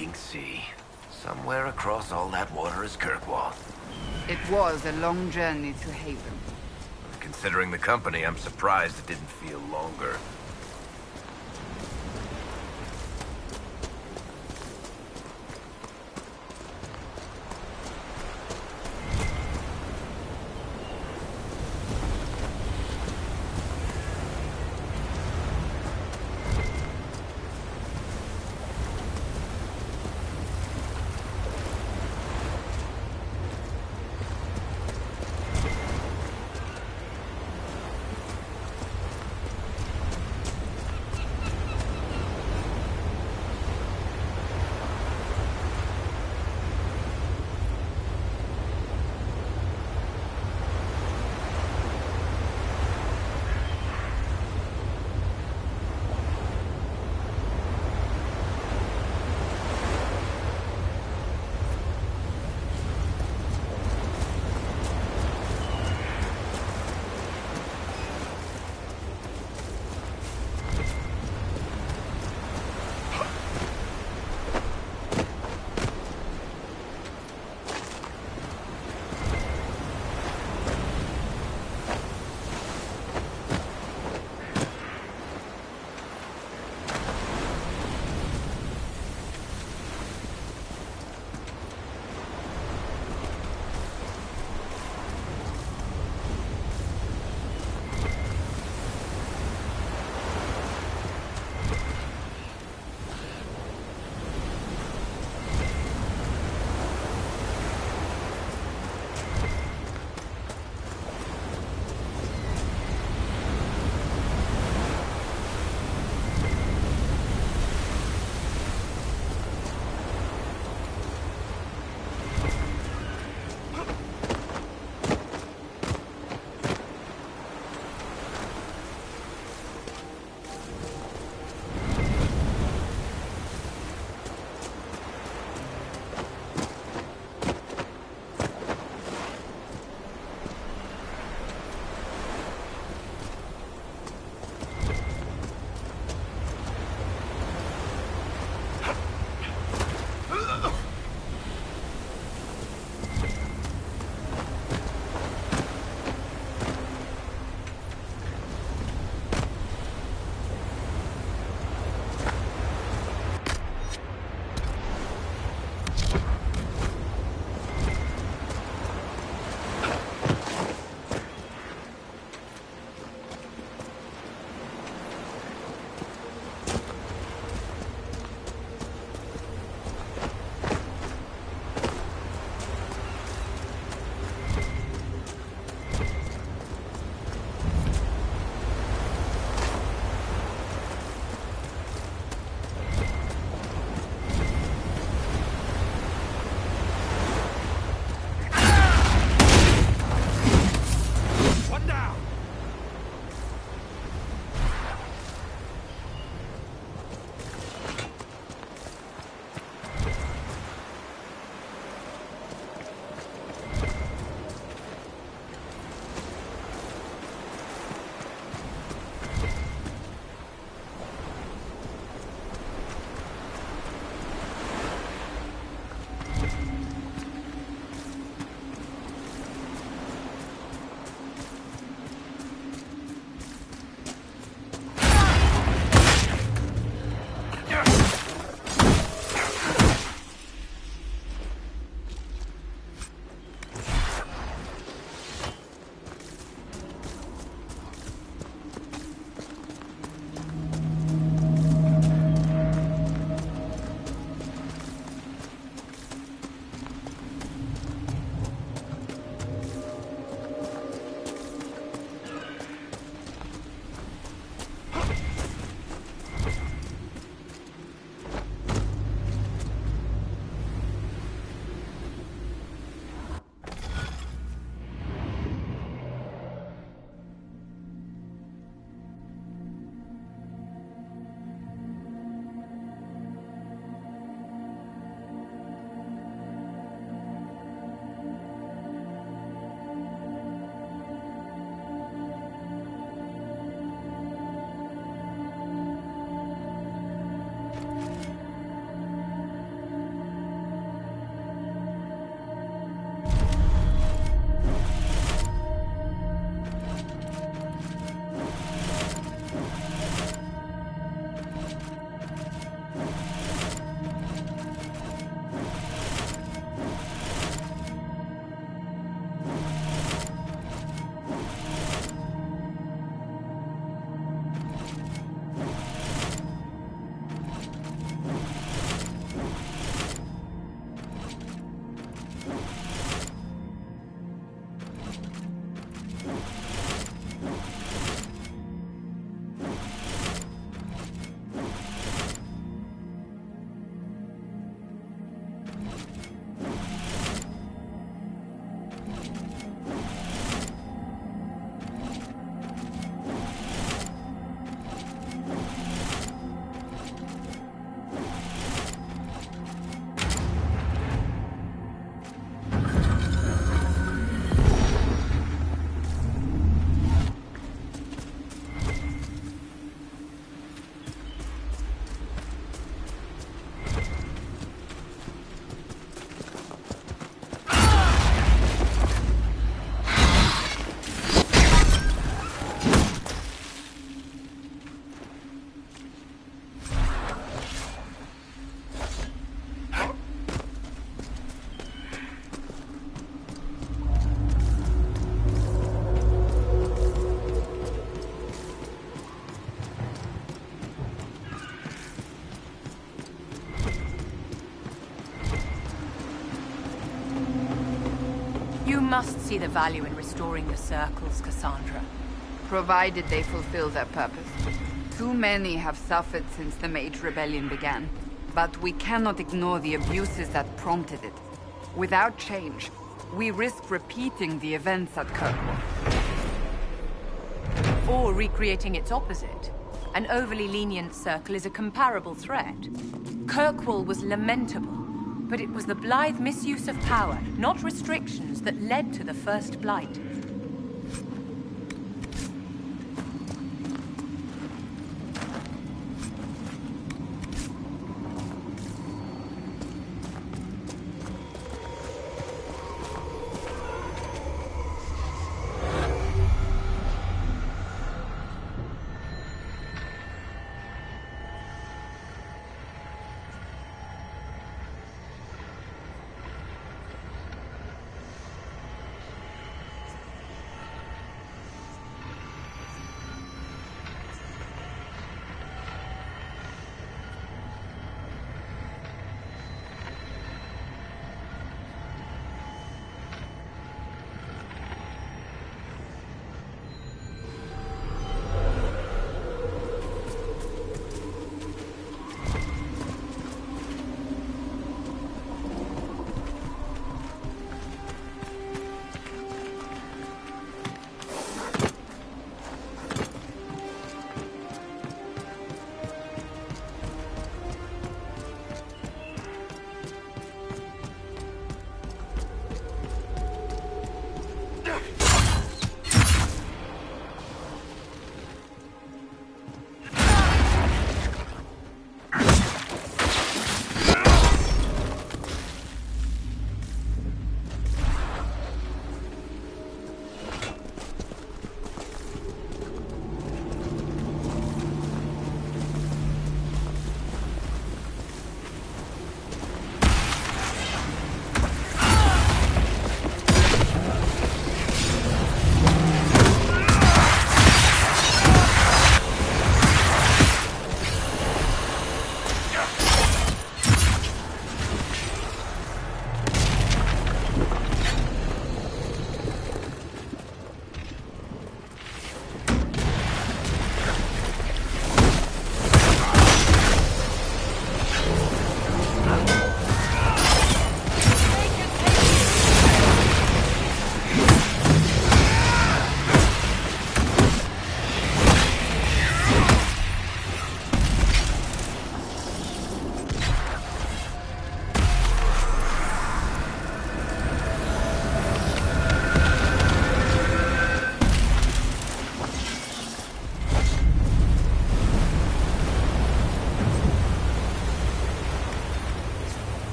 breathtaking sea. Somewhere across all that water is Kirkwall. It was a long journey to Haven. Considering the company, I'm surprised it didn't feel longer. You must see the value in restoring the circles, Cassandra. Provided they fulfill their purpose. Too many have suffered since the Mage Rebellion began. But we cannot ignore the abuses that prompted it. Without change, we risk repeating the events at Kirkwall. Or recreating its opposite. An overly lenient circle is a comparable threat. Kirkwall was lamentable, but it was the blithe misuse of power, not restrictions, that led to the First Blight.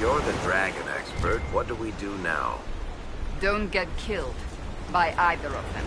You're the dragon expert. What do we do now? Don't get killed by either of them.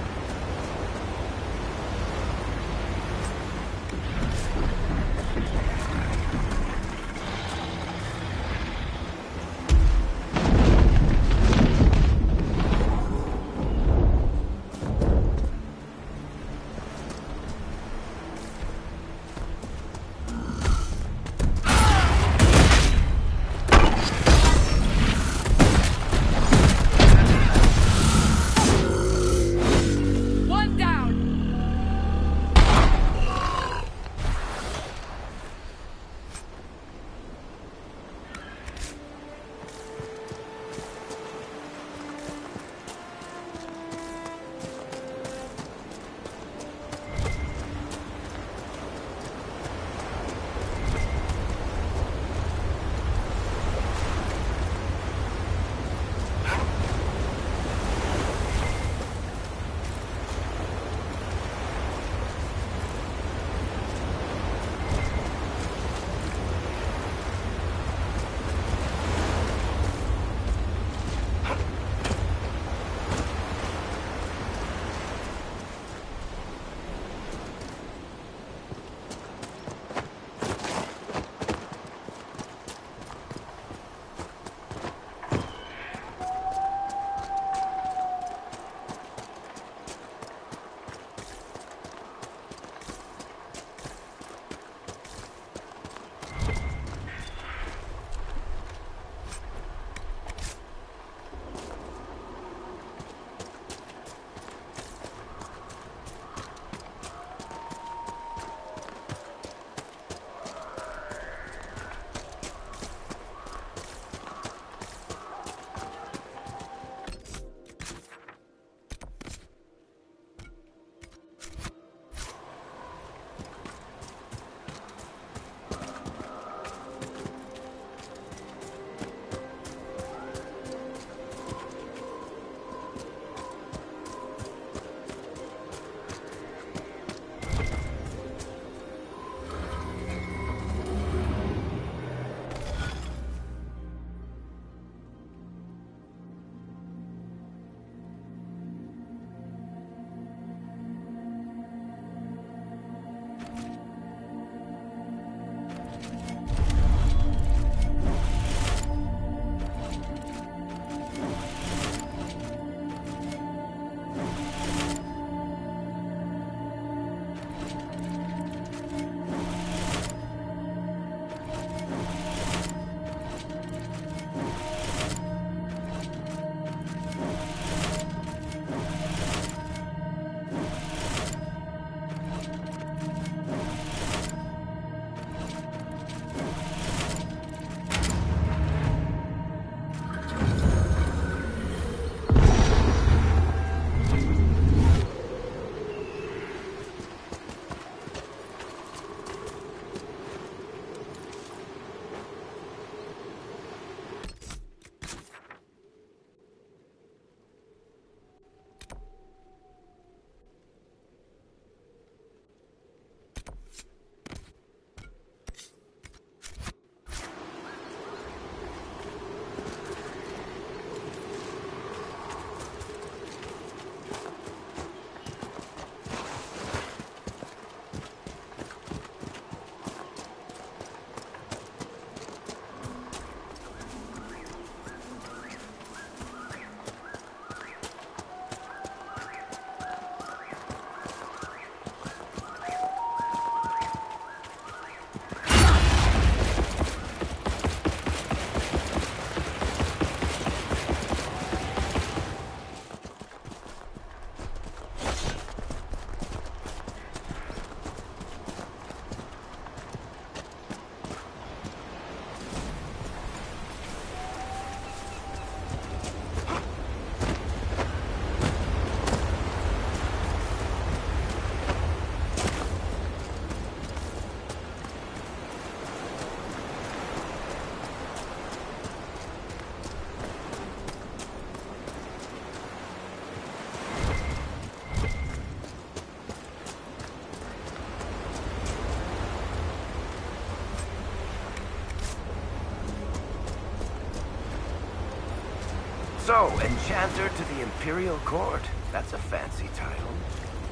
So, Enchanter to the Imperial Court. That's a fancy title.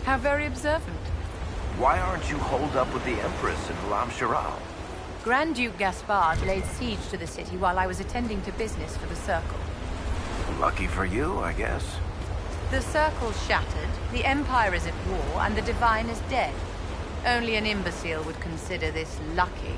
How very observant. Why aren't you holed up with the Empress in Lam Shiral? Grand Duke Gaspard laid siege to the city while I was attending to business for the Circle. Lucky for you, I guess. The Circle's shattered, the Empire is at war, and the Divine is dead. Only an imbecile would consider this lucky.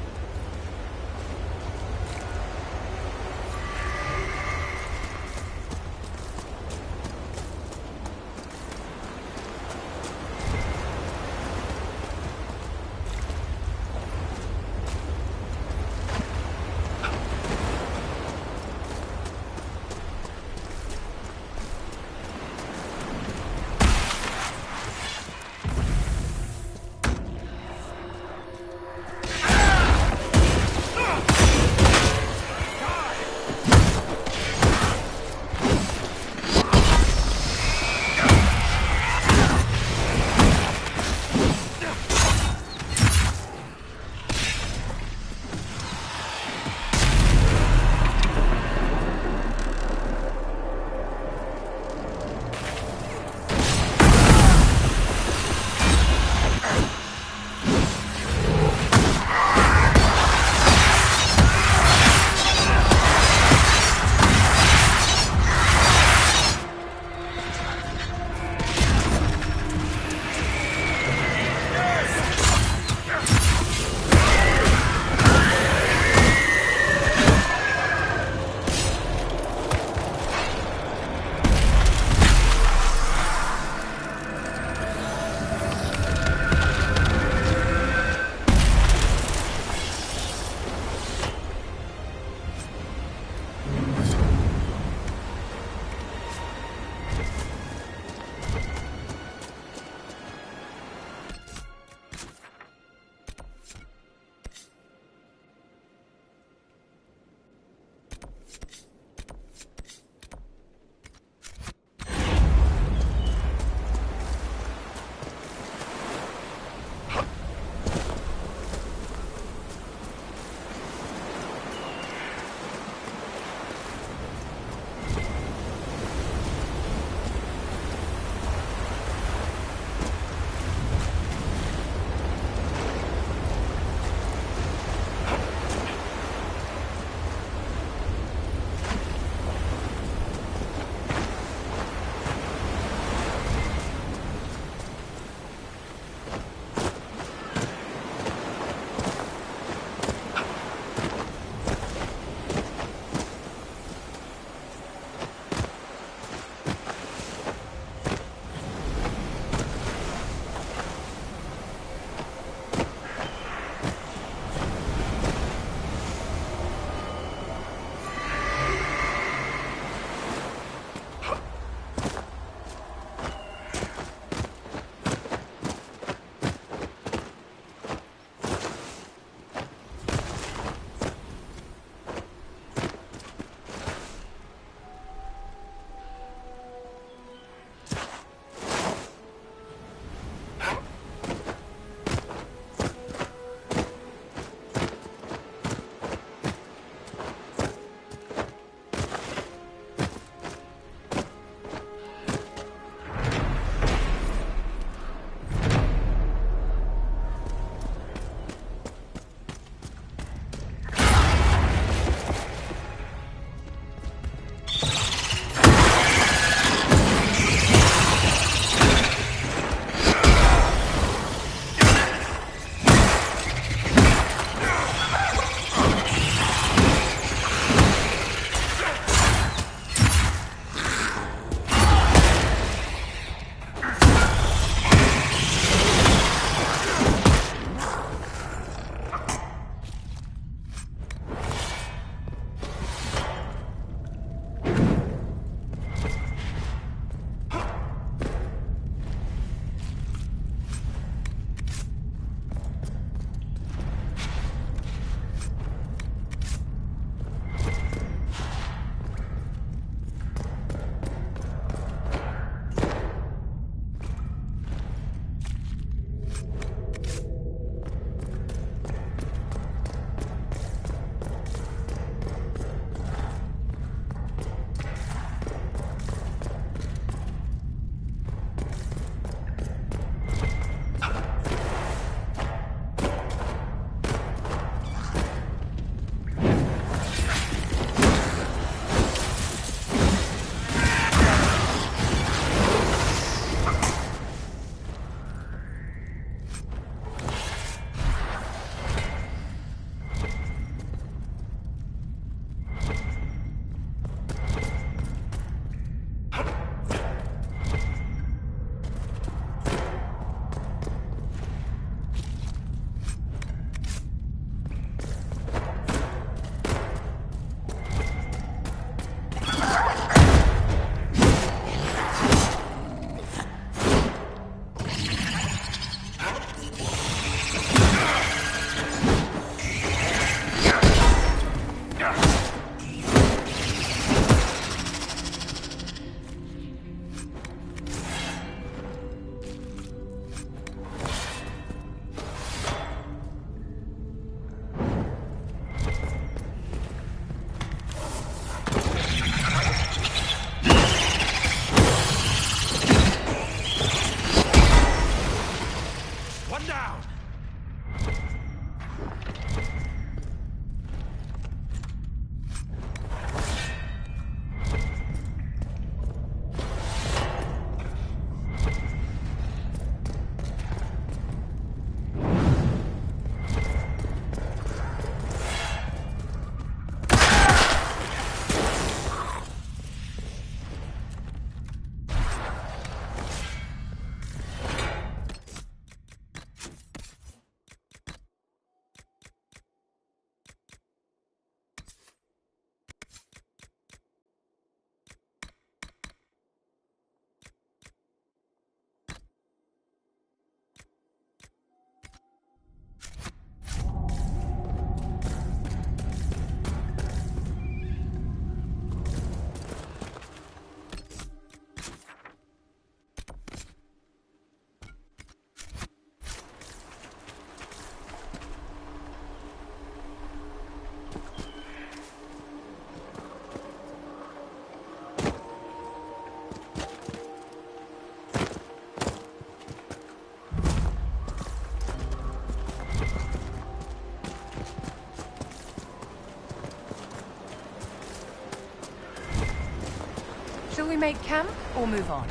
we make camp or move on?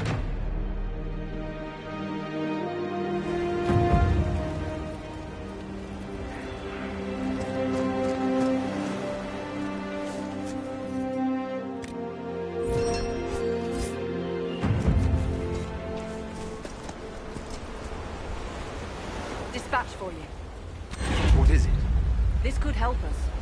Dispatch for you. What is it? This could help us.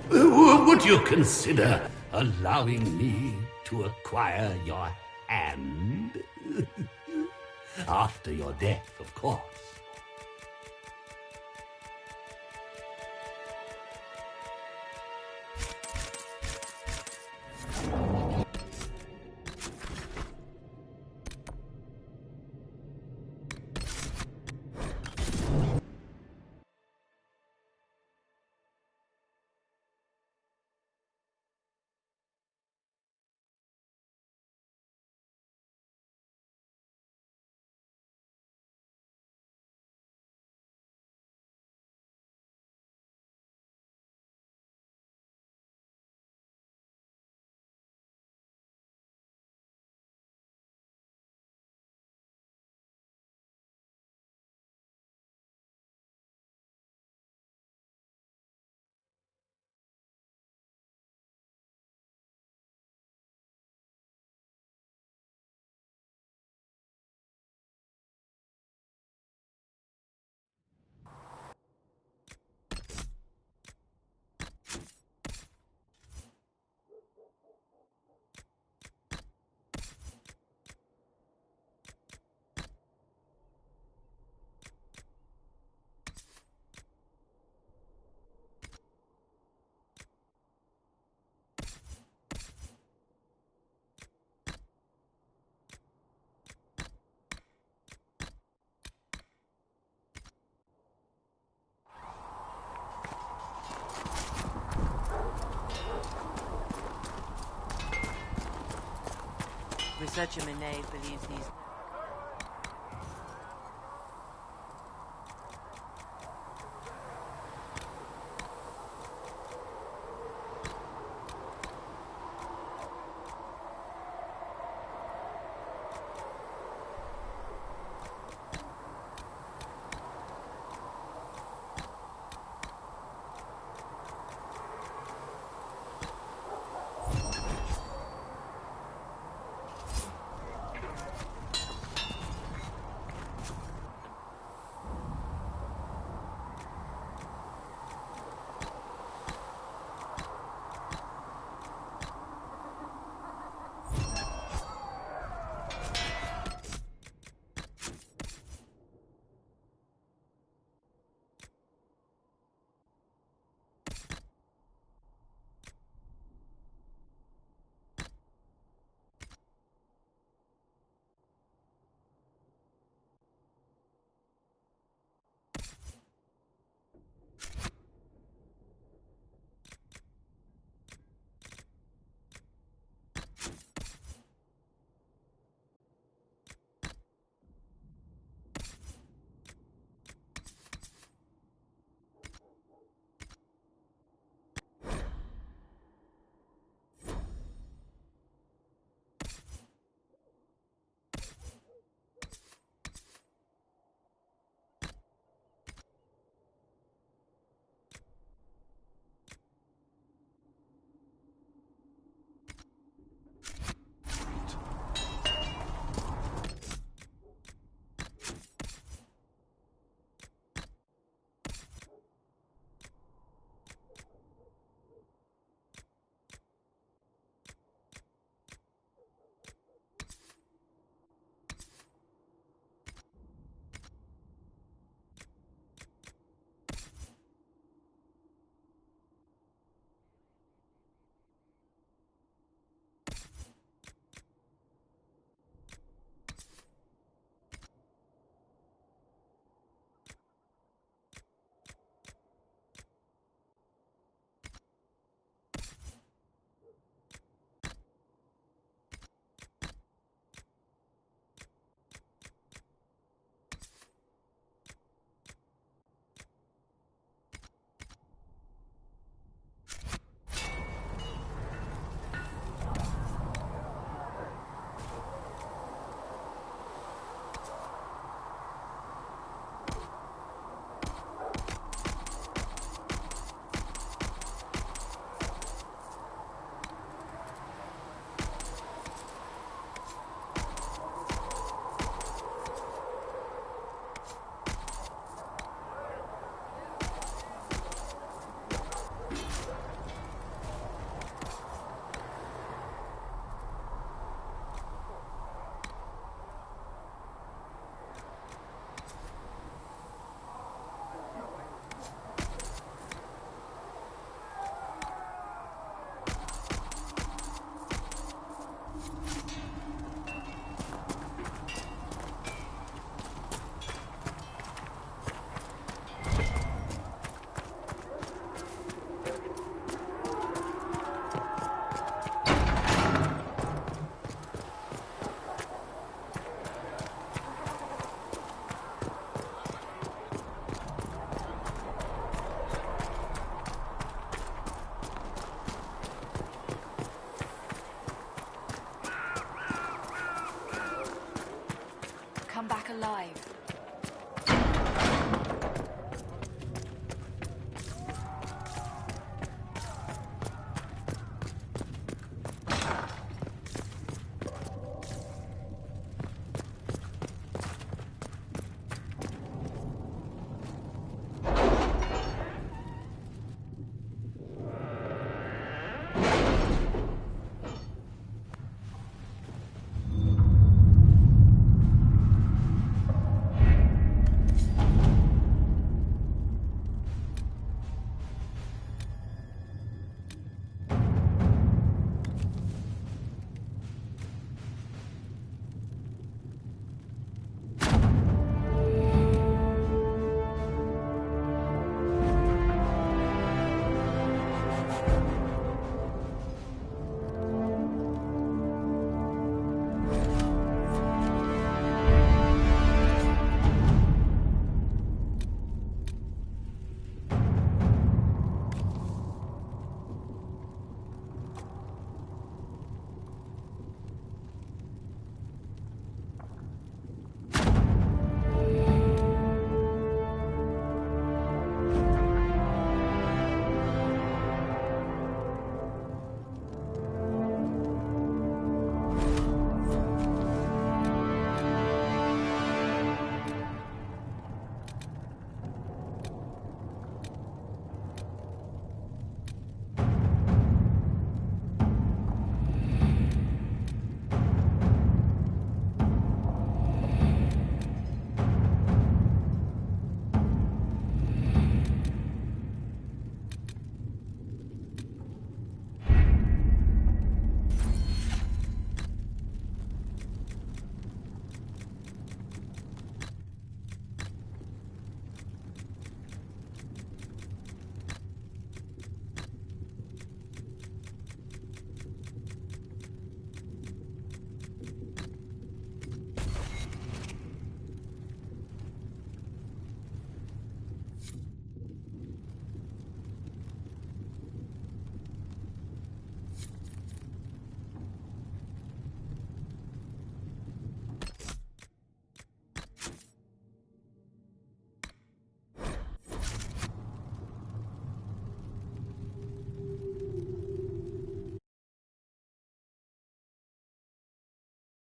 Would you consider allowing me to acquire your hand? After your death, of course. Researcher Minay believes these... alive.